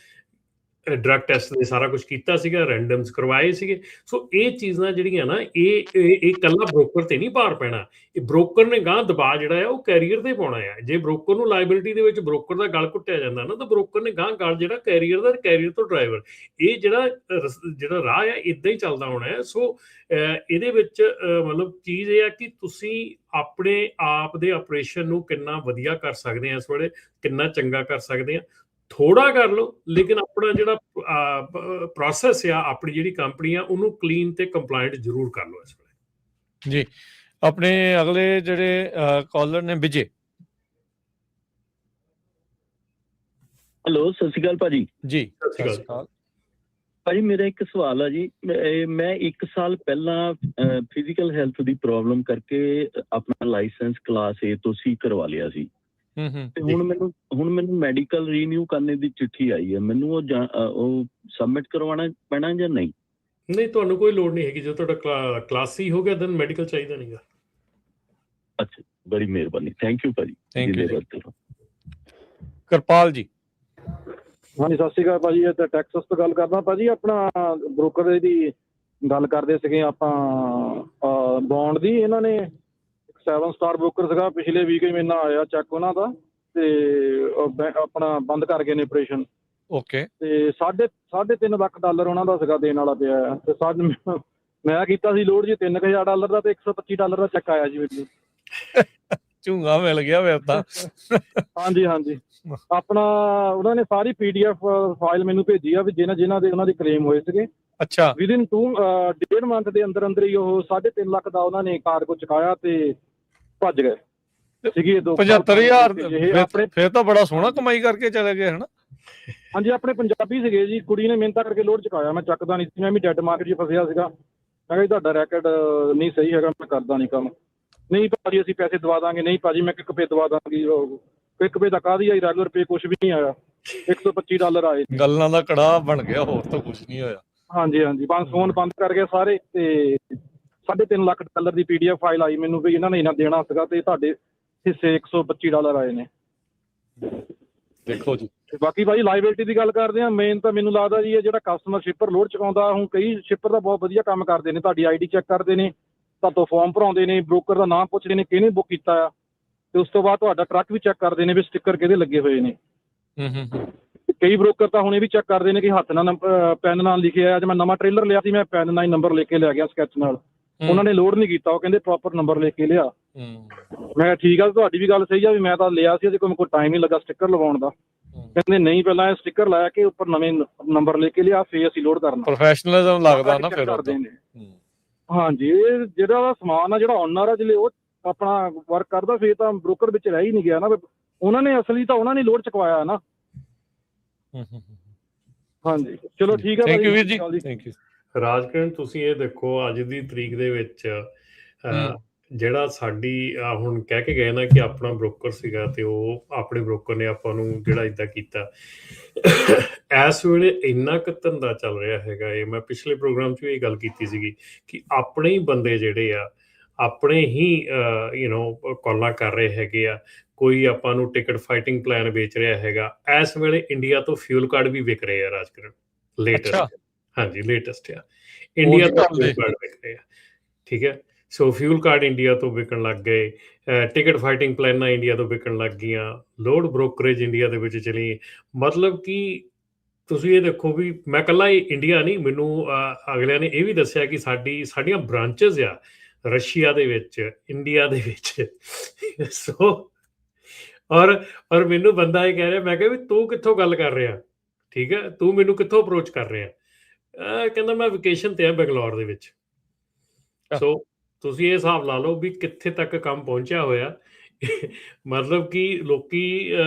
ਡਰੱਗ ਟੈਸਟ ਨੇ ਸਾਰਾ ਕੁਝ ਕੀਤਾ ਸੀਗਾ, ਰੈਂਡਮਸ ਕਰਵਾਏ ਸੀਗੇ। ਸੋ ਇਹ ਚੀਜ਼ਾਂ ਜਿਹੜੀਆਂ ਨਾ, ਇਹ ਇਕੱਲਾ ਬ੍ਰੋਕਰ ਤੇ ਨਹੀਂ ਭਾਰ ਪੈਣਾ, ਇਹ ਬ੍ਰੋਕਰ ਨੇ ਗਾਂ ਦਬਾਅ ਜਿਹੜਾ ਆ ਉਹ ਕੈਰੀਅਰ ਤੇ ਪਾਉਣਾ ਆ। ਜੇ ਬ੍ਰੋਕਰ ਨੂੰ ਲਾਇਬਿਲਿਟੀ ਦੇ ਵਿੱਚ ਬ੍ਰੋਕਰ ਦਾ ਗਲ ਘੁੱਟਿਆ ਜਾਂਦਾ ਨਾ, ਤਾਂ ਬ੍ਰੋਕਰ ਨੇ ਗਾਂ ਗਲ ਜਿਹੜਾ ਕੈਰੀਅਰ ਦਾ, ਕੈਰੀਅਰ ਤੋਂ ਡਰਾਈਵਰ, ਇਹ ਜਿਹੜਾ ਰਾਹ ਆ ਇਦਾਂ ਹੀ ਚੱਲਦਾ ਹੋਣਾ ਹੈ। ਸੋ ਇਹਦੇ ਵਿੱਚ ਮਤਲਬ ਚੀਜ਼ ਇਹ ਆ ਕਿ ਤੁਸੀਂ ਆਪਣੇ ਆਪ ਦੇ ਆਪਰੇਸ਼ਨ ਨੂੰ ਕਿੰਨਾ ਵਧੀਆ ਕਰ ਸਕਦੇ ਆ, ਇਸ ਵੇਲੇ ਕਿੰਨਾ ਚੰਗਾ ਕਰ ਸਕਦੇ ਆ। ਥੋੜਾ ਕਰ ਲਓ, ਲੇਕਿਨ ਆਪਣਾ ਜਿਹੜਾ ਪ੍ਰੋਸੈਸ ਆ, ਆਪਣੀ ਜਿਹੜੀ ਕੰਪਨੀ ਆ, ਉਹਨੂੰ ਕਲੀਨ ਤੇ ਕੰਪਲਾਇੰਟ ਜ਼ਰੂਰ ਕਰ ਲਓ ਇਸ ਵੇਲੇ ਜੀ। ਆਪਣੇ ਅਗਲੇ ਜਿਹੜੇ ਕਾਲਰ ਨੇ, ਵਿਜੇ। ਹੈਲੋ, ਸਤਿ ਸ਼੍ਰੀ ਅਕਾਲ ਭਾਜੀ। ਜੀ, ਸਤਿ ਸ਼੍ਰੀ ਅਕਾਲ ਭਾਜੀ। ਮੇਰਾ ਇੱਕ ਸਵਾਲ ਆ ਜੀ। ਮੈਂ 1 ਸਾਲ ਪਹਿਲਾਂ ਫਿਜ਼ੀਕਲ ਹੈਲਥ ਦੀ ਪ੍ਰੋਬਲਮ ਕਰਕੇ ਆਪਣਾ ਲਾਇਸੈਂਸ ਕਲਾਸ A ਤੋਂ C ਕਰਵਾ ਲਿਆ ਸੀ। ਤੇ ਹੁਣ ਮੈਨੂੰ ਮੈਡੀਕਲ ਰੀਨਿਊ ਕਰਨੇ ਦੀ ਚਿੱਠੀ ਆਈ ਹੈ। ਮੈਨੂੰ ਉਹ ਸਬਮਿਟ ਕਰਵਾਉਣਾ ਪੈਣਾ ਜਾਂ ਨਹੀਂ? ਨਹੀਂ, ਤੁਹਾਨੂੰ ਕੋਈ ਲੋੜ ਨਹੀਂ ਹੈਗੀ। ਜੇ ਤੁਹਾਡਾ ਕਲਾਸ C ਹੋ ਗਿਆ ਤਾਂ ਮੈਡੀਕਲ ਚਾਹੀਦਾ ਨਹੀਂਗਾ। ਅੱਛਾ, ਬੜੀ ਮਿਹਰਬਾਨੀ, ਥੈਂਕ ਯੂ ਭਾਜੀ। Thank you. ਕਿਰਪਾਲ ਜੀ। ਹਾਂਜੀ, ਸਤਿ ਸ਼੍ਰੀ ਅਕਾਲ ਭਾਜੀ। ਇਹ ਤਾਂ ਟੈਕਸਸ ਤੋਂ ਗੱਲ ਕਰਦਾ ਭਾਜੀ। ਆਪਣਾ ਬ੍ਰੋਕਰ ਦੀ ਗੱਲ ਕਰਦੇ ਸੀਗੇ ਆਪਾਂ, ਬੌਂਡ ਦੀ। ਇਹਨਾਂ ਨੇ 7 ਸਟਾਰ ਬ੍ਰੋਕਰ ਸੀਗਾ, ਪਿਛਲੇ ਵੀਕ ਹੀ ਮਹੀਨਾ ਆਇਆ ਚੈੱਕ ਉਹਨਾਂ ਦਾ, ਤੇ ਆਪਣਾ ਬੰਦ ਕਰ ਗਏ ਨੇ ਆਪਰੇਸ਼ਨ। ਓਕੇ। ਤੇ $3.5 ਲੱਖ ਉਹਨਾਂ ਦਾ ਸੀਗਾ ਦੇਣ ਵਾਲਾ ਪਿਆ। ਤੇ ਮੈਂ ਕੀਤਾ ਸੀ ਲੋਡ ਜੀ $3,000 ਦਾ, ਤੇ $125 ਦਾ ਚੈੱਕ ਆਇਆ ਜੀ ਮੈਨੂੰ। ਝੂੰਗਾ ਮਿਲ ਗਿਆ ਵੇ ਤਾਂ। ਹਾਂਜੀ। ਆਪਣਾ ਉਹਨਾਂ ਨੇ ਸਾਰੀ PDF ਫਾਈਲ ਮੈਨੂੰ ਭੇਜੀ ਆ ਵੀ ਜਿਨ੍ਹਾਂ ਦੇ ਉਹਨਾਂ ਦੇ ਕਲੇਮ ਹੋਏ ਸੀਗੇ। ਅੱਛਾ। ਵਿਦਿਨ 1.5 ਮੰਥ ਦੇ ਅੰਦਰ ਹੀ ਉਹ $3.5 ਲੱਖ ਦਾ ਉਹਨਾਂ ਨੇ ਕਾਰਗੋ ਚੁਕਾਇਆ ਤੇ ਭੱਜ ਗਏ ਸੀਗੇ। 75,000 ਫਿਰ ਤਾਂ ਬੜਾ ਸੋਹਣਾ ਕਮਾਈ ਕਰਕੇ ਚਲੇ ਗਏ ਹਨਾ। ਹਾਂਜੀ, ਆਪਣੇ ਪੰਜਾਬੀ ਸੀਗੇ ਜੀ। ਕੁੜੀ ਨੇ ਮਿਹਨਤਾਂ ਕਰਕੇ ਲੋਡ ਚੁਕਾਇਆ। ਮੈਂ ਚੱਕਦਾ ਨਹੀਂ ਸੀ, ਮੈਂ ਵੀ ਡੈਡ ਮਾਰਕੀਟ 'ਚ ਫਸਿਆ ਸੀਗਾ। ਮੈਂ ਕਿਹਾ ਤੁਹਾਡਾ ਰੈਕਡ ਨਹੀਂ ਸਹੀ ਹੈਗਾ, ਮੈਂ ਕਰਦਾ ਨਹੀਂ ਕੰਮ। ਨਹੀਂ ਭਾਜੀ, ਅਸੀਂ ਪੈਸੇ ਦਵਾ ਦਾਂਗੇ। ਨਹੀਂ ਭਾਜੀ, ਮੈਂ ਕਿੱਕ ਪੇ ਦਵਾ ਦਾਂਗੀ। ਕਿੱਕ ਪੇ ਦਾ ਕਾਹਦੀ ਆਈ, ਰੈਗੂਲਰ ਪੇ ਕੁਛ ਵੀ ਨਹੀਂ ਆਇਆ। $125 ਆਏ। ਗੱਲਾਂ ਦਾ ਕੜਾ ਬਣ ਗਿਆ, ਹੋਰ ਤਾਂ ਕੁਝ ਨਹੀਂ ਹੋਇਆ। ਹਾਂਜੀ। ਫੋਨ ਬੰਦ ਕਰ ਗਏ ਸਾਰੇ। ਤੇ $3.5 ਲੱਖ ਦੀ PDF ਫਾਈਲ ਆਈ ਮੈਨੂੰ ਵੀ ਇਹਨਾਂ ਨੇ ਇਹਨਾਂ ਦੇਣਾ ਸੀਗਾ, ਤੇ ਤੁਹਾਡੇ ਹਿੱਸੇ $125 ਆਏ ਨੇ। ਦੇਖੋ ਜੀ। ਬਾਕੀ ਭਾਜੀ ਲਾਇਬਿਲਿਟੀ ਦੀ ਗੱਲ ਕਰਦੇ ਆ, ਮੇਨ ਤਾਂ ਮੈਨੂੰ ਲੱਗਦਾ ਜੀ ਇਹ ਜਿਹੜਾ ਕਸਟਮਰ ਸ਼ਿਪਰ ਲੋਡ ਚੁਕਾਉਂਦਾ, ਹੁਣ ਕਈ ਸ਼ਿਪਰ ਦਾ ਬਹੁਤ ਵਧੀਆ ਕੰਮ ਕਰਦੇ ਨੇ। ਤੁਹਾਡੀ ID ਚੈੱਕ ਕਰਦੇ ਨੇ, ਤੁਹਾਤੋਂ ਫਾਰਮ ਭਰਾਉਂਦੇ ਨੇ, ਬ੍ਰੋਕਰ ਦਾ ਨਾਮ ਪੁੱਛਦੇ ਨੇ ਕਿਹਨੇ ਬੁੱਕ ਕੀਤਾ ਆ, ਤੇ ਉਸ ਤੋਂ ਬਾਅਦ ਤੁਹਾਡਾ ਟਰੱਕ ਵੀ ਚੈੱਕ ਕਰਦੇ ਨੇ ਵੀ ਸਟਿੱਕਰ ਕਿਹਦੇ ਲੱਗੇ ਹੋਏ ਨੇ। ਕਈ ਬ੍ਰੋਕਰ ਤਾਂ ਹੁਣ ਇਹ ਵੀ ਚੈੱਕ ਕਰਦੇ ਨੇ ਕਿ ਹੱਥ ਨਾਲ ਪੈਨ ਨਾਲ ਲਿਖਿਆ। ਅੱਜ ਮੈਂ ਨਵਾਂ ਟ੍ਰੇਲਰ ਲਿਆ ਸੀ, ਮੈਂ ਪੈਨ ਨਾਲ ਹੀ ਨੰਬਰ ਲੈ ਕੇ ਲਿਆ ਗਿਆ ਸਕੈਚ ਨਾਲ। ਉਹਨਾਂ ਨੇ ਲੋਡ ਨਹੀਂ ਕੀਤਾ, ਉਹ ਕਹਿੰਦੇ ਪ੍ਰੋਪਰ ਨੰਬਰ ਲੈ ਕੇ ਲਿਆ। ਮੈਂ ਠੀਕ ਆ, ਤੁਹਾਡੀ ਵੀ ਗੱਲ ਸਹੀ ਆ ਵੀ ਮੈਂ ਤਾਂ ਲਿਆ ਸੀ, ਕੋਈ ਟਾਈਮ ਨਹੀਂ ਲੱਗਾ ਸਟਿੱਕਰ ਲਵਾਉਣ ਦਾ। ਕਹਿੰਦੇ ਨਹੀਂ, ਪਹਿਲਾਂ ਇਹ ਸਟਿੱਕਰ ਲਾ ਕੇ ਉੱਪਰ ਨਵੇਂ ਨੰਬਰ ਲੈ ਕੇ ਲਿਆ, ਫੇਰ ਅਸੀਂ ਲੋਡ ਕਰਨਾ। ਪ੍ਰੋਫੈਸ਼ਨਲਿਜ਼ਮ ਲੱਗਦਾ ਨਾ ਫਿਰ। ਹਾਂਜੀ, ਇਹ ਜਿਹੜਾ ਸਮਾਨ ਆ, ਜਿਹੜਾ ਓਨਰ ਆ, ਜਿਹੜੇ ਉਹ ਆਪਣਾ ਵਰਕ ਕਰਦਾ, ਫੇਰ ਤਾਂ ਬ੍ਰੋਕਰ ਵਿੱਚ ਰਹਿ ਹੀ ਨਹੀਂ ਗਿਆ ਨਾ। ਉਹਨਾਂ ਨੇ ਅਸਲੀ ਤਾਂ ਉਹਨਾਂ ਨੇ ਲੋਡ ਚੁਕਵਾਇਆ ਨਾ। ਹਾਂਜੀ ਚਲੋ ਠੀਕ ਹੈ ਥੈਂਕ ਯੂ ਵੀਰ ਭਾਜੀ। ਜੀ, ਥੈਂਕ ਯੂ। ਰਾਜਕਿਰਨ ਤੁਸੀਂ ਇਹ ਦੇਖੋ ਅੱਜ ਦੀ ਤਰੀਕ ਦੇ ਵਿੱਚ ਜਿਹੜਾ ਸਾਡੀ ਹੁਣ ਕਹਿ ਕੇ ਗਏ ਨਾ ਕਿ ਆਪਣਾ ਬ੍ਰੋਕਰ ਸੀਗਾ ਤੇ ਉਹ ਆਪਣੇ ਬ੍ਰੋਕਰ ਨੇ ਆਪਾਂ ਨੂੰ ਜਿਹੜਾ ਇਦਾਂ ਕੀਤਾ। ਇਸ ਵੇਲੇ ਇੰਨਾ ਕੁ ਧੰਦਾ ਚੱਲ ਰਿਹਾ ਹੈਗਾ ਇਹ, ਮੈਂ ਪਿਛਲੇ ਪ੍ਰੋਗਰਾਮ 'ਚ ਵੀ ਇਹ ਗੱਲ ਕੀਤੀ ਸੀਗੀ ਕਿ ਆਪਣੇ ਹੀ ਬੰਦੇ ਜਿਹੜੇ ਆ ਆਪਣੇ ਹੀ ਕਾਲਾਂ ਕਰ ਰਹੇ ਹੈਗੇ ਆ। ਕੋਈ ਆਪਾਂ ਨੂੰ ਟਿਕਟ ਫਾਈਟਿੰਗ ਪਲਾਨ ਵੇਚ ਰਿਹਾ ਹੈਗਾ। ਇਸ ਵੇਲੇ ਇੰਡੀਆ ਤੋਂ ਫਿਊਲ ਕਾਰਡ ਵੀ ਵਿਕ ਰਹੇ ਆ ਰਾਜਕਿਰਨ, ਲੇਟੈਸਟ। ਹਾਂਜੀ ਲੇਟੈਸਟ ਆ, ਇੰਡੀਆ ਤੋਂ ਫਿਊਲ ਕਾਰਡ ਵਿਕ ਰਹੇ ਆ। ਠੀਕ ਹੈ, ਸੋ ਫਿਊਲ ਕਾਰਡ ਇੰਡੀਆ ਤੋਂ ਵਿਕਣ ਲੱਗ ਗਏ, ਟਿਕਟ ਫਾਈਟਿੰਗ ਪਲਾਨਾਂ ਇੰਡੀਆ ਤੋਂ ਵਿਕਣ ਲੱਗ ਗਈਆਂ, ਲੋਡ ਬ੍ਰੋਕਰੇਜ ਇੰਡੀਆ ਦੇ ਵਿੱਚ ਚਲੀ। ਮਤਲਬ ਕਿ ਤੁਸੀਂ ਇਹ ਦੇਖੋ ਵੀ ਮੈਂ ਇਕੱਲਾ ਇੰਡੀਆ ਨਹੀਂ, ਮੈਨੂੰ ਅਗਲਿਆਂ ਨੇ ਇਹ ਵੀ ਦੱਸਿਆ ਕਿ ਸਾਡੀਆਂ ਬ੍ਰਾਂਚਸ ਆ ਰਸ਼ੀਆ ਦੇ ਵਿੱਚ, ਇੰਡੀਆ ਦੇ ਵਿੱਚ। ਸੋ ਔਰ ਮੈਨੂੰ ਬੰਦਾ ਇਹ ਕਹਿ ਰਿਹਾ, ਮੈਂ ਕਿਹਾ ਵੀ ਤੂੰ ਕਿੱਥੋਂ ਗੱਲ ਕਰ ਰਿਹਾ, ਠੀਕ ਹੈ, ਤੂੰ ਮੈਨੂੰ ਕਿੱਥੋਂ ਅਪਰੋਚ ਕਰ ਰਿਹਾ? ਕਹਿੰਦਾ ਮੈਂ ਵਕੇਸ਼ਨ ਤੇ ਆ ਬੰਗਲੌਰ ਦੇ ਵਿੱਚ। ਸੋ ਤੁਸੀਂ ਇਹ ਹਿਸਾਬ ਲਾ ਲਓ ਵੀ ਕਿੱਥੇ ਤੱਕ ਕੰਮ ਪਹੁੰਚਿਆ ਹੋਇਆ। ਮਤਲਬ ਕਿ ਲੋਕੀ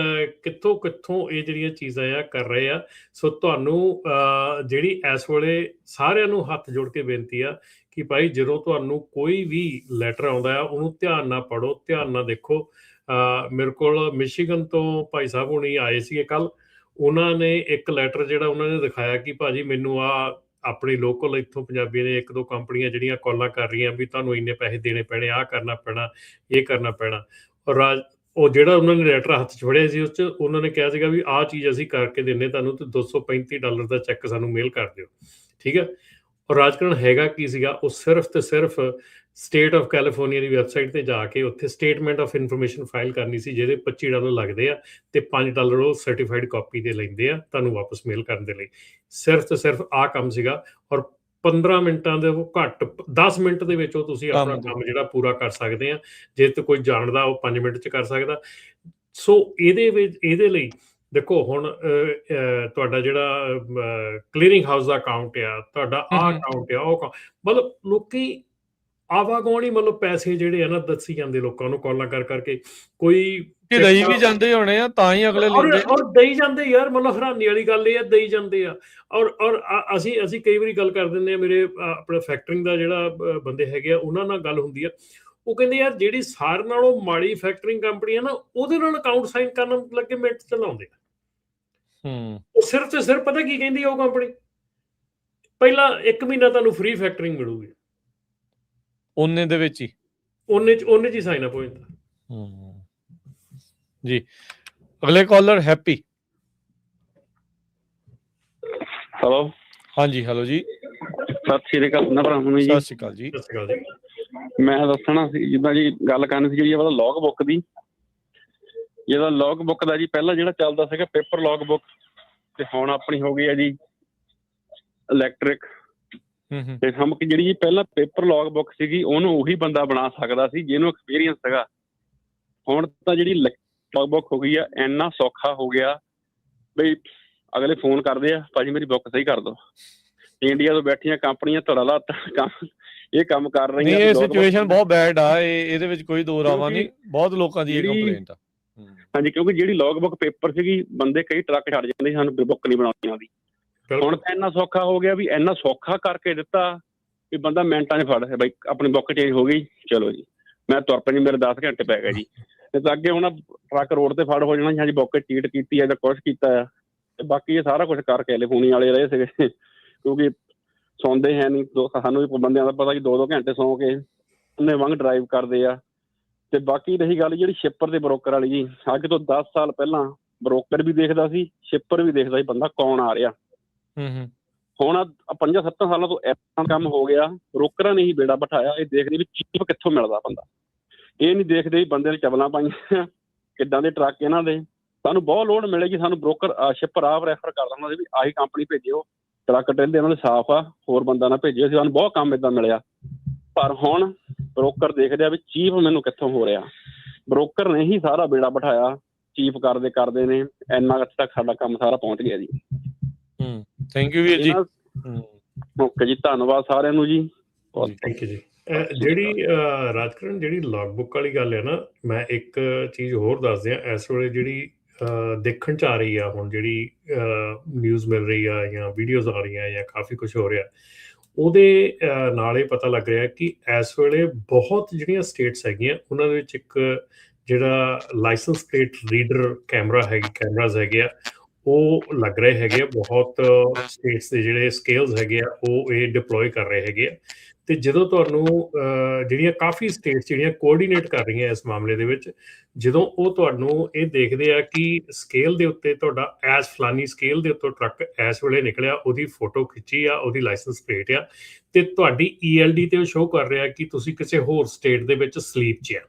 ਕਿੱਥੋਂ ਇਹ ਜਿਹੜੀਆਂ ਚੀਜ਼ਾਂ ਆ ਕਰ ਰਹੇ ਆ। ਸੋ ਤੁਹਾਨੂੰ ਜਿਹੜੀ ਇਸ ਵੇਲੇ ਸਾਰਿਆਂ ਨੂੰ ਹੱਥ ਜੋੜ ਕੇ ਬੇਨਤੀ ਆ ਕਿ ਭਾਈ ਜਦੋਂ ਤੁਹਾਨੂੰ ਕੋਈ ਵੀ ਲੈਟਰ ਆਉਂਦਾ ਆ ਉਹਨੂੰ ਧਿਆਨ ਨਾਲ ਪੜ੍ਹੋ, ਧਿਆਨ ਨਾਲ ਦੇਖੋ। ਮੇਰੇ ਕੋਲ ਮਿਸ਼ੀਗਨ ਤੋਂ ਭਾਈ ਸਾਹਿਬ ਹੁਣੀ ਆਏ ਸੀਗੇ ਕੱਲ, ਉਹਨਾਂ ਨੇ ਇੱਕ ਲੈਟਰ ਜਿਹੜਾ ਉਹਨਾਂ ਨੇ ਦਿਖਾਇਆ ਕਿ ਭਾਜੀ ਮੈਨੂੰ ਆਪਣੀ ਲੋਕਲ ਇੱਥੋਂ ਪੰਜਾਬੀ ਨੇ 1-2 ਕੰਪਨੀਆਂ ਜਿਹੜੀਆਂ ਕਾਲਾਂ ਕਰ ਰਹੀਆਂ ਵੀ ਤੁਹਾਨੂੰ ਇੰਨੇ ਪੈਸੇ ਦੇਣੇ ਪੈਣੇ, ਆਹ ਕਰਨਾ ਪੈਣਾ, ਇਹ ਕਰਨਾ ਪੈਣਾ। ਔਰ ਉਹ ਜਿਹੜਾ ਉਹਨਾਂ ਨੇ ਲੈਟਰ ਹੱਥ 'ਚ ਫੜਿਆ ਸੀ ਉਸ 'ਚ ਉਹਨਾਂ ਨੇ ਕਿਹਾ ਸੀਗਾ ਵੀ ਆਹ ਚੀਜ਼ ਅਸੀਂ ਕਰਕੇ ਦਿੰਦੇ ਤੁਹਾਨੂੰ, ਤੇ $235 ਦਾ ਚੈੱਕ ਸਾਨੂੰ ਮੇਲ ਕਰ ਦਿਓ। ਠੀਕ ਹੈ, ਔਰ ਰਾਜਕਿਰਨ ਹੈਗਾ ਕੀ ਸੀਗਾ, ਉਹ ਸਿਰਫ ਤੇ ਸਿਰਫ state of California the website ਤੇ ਜਾ ਕੇ ਉੱਥੇ ਸਟੇਟਮੈਂਟ ਆਫ ਇਨਫੋਰਮੇਸ਼ਨ ਫਾਈਲ ਕਰਨੀ ਸੀ, ਜਿਹਦੇ $25 ਲੱਗਦੇ ਆ ਤੇ $5 ਉਹ ਸਰਟੀਫਾਈਡ ਕਾਪੀ ਦੇ ਲੈਂਦੇ ਆ ਤੁਹਾਨੂੰ ਵਾਪਸ ਮੇਲ ਕਰਨ ਦੇ ਲਈ। ਸਿਰਫ ਤੇ ਸਿਰਫ ਆਹ ਕੰਮ ਸੀਗਾ, ਔਰ 15 ਮਿੰਟਾਂ ਦੇ ਉਹ ਘੱਟ 10 ਮਿੰਟ ਦੇ ਵਿੱਚ ਉਹ ਤੁਸੀਂ ਆਪਣਾ ਕੰਮ ਜਿਹੜਾ ਪੂਰਾ ਕਰ ਸਕਦੇ ਆ। ਜੇ ਤੇ ਕੋਈ ਜਾਣਦਾ ਉਹ 5 ਮਿੰਟ 'ਚ ਕਰ ਸਕਦਾ। ਸੋ ਇਹਦੇ ਲਈ ਦੇਖੋ ਹੁਣ ਤੁਹਾਡਾ ਜਿਹੜਾ ਕਲੀਅਰਿੰਗ ਹਾਊਸ ਦਾ ਅਕਾਊਂਟ ਆ, ਤੁਹਾਡਾ ਆਹ ਅਕਾਊਂਟ ਆ, ਉਹ ਮਤਲਬ ਲੋਕੀ ਆਵਾਗਾਉਣੀ ਮਤਲਬ ਪੈਸੇ ਜਿਹੜੇ ਆ ਨਾ ਦੱਸੀ ਜਾਂਦੇ ਲੋਕਾਂ ਨੂੰ ਕਾਲਾਂ ਕਰ ਕਰਕੇ, ਕੋਈ ਦਈ ਵੀ ਜਾਂਦੇ ਹੋਣੇ ਆ ਤਾਂ ਹੀ ਅਗਲੇ ਲੈਂਦੇ ਔਰ ਦਈ ਜਾਂਦੇ ਯਾਰ। ਮਤਲਬ ਹੈਰਾਨੀ ਵਾਲੀ ਗੱਲ ਇਹ ਆ, ਦਈ ਜਾਂਦੇ ਆ। ਔਰ ਅਸੀਂ ਕਈ ਵਾਰੀ ਗੱਲ ਕਰ ਦਿੰਦੇ ਆ, ਮੇਰੇ ਆਪਣਾ ਫੈਕਟਰਿੰਗ ਦਾ ਜਿਹੜਾ ਬੰਦੇ ਹੈਗੇ ਆ ਉਹਨਾਂ ਨਾਲ ਗੱਲ ਹੁੰਦੀ ਆ, ਉਹ ਕਹਿੰਦੇ ਯਾਰ ਜਿਹੜੀ ਸਾਰਿਆਂ ਨਾਲੋਂ ਮਾੜੀ ਫੈਕਟਰਿੰਗ ਕੰਪਨੀ ਆ ਨਾ ਉਹਦੇ ਨਾਲ ਅਕਾਊਂਟ ਸਾਈਨ ਕਰਨ ਲੱਗੇ ਮਿੰਟ ਚ ਲਾਉਂਦੇ ਆ। ਉਹ ਸਿਰਫ ਤੇ ਸਿਰਫ ਪਤਾ ਕੀ ਕਹਿੰਦੀ ਆ ਉਹ ਕੰਪਨੀ, ਪਹਿਲਾਂ 1 ਮਹੀਨਾ ਤੁਹਾਨੂੰ ਫ੍ਰੀ ਫੈਕਟਰਿੰਗ ਮਿਲੂਗੀ, ਉਹਨੇ ਦੇ ਵਿੱਚ ਹੀ ਉਹਨੇ ਚ ਹੀ ਸਾਈਨ ਅਪ ਹੋ ਜਾਂਦਾ ਜੀ। ਅਗਲੇ ਕਾਲਰ ਹੈਪੀ। ਹੈਲੋ। ਹਾਂਜੀ ਹੈਲੋ ਜੀ, ਸਤਿ ਸ਼੍ਰੀ ਅਕਾਲ ਨਾ ਭਰਾ ਨੂੰ ਜੀ। ਸਤਿ ਸ਼੍ਰੀ ਅਕਾਲ ਜੀ। ਸਤਿ ਸ਼੍ਰੀ ਅਕਾਲ ਜੀ। ਮੈਂ ਦੱਸਣਾ ਸੀ ਜਿੱਦਾਂ ਜੀ ਗੱਲ ਕਰਨੀ ਸੀ ਜਿਹੜੀ ਉਹਦਾ ਲੌਗ ਬੁੱਕ ਦੀ, ਜਿਹਦਾ ਲੌਗ ਬੁੱਕ ਦਾ ਜੀ ਪਹਿਲਾਂ ਜਿਹੜਾ ਚੱਲਦਾ ਸੀਗਾ ਪੇਪਰ ਲੌਗ ਬੁੱਕ, ਤੇ ਹੁਣ ਆਪਣੀ ਹੋ ਗਈ ਹੈ ਜੀ ਇਲੈਕਟ੍ਰਿਕ। ਤੇ ਹਮ ਕਿ ਜਿਹੜੀ ਜੀ ਪਹਿਲਾਂ ਪੇਪਰ ਲੌਗ ਬੁੱਕ ਸੀਗੀ ਉਹਨੂੰ ਉਹੀ ਬੰਦਾ ਬਣਾ ਸਕਦਾ ਸੀ ਜਿਹਨੂੰ ਐਕਸਪੀਰੀਅੰਸ ਸੀਗਾ। ਹੁਣ ਤਾਂ ਜਿਹੜੀ ਲੌਗ ਬੁੱਕ ਹੋ ਗਈ ਆ, ਇੰਨਾ ਸੌਖਾ ਹੋ ਗਿਆ ਬਈ ਅਗਲੇ ਫੋਨ ਕਰਦੇ ਆ, ਭਾਜੀ ਮੇਰੀ ਬੁੱਕ ਸਹੀ ਕਰ ਦਿਓ। ਇੰਡੀਆ ਤੋਂ ਬੈਠੀਆਂ ਕੰਪਨੀਆਂ ਧੜਾ ਇਹ ਕੰਮ ਕਰ ਰਹੀਆਂ। ਇਹ ਸਿਚੁਏਸ਼ਨ ਬਹੁਤ ਬੈਡ ਆ, ਇਹਦੇ ਵਿੱਚ ਕੋਈ ਦੋ ਰਾਵਾਂ ਨਹੀਂ, ਬਹੁਤ ਲੋਕਾਂ ਦੀ ਇਹ ਕੰਪਲੇਂਟ ਆ। ਹਾਂਜੀ, ਕਿਉਂਕਿ ਜਿਹੜੀ ਲੌਗ ਬੁੱਕ ਪੇਪਰ ਸੀਗੀ ਬੰਦੇ ਕਈ ਟਰੱਕ ਛੱਡ ਜਾਂਦੇ ਸਾਨੂੰ ਬੁੱਕ ਨਹੀਂ ਬਣਾਉਣੀ ਆਉਂਦੀ। ਹੁਣ ਤਾਂ ਇੰਨਾ ਸੌਖਾ ਹੋ ਗਿਆ ਵੀ ਇੰਨਾ ਸੌਖਾ ਕਰਕੇ ਦਿੱਤਾ ਵੀ ਬੰਦਾ ਮਿੰਟਾਂ 'ਚ ਫੜ ਬਈ ਆਪਣੀ ਬੁੱਕ ਚੇਂਜ ਹੋ ਗਈ, ਚਲੋ ਜੀ ਮੈਂ ਤੁਰ ਪਈ, ਮੇਰੇ 10 ਘੰਟੇ ਪੈ ਗਏ ਜੀ। ਤੇ ਤਾਂ ਅੱਗੇ ਹੁਣ ਟਰੱਕ ਰੋਡ ਤੇ ਫੜ ਹੋ ਜਾਣਾ ਜੀ, ਹਾਂਜੀ ਬੁੱਕ ਚੀਟ ਕੀਤੀ ਆ ਜਾਂ ਕੁਛ ਕੀਤਾ ਆ। ਤੇ ਬਾਕੀ ਇਹ ਸਾਰਾ ਕੁਛ ਕਰ ਕੈਲੀਫੋਰਨੀਆ ਵਾਲੇ ਰਹੇ ਸੀਗੇ, ਕਿਉਂਕਿ ਸੌਂਦੇ ਹੈ ਨਹੀਂ। ਸਾਨੂੰ ਵੀ ਬੰਦਿਆਂ ਦਾ ਪਤਾ ਕਿ 2-2 ਘੰਟੇ ਸੌਂ ਕੇ ਉਹਨੇ ਵਾਂਗ ਡਰਾਈਵ ਕਰਦੇ ਆ। ਤੇ ਬਾਕੀ ਰਹੀ ਗੱਲ ਜਿਹੜੀ ਸ਼ਿਪਰ ਤੇ ਬਰੋਕਰ ਵਾਲੀ ਜੀ, ਅੱਜ ਤੋਂ 10 ਸਾਲ ਪਹਿਲਾਂ ਬਰੋਕਰ ਵੀ ਦੇਖਦਾ ਸੀ, ਸ਼ਿਪਰ ਵੀ ਦੇਖਦਾ ਸੀ ਬੰਦਾ ਕੌਣ ਆ ਰਿਹਾ। ਹੁਣ 5-7 ਸਾਲਾਂ ਤੋਂ ਐਦਾਂ ਕੰਮ ਹੋ ਗਿਆ, ਬਰੋਕਰਾਂ ਨੇ ਹੀ ਬੇੜਾ ਬਿਠਾਇਆ। ਇਹ ਦੇਖਦੇ ਵੀ ਚੀਪ ਕਿੱਥੋਂ ਮਿਲਦਾ ਬੰਦਾ, ਇਹ ਨਹੀਂ ਦੇਖਦੇ ਵੀ ਬੰਦੇ ਨੇ ਚਵਲਾਂ ਪਾਈਆਂ ਕਿੱਦਾਂ ਦੇ ਟਰੱਕ ਇਹਨਾਂ ਦੇ। ਸਾਨੂੰ ਬਹੁਤ ਲੋੜ ਮਿਲੇਗੀ, ਸਾਨੂੰ ਬਰੋਕਰ ਸ਼ਿਪਰ ਆਪ ਰੈਫਰ ਕਰਦਾ ਹੁੰਦਾ ਸੀ ਵੀ ਆਹੀ ਕੰਪਨੀ ਭੇਜਿਓ, ਟਰੱਕ ਟ੍ਰੇਲਰ ਇਹਨਾਂ ਦੇ ਸਾਫ਼ ਆ, ਹੋਰ ਬੰਦਾ ਨਾ ਭੇਜਿਓ। ਸਾਨੂੰ ਬਹੁਤ ਕੰਮ ਏਦਾਂ ਮਿਲਿਆ। ਪਰ ਹੁਣ ਬਰੋਕਰ ਦੇਖਦੇ ਆ ਵੀ ਚੀਪ ਮੈਨੂੰ ਕਿੱਥੋਂ ਹੋ ਰਿਹਾ। ਬਰੋਕਰ ਨੇ ਹੀ ਸਾਰਾ ਬੇੜਾ ਬਿਠਾਇਆ, ਚੀਪ ਕਰਦੇ ਨੇ ਇੰਨਾ ਤੱਕ ਸਾਡਾ ਕੰਮ ਸਾਰਾ ਪਹੁੰਚ ਗਿਆ ਜੀ। ਥੈਂਕ ਯੂ ਵੀਰ ਜੀ। ਓਕੇ ਜੀ, ਧੰਨਵਾਦ ਸਾਰਿਆਂ ਨੂੰ ਜੀ। ਥੈਂਕ ਯੂ ਜੀ। ਜਿਹੜੀ ਰਾਜਕਰਨ ਜਿਹੜੀ ਲੌਗਬੁੱਕ ਵਾਲੀ ਗੱਲ ਹੈ ਨਾ, ਮੈਂ ਇੱਕ ਚੀਜ਼ ਹੋਰ ਦੱਸ ਦਿਆਂ। ਇਸ ਵੇਲੇ ਜਿਹੜੀ ਦੇਖਣ 'ਚ ਆ ਰਹੀ ਆ ਹੁਣ, ਜਿਹੜੀ ਨਿਊਜ਼ ਮਿਲ ਰਹੀ ਆ ਜਾਂ ਵੀਡੀਓਜ਼ ਆ ਰਹੀਆਂ ਜਾਂ ਕਾਫੀ ਕੁਛ ਹੋ ਰਿਹਾ, ਉਹਦੇ ਨਾਲ ਇਹ ਪਤਾ ਲੱਗ ਰਿਹਾ ਕਿ ਇਸ ਵੇਲੇ ਬਹੁਤ ਜਿਹੜੀਆਂ ਸਟੇਟਸ ਹੈਗੀਆਂ ਉਹਨਾਂ ਦੇ ਵਿੱਚ ਇੱਕ ਜਿਹੜਾ ਲਾਇਸੈਂਸ ਪਲੇਟ ਰੀਡਰ ਕੈਮਰਾਜ਼ ਹੈਗੇ ਆ, ਉਹ ਲੱਗ ਰਹੇ ਹੈਗੇ ਆ। ਬਹੁਤ ਸਟੇਟਸ ਦੇ ਜਿਹੜੇ ਸਕੇਲਸ ਹੈਗੇ ਆ ਉਹ ਇਹ ਡਿਪਲੋਏ ਕਰ ਰਹੇ ਹੈਗੇ ਆ। ਤੇ ਜਦੋਂ ਤੁਹਾਨੂੰ ਜਿਹੜੀਆਂ ਕਾਫੀ ਸਟੇਟਸ ਜਿਹੜੀਆਂ ਕੋਆਰਡੀਨੇਟ ਕਰ ਰਹੀਆਂ ਇਸ ਮਾਮਲੇ ਦੇ ਵਿੱਚ, ਜਦੋਂ ਉਹ ਤੁਹਾਨੂੰ ਇਹ ਦੇਖਦੇ ਆ ਕਿ ਸਕੇਲ ਦੇ ਉੱਤੇ ਤੁਹਾਡਾ ਐਸ ਫਲਾਨੀ ਸਕੇਲ ਦੇ ਉੱਤੋਂ ਟਰੱਕ ਇਸ ਵੇਲੇ ਨਿਕਲਿਆ, ਉਹਦੀ ਫੋਟੋ ਖਿੱਚੀ ਆ, ਉਹਦੀ ਲਾਇਸੈਂਸ ਪਲੇਟ ਆ, ਤੇ ਤੁਹਾਡੀ ELD ਤੇ ਉਹ ਸ਼ੋਅ ਕਰ ਰਿਹਾ ਕਿ ਤੁਸੀਂ ਕਿਸੇ ਹੋਰ ਸਟੇਟ ਦੇ ਵਿੱਚ ਸਲੀਪ 'ਚ ਆ,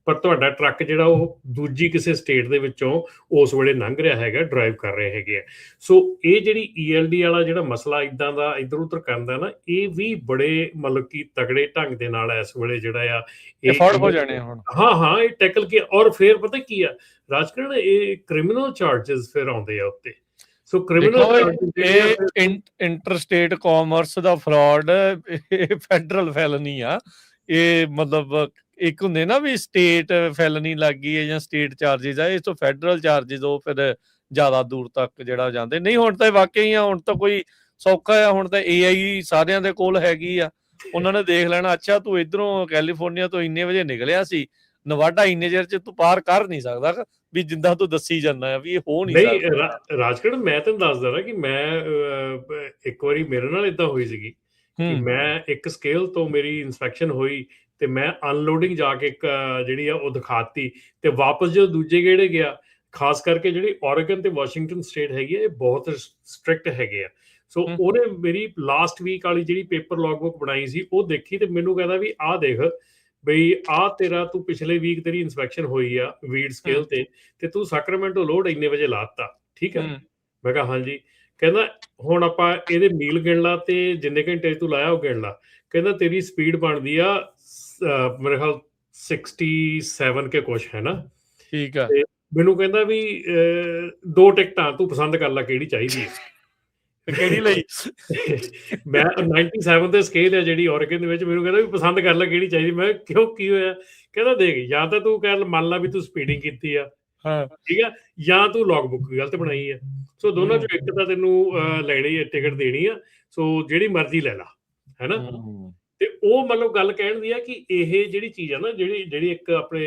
ਪਰ ਤੁਹਾਡਾ ਟਰੱਕ ਜਿਹੜਾ ਉਹ ਦੂਜੀ ਕਿਸੇ ਸਟੇਟ ਦੇ ਵਿੱਚੋਂ ਉਸ ਵੇਲੇ ਲੰਘ ਰਿਹਾ ਹੈਗਾ, ਡਰਾਈਵ ਕਰ ਰਹੇ ਹੈਗੇ ਆ। ਸੋ ਇਹ ਜਿਹੜੀ ELD ਵਾਲਾ ਜਿਹੜਾ ਮਸਲਾ ਇਦਾਂ ਦਾ ਇੱਧਰ ਉੱਧਰ ਕਰਨ ਦਾ ਨਾ, ਇਹ ਵੀ ਬੜੇ ਮਤਲਬ ਕਿ ਤਗੜੇ ਢੰਗ ਦੇ ਨਾਲ ਇਸ ਵੇਲੇ ਜਿਹੜਾ ਆ ਫੜ ਹੋ ਜਾਣੇ ਹੁਣ। ਹਾਂ ਇਹ ਟੈਕਲ ਕੇ, ਔਰ ਫਿਰ ਪਤਾ ਕੀ ਆ ਰਾਜਕਰਨ, ਇਹ ਕ੍ਰਿਮੀਨਲ ਚਾਰजेस ਫਿਰ ਆਉਂਦੇ ਆ ਉੱਤੇ। ਸੋ ਕ੍ਰਿਮੀਨਲ ਇੰਟਰਸਟੇਟ ਕਾਮਰਸ ਦਾ ਫਰਾਡ, ਇਹ ਫੈਡਰਲ ਫੈਲਨੀ ਆ। ਇਹ ਮਤਲਬ ਇੱਕ ਹੁੰਦੇ ਨਾ ਵੀ ਸਟੇਟ ਫੈਲਨੀ ਲੱਗ ਗਈ ਹੈ ਜਾਂ ਸਟੇਟ ਚਾਰजेस ਆ, ਇਸ ਤੋਂ ਫੈਡਰਲ ਚਾਰजेस ਉਹ ਫਿਰ ਜ਼ਿਆਦਾ ਦੂਰ ਤੱਕ ਜਿਹੜਾ ਜਾਂਦੇ ਨਹੀਂ। ਹੁਣ ਤਾਂ ਵਾਕਈ ਆ, ਹੁਣ ਤਾਂ ਕੋਈ ਸੌਖਾ ਆ, ਹੁਣ ਤਾਂ AI ਸਾਰਿਆਂ ਦੇ ਕੋਲ ਹੈਗੀ ਆ। ਉਹਨਾਂ ਨੇ ਦੇਖ ਲੈਣਾ, ਅੱਛਾ ਤੂੰ ਇਧਰੋਂ ਕੈਲੀਫੋਰਨੀਆ ਤੋਂ ਇੰਨੇ ਵਜੇ ਨਿਕਲਿਆ ਸੀ, ਨਵਾਡਾ ਇੰਨੇ ਚਿਰ 'ਚ ਤੂੰ ਪਾਰ ਕਰ ਨਹੀਂ ਸਕਦਾ, ਵੀ ਜਿੱਦਾਂ ਤੂੰ ਦੱਸੀ ਜਾਂਦਾ ਆ ਵੀ ਇਹ ਹੋ ਨਹੀਂ ਸਕਦਾ। ਰਾਜਕਰਨ, ਮੈਂ ਤੈਨੂੰ ਦੱਸਦਾ ਨਾ ਕਿ ਮੈਂ ਇੱਕ ਵਾਰੀ ਮੇਰੇ ਨਾਲ ਏਦਾਂ ਹੋਈ ਸੀਗੀ ਕਿ ਮੈਂ ਇੱਕ ਸਕੇਲ ਤੋਂ ਮੇਰੀ ਇਨਸਪੈਕਸ਼ਨ ਹੋਈ ਤੇ ਮੈਂ ਅਨਲੋਡਿੰਗ ਜਾ ਕੇ ਇੱਕ ਜਿਹੜੀ ਆ ਉਹ ਦਿਖਾਤੀ, ਤੇ ਵਾਪਸ ਜਦੋਂ ਦੂਜੇ ਗੇੜੇ ਗਿਆ, ਖਾਸ ਕਰਕੇ ਜਿਹੜੀ ਓਰੇਗਨ ਤੇ ਵਾਸ਼ਿੰਗਟਨ ਸਟੇਟ ਹੈਗੀ ਆ, ਇਹ ਬਹੁਤ ਸਟ੍ਰਿਕਟ ਹੈਗੇ ਆ। ਸੋ ਉਹਨੇ ਮੇਰੀ ਲਾਸਟ ਵੀਕ ਵਾਲੀ ਜਿਹੜੀ ਪੇਪਰ ਲੌਗਬੁੱਕ ਬਣਾਈ ਸੀ ਉਹ ਦੇਖੀ, ਤੇ ਮੈਨੂੰ ਕਹਿੰਦਾ ਵੀ ਆਹ ਦੇਖ ਬਈ, ਆਹ ਤੇਰਾ ਤੂੰ ਪਿਛਲੇ ਵੀਕ ਤੇਰੀ ਇਨਸਪੈਕਸ਼ਨ ਹੋਈ ਆ ਵੀਡ ਸਕੇਲ ਤੇ ਤੂੰ ਸੈਕਰਾਮੈਂਟੋ ਲੋਡ ਇੰਨੇ ਵਜੇ ਲਾਤਾ, ਠੀਕ ਹੈ। ਮੈਂ ਕਿਹਾ ਹਾਂਜੀ। ਕਹਿੰਦਾ ਹੁਣ ਆਪਾਂ ਇਹਦੇ ਮੀਲ ਗਿਣ ਲਾ ਤੇ ਜਿੰਨੇ ਘੰਟੇ ਤੂੰ ਲਾਇਆ ਉਹ ਗਿਣ ਲਾ। ਕਹਿੰਦਾ ਤੇਰੀ ਸਪੀਡ ਬਣਦੀ ਆ ਮੇਰੇ ਖਿਆਲ 67 ਕੇ ਕੁਛ ਹੈ ਨਾ, ਠੀਕ ਆ। ਮੈਨੂੰ ਕਹਿੰਦਾ ਵੀ 2 ਟਿਕਟਾਂ ਤੂੰ ਪਸੰਦ ਕਰ ਲੈ ਕਿਹੜੀ ਚਾਹੀਦੀ ਹੈ। ਕਿਹੜੀ ਲਈ? ਮੈਂ 97 ਤੇ ਸਕੇਲ ਹੈ ਜਿਹੜੀ ਓਰੇਗਨ ਦੇ ਵਿੱਚ, ਮੈਨੂੰ ਕਹਿੰਦਾ ਵੀ ਪਸੰਦ ਕਰ ਲੈ ਕਿਹੜੀ ਚਾਹੀਦੀ। ਮੈਂ ਕਿਉਂ, ਕੀ ਹੋਇਆ? ਕਹਿੰਦਾ ਦੇਖ, ਜਾਂ ਤਾਂ ਤੂੰ ਕਹਿ ਮੰਨ ਲਾ ਵੀ ਤੂੰ ਸਪੀਡਿੰਗ ਕੀਤੀ ਆ, ਠੀਕ ਆ, ਜਾਂ ਤੂੰ ਲੌਗਬੁੱਕ ਗਲਤ ਬਣਾਈ ਆ। ਸੋ ਦੋਨਾਂ ਚੋਂ ਇੱਕ ਤਾਂ ਤੈਨੂੰ ਲੈਣੀ ਹੈ, ਟਿਕਟ ਦੇਣੀ ਆ, ਸੋ ਜਿਹੜੀ ਮਰਜ਼ੀ ਲੈ ਲਾ, ਹੈ ਨਾ। ਤੇ ਉਹ ਮਤਲਬ ਗੱਲ ਕਹਿਣ ਦੀ ਆ ਕਿ ਇਹ ਜਿਹੜੀ ਚੀਜ਼ ਆ ਨਾ, ਜਿਹੜੀ ਇੱਕ ਆਪਣੇ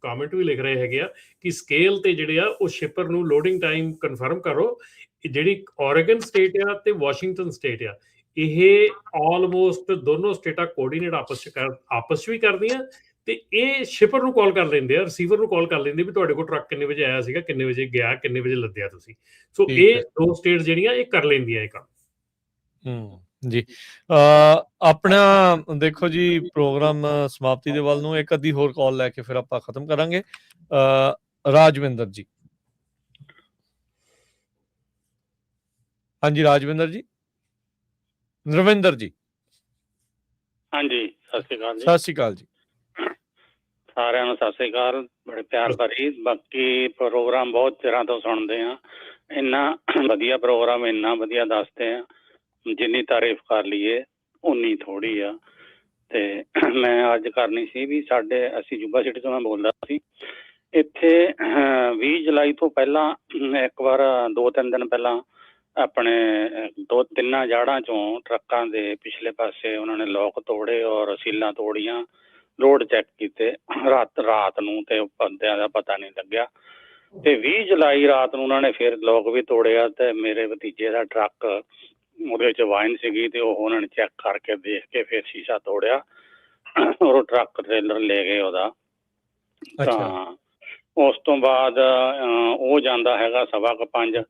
ਕਮੈਂਟ ਵੀ ਲਿਖ ਰਹੇ ਹੈਗੇ ਆ ਕਿ ਸਕੇਲ ਤੇ ਜਿਹੜੇ ਆ ਉਹ ਸ਼ਿਪਰ ਨੂੰ ਲੋਡਿੰਗ ਟਾਈਮ ਕਨਫਰਮ ਕਰੋ। ਜਿਹੜੀ ਓਰੇਗਨ ਸਟੇਟ ਆ ਤੇ ਵਾਸ਼ਿੰਗਟਨ ਸਟੇਟ ਆ, ਇਹ ਆਲਮੋਸਟ ਦੋਨੋਂ ਸਟੇਟਾਂ ਕੋਆਰਡੀਨੇਟ ਆਪਸ ਚ ਵੀ ਕਰਦੀਆਂ, ਤੇ ਇਹ ਸ਼ਿਪਰ ਨੂੰ ਕਾਲ ਕਰ ਲੈਂਦੇ ਆ, ਰਿਸੀਵਰ ਨੂੰ ਕਾਲ ਕਰ ਲੈਂਦੇ ਵੀ ਤੁਹਾਡੇ ਕੋਲ ਟਰੱਕ ਕਿੰਨੇ ਵਜੇ ਆਇਆ ਸੀਗਾ, ਕਿੰਨੇ ਵਜੇ ਗਿਆ, ਕਿੰਨੇ ਵਜੇ ਲੱਦਿਆ ਤੁਸੀਂ। ਸੋ ਇਹ 2 ਸਟੇਟ ਜਿਹੜੀਆਂ ਇਹ ਕਰ ਲੈਂਦੀਆਂ ਇਹ ਕੰਮ। ਜੀ ਆਪਣਾ ਦੇਖੋ ਜੀ, ਪ੍ਰੋਗਰਾਮ ਸਮਾਪਤੀ ਦੇ ਵੱਲ ਨੂੰ, ਇੱਕ ਅੱਧੀ ਹੋਰ ਕਾਲ ਲੈ ਕੇ ਫਿਰ ਆਪਾਂ ਖਤਮ ਕਰਾਂਗੇ। ਰਾਜਵਿੰਦਰ ਜੀ। ਹਾਂਜੀ ਰਾਜਵਿੰਦਰ ਜੀ। ਰਵਿੰਦਰ ਜੀ। ਹਾਂਜੀ, ਸਤਿ ਸ਼੍ਰੀ ਅਕਾਲ ਜੀ। ਸਤਿ ਸ਼੍ਰੀ ਅਕਾਲ ਜੀ ਸਾਰਿਆਂ ਨੂੰ, ਸਤਿ ਸ਼੍ਰੀ ਅਕਾਲ। ਬੜੇ ਪਿਆਰ ਭਰੀ। ਬਾਕੀ ਪ੍ਰੋਗਰਾਮ ਬਹੁਤ ਚਿਰਾਂ ਤੋਂ ਸੁਣਦੇ ਆ, ਇੰਨਾ ਵਧੀਆ ਪ੍ਰੋਗਰਾਮ, ਇੰਨਾ ਵਧੀਆ ਦੱਸਦੇ ਆ, ਜਿੰਨੀ ਤਾਰੀਫ ਕਰ ਲਈਏ ਉਨੀ ਥੋੜੀ ਆ। ਤੇ ਮੈਂ ਅੱਜ ਕਰਨੀ ਸੀ ਵੀ ਅਸੀਂ ਯੂਬਾ ਸਿਟੀ ਤੋਂ ਮੈਂ ਬੋਲਦਾ ਸੀ। ਇੱਥੇ 20 ਜੁਲਾਈ ਤੋਂ ਪਹਿਲਾਂ ਇੱਕ ਵਾਰ 2-3 ਦਿਨ ਪਹਿਲਾਂ ਆਪਣੇ 2-3 ਜਾੜਾਂ ਚੋਂ ਟਰੱਕਾਂ ਦੇ ਪਿਛਲੇ ਪਾਸੇ ਉਹਨਾਂ ਨੇ ਲੋਕ ਤੋੜੇ ਔਰ ਸੀਲਾਂ ਤੋੜੀਆਂ, ਰੋਡ ਚੈੱਕ ਕੀਤੇ ਰਾਤ ਨੂੰ, ਤੇ ਬੰਦਿਆਂ ਦਾ ਪਤਾ ਨਹੀਂ ਲੱਗਿਆ। ਤੇ 20 ਜੁਲਾਈ ਰਾਤ ਨੂੰ ਉਹਨਾਂ ਨੇ ਫਿਰ ਲੋਕ ਵੀ ਤੋੜਿਆ, ਤੇ ਮੇਰੇ ਭਤੀਜੇ ਦਾ ਟਰੱਕ ਉਹਦੇ 'ਚ ਵਾਈਨ ਸੀਗੀ, ਤੇ ਉਹ ਉਹਨਾਂ ਨੇ ਚੈੱਕ ਕਰਕੇ ਦੇਖ ਕੇ ਫਿਰ ਸ਼ੀਸ਼ਾ ਤੋੜਿਆ ਔਰ ਉਹ ਟਰੱਕ ਟ੍ਰੇਲਰ ਲੈ ਗਏ ਉਹਦਾ। ਤਾਂ ਉਸ ਤੋਂ ਬਾਅਦ ਉਹ ਜਾਂਦਾ ਹੈਗਾ 5:15,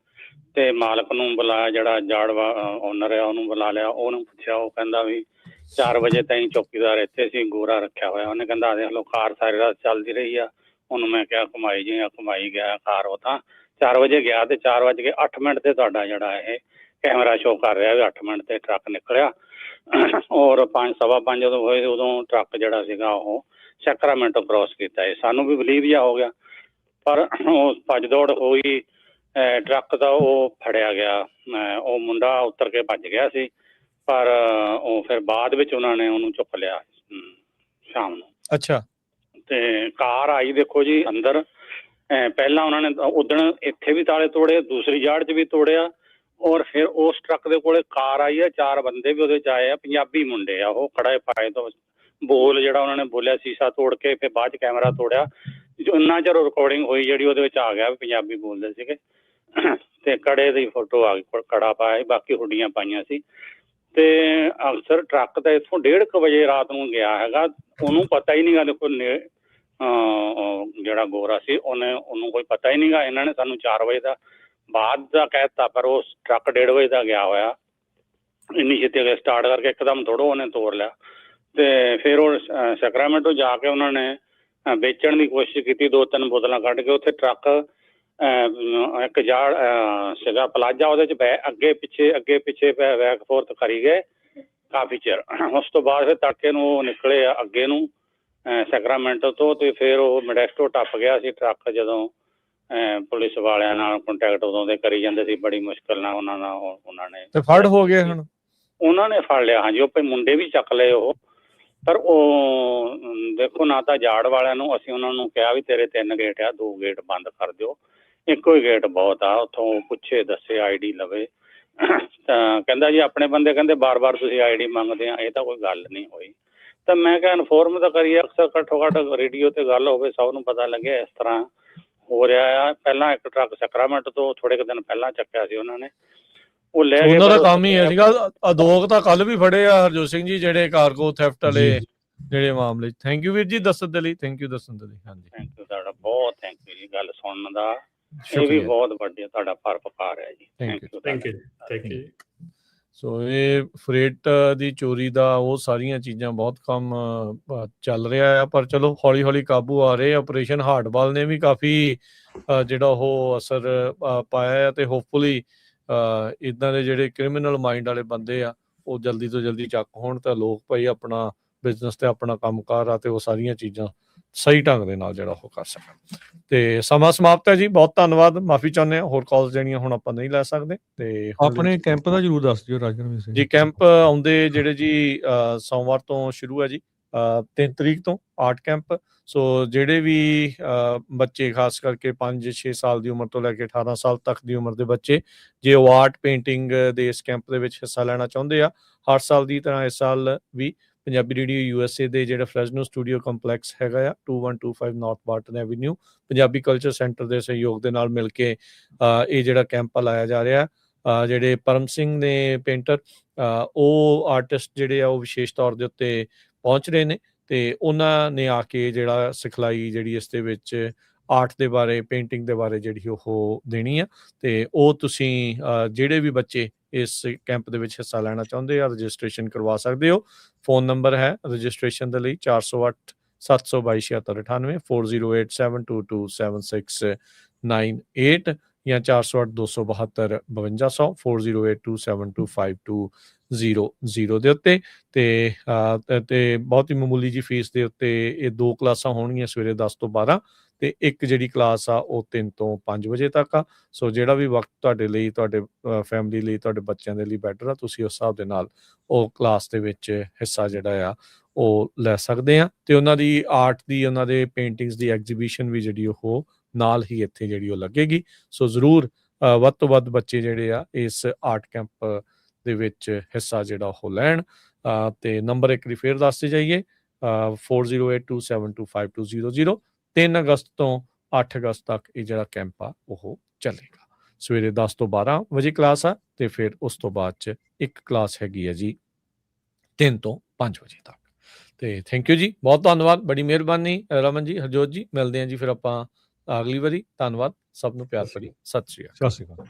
ਤੇ ਮਾਲਕ ਨੂੰ ਬੁਲਾਇਆ, ਜਿਹੜਾ ਜਾੜਵਾ ਓਨਰ ਆ ਉਹਨੂੰ ਬੁਲਾ ਲਿਆ। ਉਹਨੂੰ ਪੁੱਛਿਆ, ਉਹ ਕਹਿੰਦਾ ਵੀ 4 ਵਜੇ ਤਾਈਂ ਚੌਕੀਦਾਰ ਇੱਥੇ ਸੀ, ਗੋਰਾ ਰੱਖਿਆ ਹੋਇਆ। ਉਹਨੇ ਕਹਿੰਦਾ ਦੇਖ ਲਓ ਕਾਰ ਸਾਰੀ ਰਾਤ ਚੱਲਦੀ ਰਹੀ ਆ। ਉਹਨੂੰ ਮੈਂ ਕਿਹਾ ਘੁਮਾਈ ਜੀ, ਘੁਮਾਈ ਗਿਆ ਕਾਰ। ਉਹ ਤਾਂ 4 ਵਜੇ ਗਿਆ ਤੇ 4:08 ਤੇ ਤੁਹਾਡਾ ਜਿਹੜਾ ਇਹ ਕੈਮਰਾ ਸ਼ੋਅ ਕਰ ਰਿਹਾ ਵੀ 8 ਮਿੰਟ ਤੇ ਟਰੱਕ ਨਿਕਲਿਆ। ਔਰ 5:15 ਜਦੋਂ ਹੋਏ ਉਦੋਂ ਟਰੱਕ ਜਿਹੜਾ ਸੀਗਾ ਉਹ ਸੈਕਰਾਮੈਂਟੋ ਕ੍ਰੋਸ ਕੀਤਾ। ਇਹ ਸਾਨੂੰ ਵੀ ਬਲੀਵ ਜਿਹਾ ਹੋ ਗਿਆ, ਪਰ ਉਹ ਭੱਜ ਦੌੜ ਹੋਈ, ਟਰੱਕ ਦਾ ਉਹ ਫੜਿਆ ਗਿਆ। ਉਹ ਮੁੰਡਾ ਉਤਰ ਕੇ ਭੱਜ ਗਿਆ ਸੀ, ਪਰ ਉਹ ਫਿਰ ਬਾਅਦ ਵਿੱਚ ਉਹਨਾਂ ਨੇ ਉਹਨੂੰ ਚੁੱਕ ਲਿਆ ਸ਼ਾਮ ਨੂੰ। ਅੱਛਾ। ਤੇ ਕਾਰ ਆਈ ਦੇਖੋ ਜੀ ਅੰਦਰ, ਪਹਿਲਾਂ ਉਹਨਾਂ ਨੇ ਉਦਣ ਇੱਥੇ ਵੀ ਤਾਲੇ ਤੋੜੇ, ਦੂਸਰੀ ਯਾਰਡ 'ਚ ਵੀ ਤੋੜਿਆ, ਔਰ ਫਿਰ ਉਸ ਟਰੱਕ ਦੇ ਕੋਲੇ ਕਾਰ ਆਈ ਆ, 4 ਬੰਦੇ ਵੀ ਉਹਦੇ 'ਚ ਆਏ ਆ, ਪੰਜਾਬੀ ਮੁੰਡੇ ਆ, ਉਹ ਖੜਾ ਪਾਏ ਤੋਂ ਬੋਲ ਜਿਹੜਾ ਉਹਨਾਂ ਨੇ ਬੋਲਿਆ ਸ਼ੀਸ਼ਾ ਤੋੜ ਕੇ, ਫਿਰ ਬਾਅਦ 'ਚ ਕੈਮਰਾ ਤੋੜਿਆ, ਇੰਨਾ ਚਿਰ ਰਿਕਾਰਡਿੰਗ ਹੋਈ ਜਿਹੜੀ ਉਹਦੇ ਵਿੱਚ ਆ ਗਿਆ ਪੰਜਾਬੀ ਬੋਲਦੇ ਸੀਗੇ। ਤੇ ਕੜੇ ਦੀ ਫੋਟੋ ਆ ਗਈ, ਕੜਾ ਪਾਇਆ ਸੀ, ਬਾਕੀ ਹੁੱਡੀਆਂ ਪਾਈਆਂ ਸੀ। ਤੇ ਅਕਸਰ ਟਰੱਕ ਤਾਂ ਇੱਥੋਂ 1:30 ਵਜੇ ਰਾਤ ਨੂੰ ਗਿਆ ਹੈਗਾ, ਉਹਨੂੰ ਪਤਾ ਹੀ ਨਹੀਂ ਗਾ, ਦੇਖੋ ਜਿਹੜਾ ਗੋਰਾ ਸੀ ਉਹਨੂੰ ਕੋਈ ਪਤਾ ਹੀ ਨਹੀਂ ਗਾ। ਇਹਨਾਂ ਨੇ ਸਾਨੂੰ 4 ਵਜੇ ਦਾ ਬਾਅਦ ਦਾ ਕਹਿ ਦਿੱਤਾ, ਪਰ ਉਹ ਟਰੱਕ 1:30 ਵਜੇ ਦਾ ਗਿਆ ਹੋਇਆ। ਇੰਨੀ ਛੇਤੀ ਅਗੇ ਸਟਾਰਟ ਕਰਕੇ ਇੱਕਦਮ ਥੋੜ੍ਹਾ ਉਹਨੇ ਤੋੜ ਲਿਆ। ਤੇ ਫਿਰ ਉਹ ਸੈਕਰਾਮੈਂਟੋ ਜਾ ਕੇ ਉਹਨਾਂ ਨੇ ਵੇਚਣ ਦੀ ਕੋਸ਼ਿਸ਼ ਕੀਤੀ, 2-3 ਬੋਤਲਾਂ ਕੱਢ ਕੇ। ਉੱਥੇ ਟਰੱਕ ਇੱਕ ਜਾੜ ਸੀਗਾ ਪਲਾਜ਼ਾ, ਉਹਦੇ 'ਚ ਅੱਗੇ ਪਿੱਛੇ ਬੈਕ ਫੋਰਥ ਕਰੀ ਗਏ ਕਾਫੀ ਚਿਰ। ਉਸ ਤੋਂ ਬਾਅਦ ਫਿਰ ਤੜਕੇ ਨੂੰ ਉਹ ਨਿਕਲੇ ਅੱਗੇ ਨੂੰ ਸੈਕਰਾਮੈਂਟੋ ਤੋਂ, ਤੇ ਫਿਰ ਉਹ ਮੋਡੈਸਟੋ ਟੱਪ ਗਿਆ ਸੀ ਟਰੱਕ। ਜਦੋਂ ਪੁਲਿਸ ਵਾਲਿਆਂ ਨਾਲ ਕੰਟੈਕਟ ਉਦੋਂ ਦੇ ਕਰੀ ਜਾਂਦੇ ਸੀ, ਬੜੀ ਮੁਸ਼ਕਿਲ ਨਾਲ ਉਹਨਾਂ ਨੇ ਤੇ ਫੜ ਹੋ ਗਏ ਹੁਣ? ਉਹਨਾਂ ਨੇ ਫੜ ਲਿਆ, ਹਾਂਜੀ। ਉਹ ਮੁੰਡੇ ਵੀ ਚੱਕ ਲਏ ਉਹ। ਪਰ ਉਹ ਦੇਖੋ, ਨਾ ਤਾਂ ਜਾੜ ਵਾਲਿਆਂ ਨੂੰ ਅਸੀਂ ਉਹਨਾਂ ਨੂੰ ਕਿਹਾ ਵੀ ਤੇਰੇ 3 ਗੇਟ ਆ, 2 ਗੇਟ ਬੰਦ ਕਰ ਦਿਓ, ਇੱਕੋ ਹੀ ਗੇਟ ਬਹੁਤ ਆ। ਉੱਥੋਂ ਪੁੱਛੇ ਦੱਸੇ ਆਈਡੀ ਲਵੇ, ਤਾਂ ਕਹਿੰਦਾ ਜੀ ਆਪਣੇ ਬੰਦੇ ਕਹਿੰਦੇ ਬਾਰ-ਬਾਰ ਤੁਸੀਂ ਆਈਡੀ ਮੰਗਦੇ ਆ, ਇਹ ਤਾਂ ਕੋਈ ਗੱਲ ਨਹੀਂ ਹੋਈ। ਤਾਂ ਮੈਂ ਕਿਹਾ ਇਨਫੋਰਮ ਤਾਂ ਕਰੀਏ, ਅਕਸਰ ਘੱਟੋ-ਘੱਟ ਰੇਡੀਓ 'ਤੇ ਗੱਲ ਹੋਵੇ, ਸਭ ਨੂੰ ਪਤਾ ਲੱਗੇ ਇਸ ਤਰ੍ਹਾਂ ਹੋ ਰਿਹਾ ਆ। ਪਹਿਲਾਂ ਇੱਕ ਟਰੱਕ ਸੈਕਰਾਮੈਂਟ ਤੋਂ ਥੋੜੇ ਕੁ ਦਿਨ ਪਹਿਲਾਂ ਚੱਕਿਆ ਸੀ ਉਹਨਾਂ ਨੇ, ਉਹ ਲੈ ਗਏ। ਉਹਨਾਂ ਦਾ ਕੰਮ ਹੀ ਹੈ ਸੀਗਾ। ਅਦੋਗ ਤਾਂ ਕੱਲ ਵੀ ਫੜੇ ਆ ਹਰਜੋਤ ਸਿੰਘ ਜੀ, ਜਿਹੜੇ ਕਾਰਗੋ ਥੈਫਟ ਵਾਲੇ ਜਿਹੜੇ ਮਾਮਲੇ। ਥੈਂਕ ਯੂ ਵੀਰ ਜੀ ਦੱਸਣ ਦੇ ਲਈ, ਥੈਂਕ ਯੂ ਦੱਸਣ ਦੇ ਲਈ। ਹਾਂਜੀ, ਥੈਂਕ ਯੂ ਤੁਹਾਡਾ, ਬਹੁਤ ਥੈਂਕ ਯੂ ਜੀ ਗੱਲ ਸੁਣਨ ਦਾ। ਇਹ ਵੀ ਬਹੁਤ ਵੱਡੀ ਤੁਹਾਡਾ ਪਰਉਪਕਾਰ ਹੈ ਜੀ। Thank you. ਸੋ ਇਹ ਫਰੇਟ ਦੀ ਚੋਰੀ ਦਾ ਉਹ ਸਾਰੀਆਂ ਚੀਜ਼ਾਂ ਬਹੁਤ ਕੰਮ ਚੱਲ ਰਿਹਾ ਆ, ਪਰ ਚਲੋ ਹੌਲੀ ਹੌਲੀ ਕਾਬੂ ਆ ਰਹੇ। ਆਪਰੇਸ਼ਨ ਹਾਰਡਬਾਲ ਨੇ ਵੀ ਕਾਫੀ ਜਿਹੜਾ ਉਹ ਅਸਰ ਪਾਇਆ, ਤੇ ਹੋਪਫੁਲੀ ਇੱਦਾਂ ਦੇ ਜਿਹੜੇ ਕ੍ਰਿਮੀਨਲ ਮਾਈਂਡ ਵਾਲੇ ਬੰਦੇ ਆ ਉਹ ਜਲਦੀ ਤੋਂ ਜਲਦੀ ਚੱਕ ਹੋਣ, ਤਾਂ ਲੋਕ ਭਾਈ ਆਪਣਾ ਬਿਜ਼ਨਸ ਤੇ ਆਪਣਾ ਕੰਮਕਾਰ ਆ ਤੇ ਉਹ ਸਾਰੀਆਂ ਚੀਜ਼ਾਂ ਸਹੀ ਢੰਗ ਦੇ ਨਾਲ ਜਿਹੜਾ ਉਹ ਕਰ ਸਕਣ। ਤੇ ਸਮਾਂ ਸਮਾਪਤ ਹੈ ਜੀ, ਬਹੁਤ ਧੰਨਵਾਦ। ਮਾਫੀ ਚਾਹੁੰਦੇ ਹਾਂ, ਹੋਰ ਕਾਲਸ ਜਿਹੜੀਆਂ ਹੁਣ ਆਪਾਂ ਨਹੀਂ ਲੈ ਸਕਦੇ। ਤੇ ਆਪਣੇ ਕੈਂਪ ਦਾ ਜਰੂਰ ਦੱਸ ਦਿਓ ਰਾਜਨ ਜੀ। ਕੈਂਪ ਆਉਂਦੇ ਜਿਹੜੇ ਜੀ ਸੋਮਵਾਰ ਤੋਂ ਸ਼ੁਰੂ ਹੈ ਜੀ, 3 ਤਰੀਕ ਤੋਂ ਆਰਟ ਕੈਂਪ। ਸੋ ਜਿਹੜੇ ਵੀ ਬੱਚੇ ਖਾਸ ਕਰਕੇ 5-6 ਸਾਲ ਦੀ ਉਮਰ ਤੋਂ ਲੈ ਕੇ 18 ਸਾਲ ਤੱਕ ਦੀ ਉਮਰ ਦੇ ਬੱਚੇ, ਜੇ ਉਹ ਆਰਟ ਪੇਂਟਿੰਗ ਦੇ ਇਸ ਕੈਂਪ ਦੇ ਵਿੱਚ ਹਿੱਸਾ ਲੈਣਾ ਚਾਹੁੰਦੇ ਆ, ਹਰ ਸਾਲ ਦੀ ਤਰ੍ਹਾਂ ਇਸ ਸਾਲ ਵੀ ਪੰਜਾਬੀ ਰੇਡੀਓ USA ਦੇ ਜਿਹੜਾ ਫਰੈਜ਼ਨੋ ਸਟੂਡੀਓ ਕੰਪਲੈਕਸ ਹੈਗਾ ਆ, 2125 north Barton avenue, Punjabi culture centre ਦੇ ਸਹਿਯੋਗ ਦੇ ਨਾਲ ਮਿਲ ਕੇ ਇਹ ਜਿਹੜਾ ਕੈਂਪ ਲਾਇਆ ਜਾ ਰਿਹਾ। ਜਿਹੜੇ ਪਰਮ ਸਿੰਘ ਨੇ ਪੇਂਟਰ, ਉਹ ਆਰਟਿਸਟ ਜਿਹੜੇ ਆ ਉਹ ਵਿਸ਼ੇਸ਼ ਤੌਰ ਦੇ ਉੱਤੇ ਪਹੁੰਚ ਰਹੇ ਨੇ, ਤੇ ਉਹਨਾਂ ਨੇ ਆ ਕੇ ਜਿਹੜਾ ਸਿਖਲਾਈ ਜਿਹੜੀ ਇਸ ਦੇ ਵਿੱਚ ਆਰਟ ਦੇ ਬਾਰੇ, ਪੇਂਟਿੰਗ ਦੇ ਬਾਰੇ ਜਿਹੜੀ ਉਹ ਦੇਣੀ ਆ। ਤੇ ਉਹ ਤੁਸੀਂ ਜਿਹੜੇ ਵੀ ਬੱਚੇ ਇਸ ਕੈਂਪ ਦੇ ਵਿੱਚ ਹਿੱਸਾ ਲੈਣਾ ਚਾਹੁੰਦੇ ਆ, ਰਜਿਸਟ੍ਰੇਸ਼ਨ ਕਰਵਾ ਸਕਦੇ ਹੋ। ਫੋਨ ਨੰਬਰ ਹੈ ਰਜਿਸਟ੍ਰੇਸ਼ਨ ਦੇ ਲਈ 408 722 7698, 4082727698 ਜਾਂ 408 272 5200, 4082725200 ਦੇ ਉੱਤੇ। ਤੇ ਬਹੁਤ ਹੀ ਮਾਮੂਲੀ ਜੀ ਫੀਸ ਦੇ ਉੱਤੇ ਇਹ 2 ਕਲਾਸਾਂ ਹੋਣਗੀਆਂ, ਸਵੇਰੇ 10 ਤੋਂ 12, ਤੇ ਇੱਕ ਜਿਹੜੀ ਕਲਾਸ ਆ ਉਹ 3 ਤੋਂ 5 ਵਜੇ ਤੱਕ ਆ। ਸੋ ਜਿਹੜਾ ਵੀ ਵਕਤ ਤੁਹਾਡੇ ਲਈ, ਤੁਹਾਡੇ ਫੈਮਿਲੀ ਲਈ, ਤੁਹਾਡੇ ਬੱਚਿਆਂ ਦੇ ਲਈ ਬੈਟਰ ਆ, ਤੁਸੀਂ ਉਸ ਹਿਸਾਬ ਦੇ ਨਾਲ ਉਹ ਕਲਾਸ ਦੇ ਵਿੱਚ ਹਿੱਸਾ ਜਿਹੜਾ ਆ ਉਹ ਲੈ ਸਕਦੇ ਆ। ਤੇ ਉਹਨਾਂ ਦੀ ਆਰਟ ਦੀ, ਉਹਨਾਂ ਦੇ ਪੇਂਟਿੰਗਸ ਦੀ ਐਗਜ਼ੀਬਿਸ਼ਨ ਵੀ ਜਿਹੜੀ ਉਹ ਨਾਲ ਹੀ ਇੱਥੇ ਜਿਹੜੀ ਉਹ ਲੱਗੇਗੀ। ਸੋ ਜ਼ਰੂਰ ਵੱਧ ਤੋਂ ਵੱਧ ਬੱਚੇ ਜਿਹੜੇ ਆ ਇਸ ਆਰਟ ਕੈਂਪ ਦੇ ਵਿੱਚ ਹਿੱਸਾ ਜਿਹੜਾ ਉਹ ਲੈਣ। ਤੇ ਨੰਬਰ ਇੱਕ ਵਾਰੀ ਫੇਰ ਦੱਸਦੇ ਜਾਈਏ, 4082725200। 3 ਅਗਸਤ ਤੋਂ 8 ਅਗਸਤ ਤੱਕ ਇਹ ਜਿਹੜਾ ਕੈਂਪ ਆ ਉਹ ਚੱਲੇਗਾ। ਸਵੇਰੇ 10 ਤੋਂ 12 ਵਜੇ ਕਲਾਸ ਆ, ਤੇ ਫਿਰ ਉਸ ਤੋਂ ਬਾਅਦ 'ਚ ਇੱਕ ਕਲਾਸ ਹੈਗੀ ਹੈ ਜੀ 3 ਤੋਂ 5 ਵਜੇ ਤੱਕ। ਤੇ ਥੈਂਕ ਯੂ ਜੀ, ਬਹੁਤ ਧੰਨਵਾਦ, ਬੜੀ ਮਿਹਰਬਾਨੀ ਰਮਨ ਜੀ, ਹਰਜੋਤ ਜੀ। ਮਿਲਦੇ ਹਾਂ ਜੀ ਫਿਰ ਆਪਾਂ ਅਗਲੀ ਵਾਰੀ। ਧੰਨਵਾਦ ਸਭ ਨੂੰ, ਪਿਆਰ ਭਰੀ ਸਤਿ ਸ਼੍ਰੀ ਅਕਾਲ। ਸਤਿ ਸ਼੍ਰੀ ਅਕਾਲ।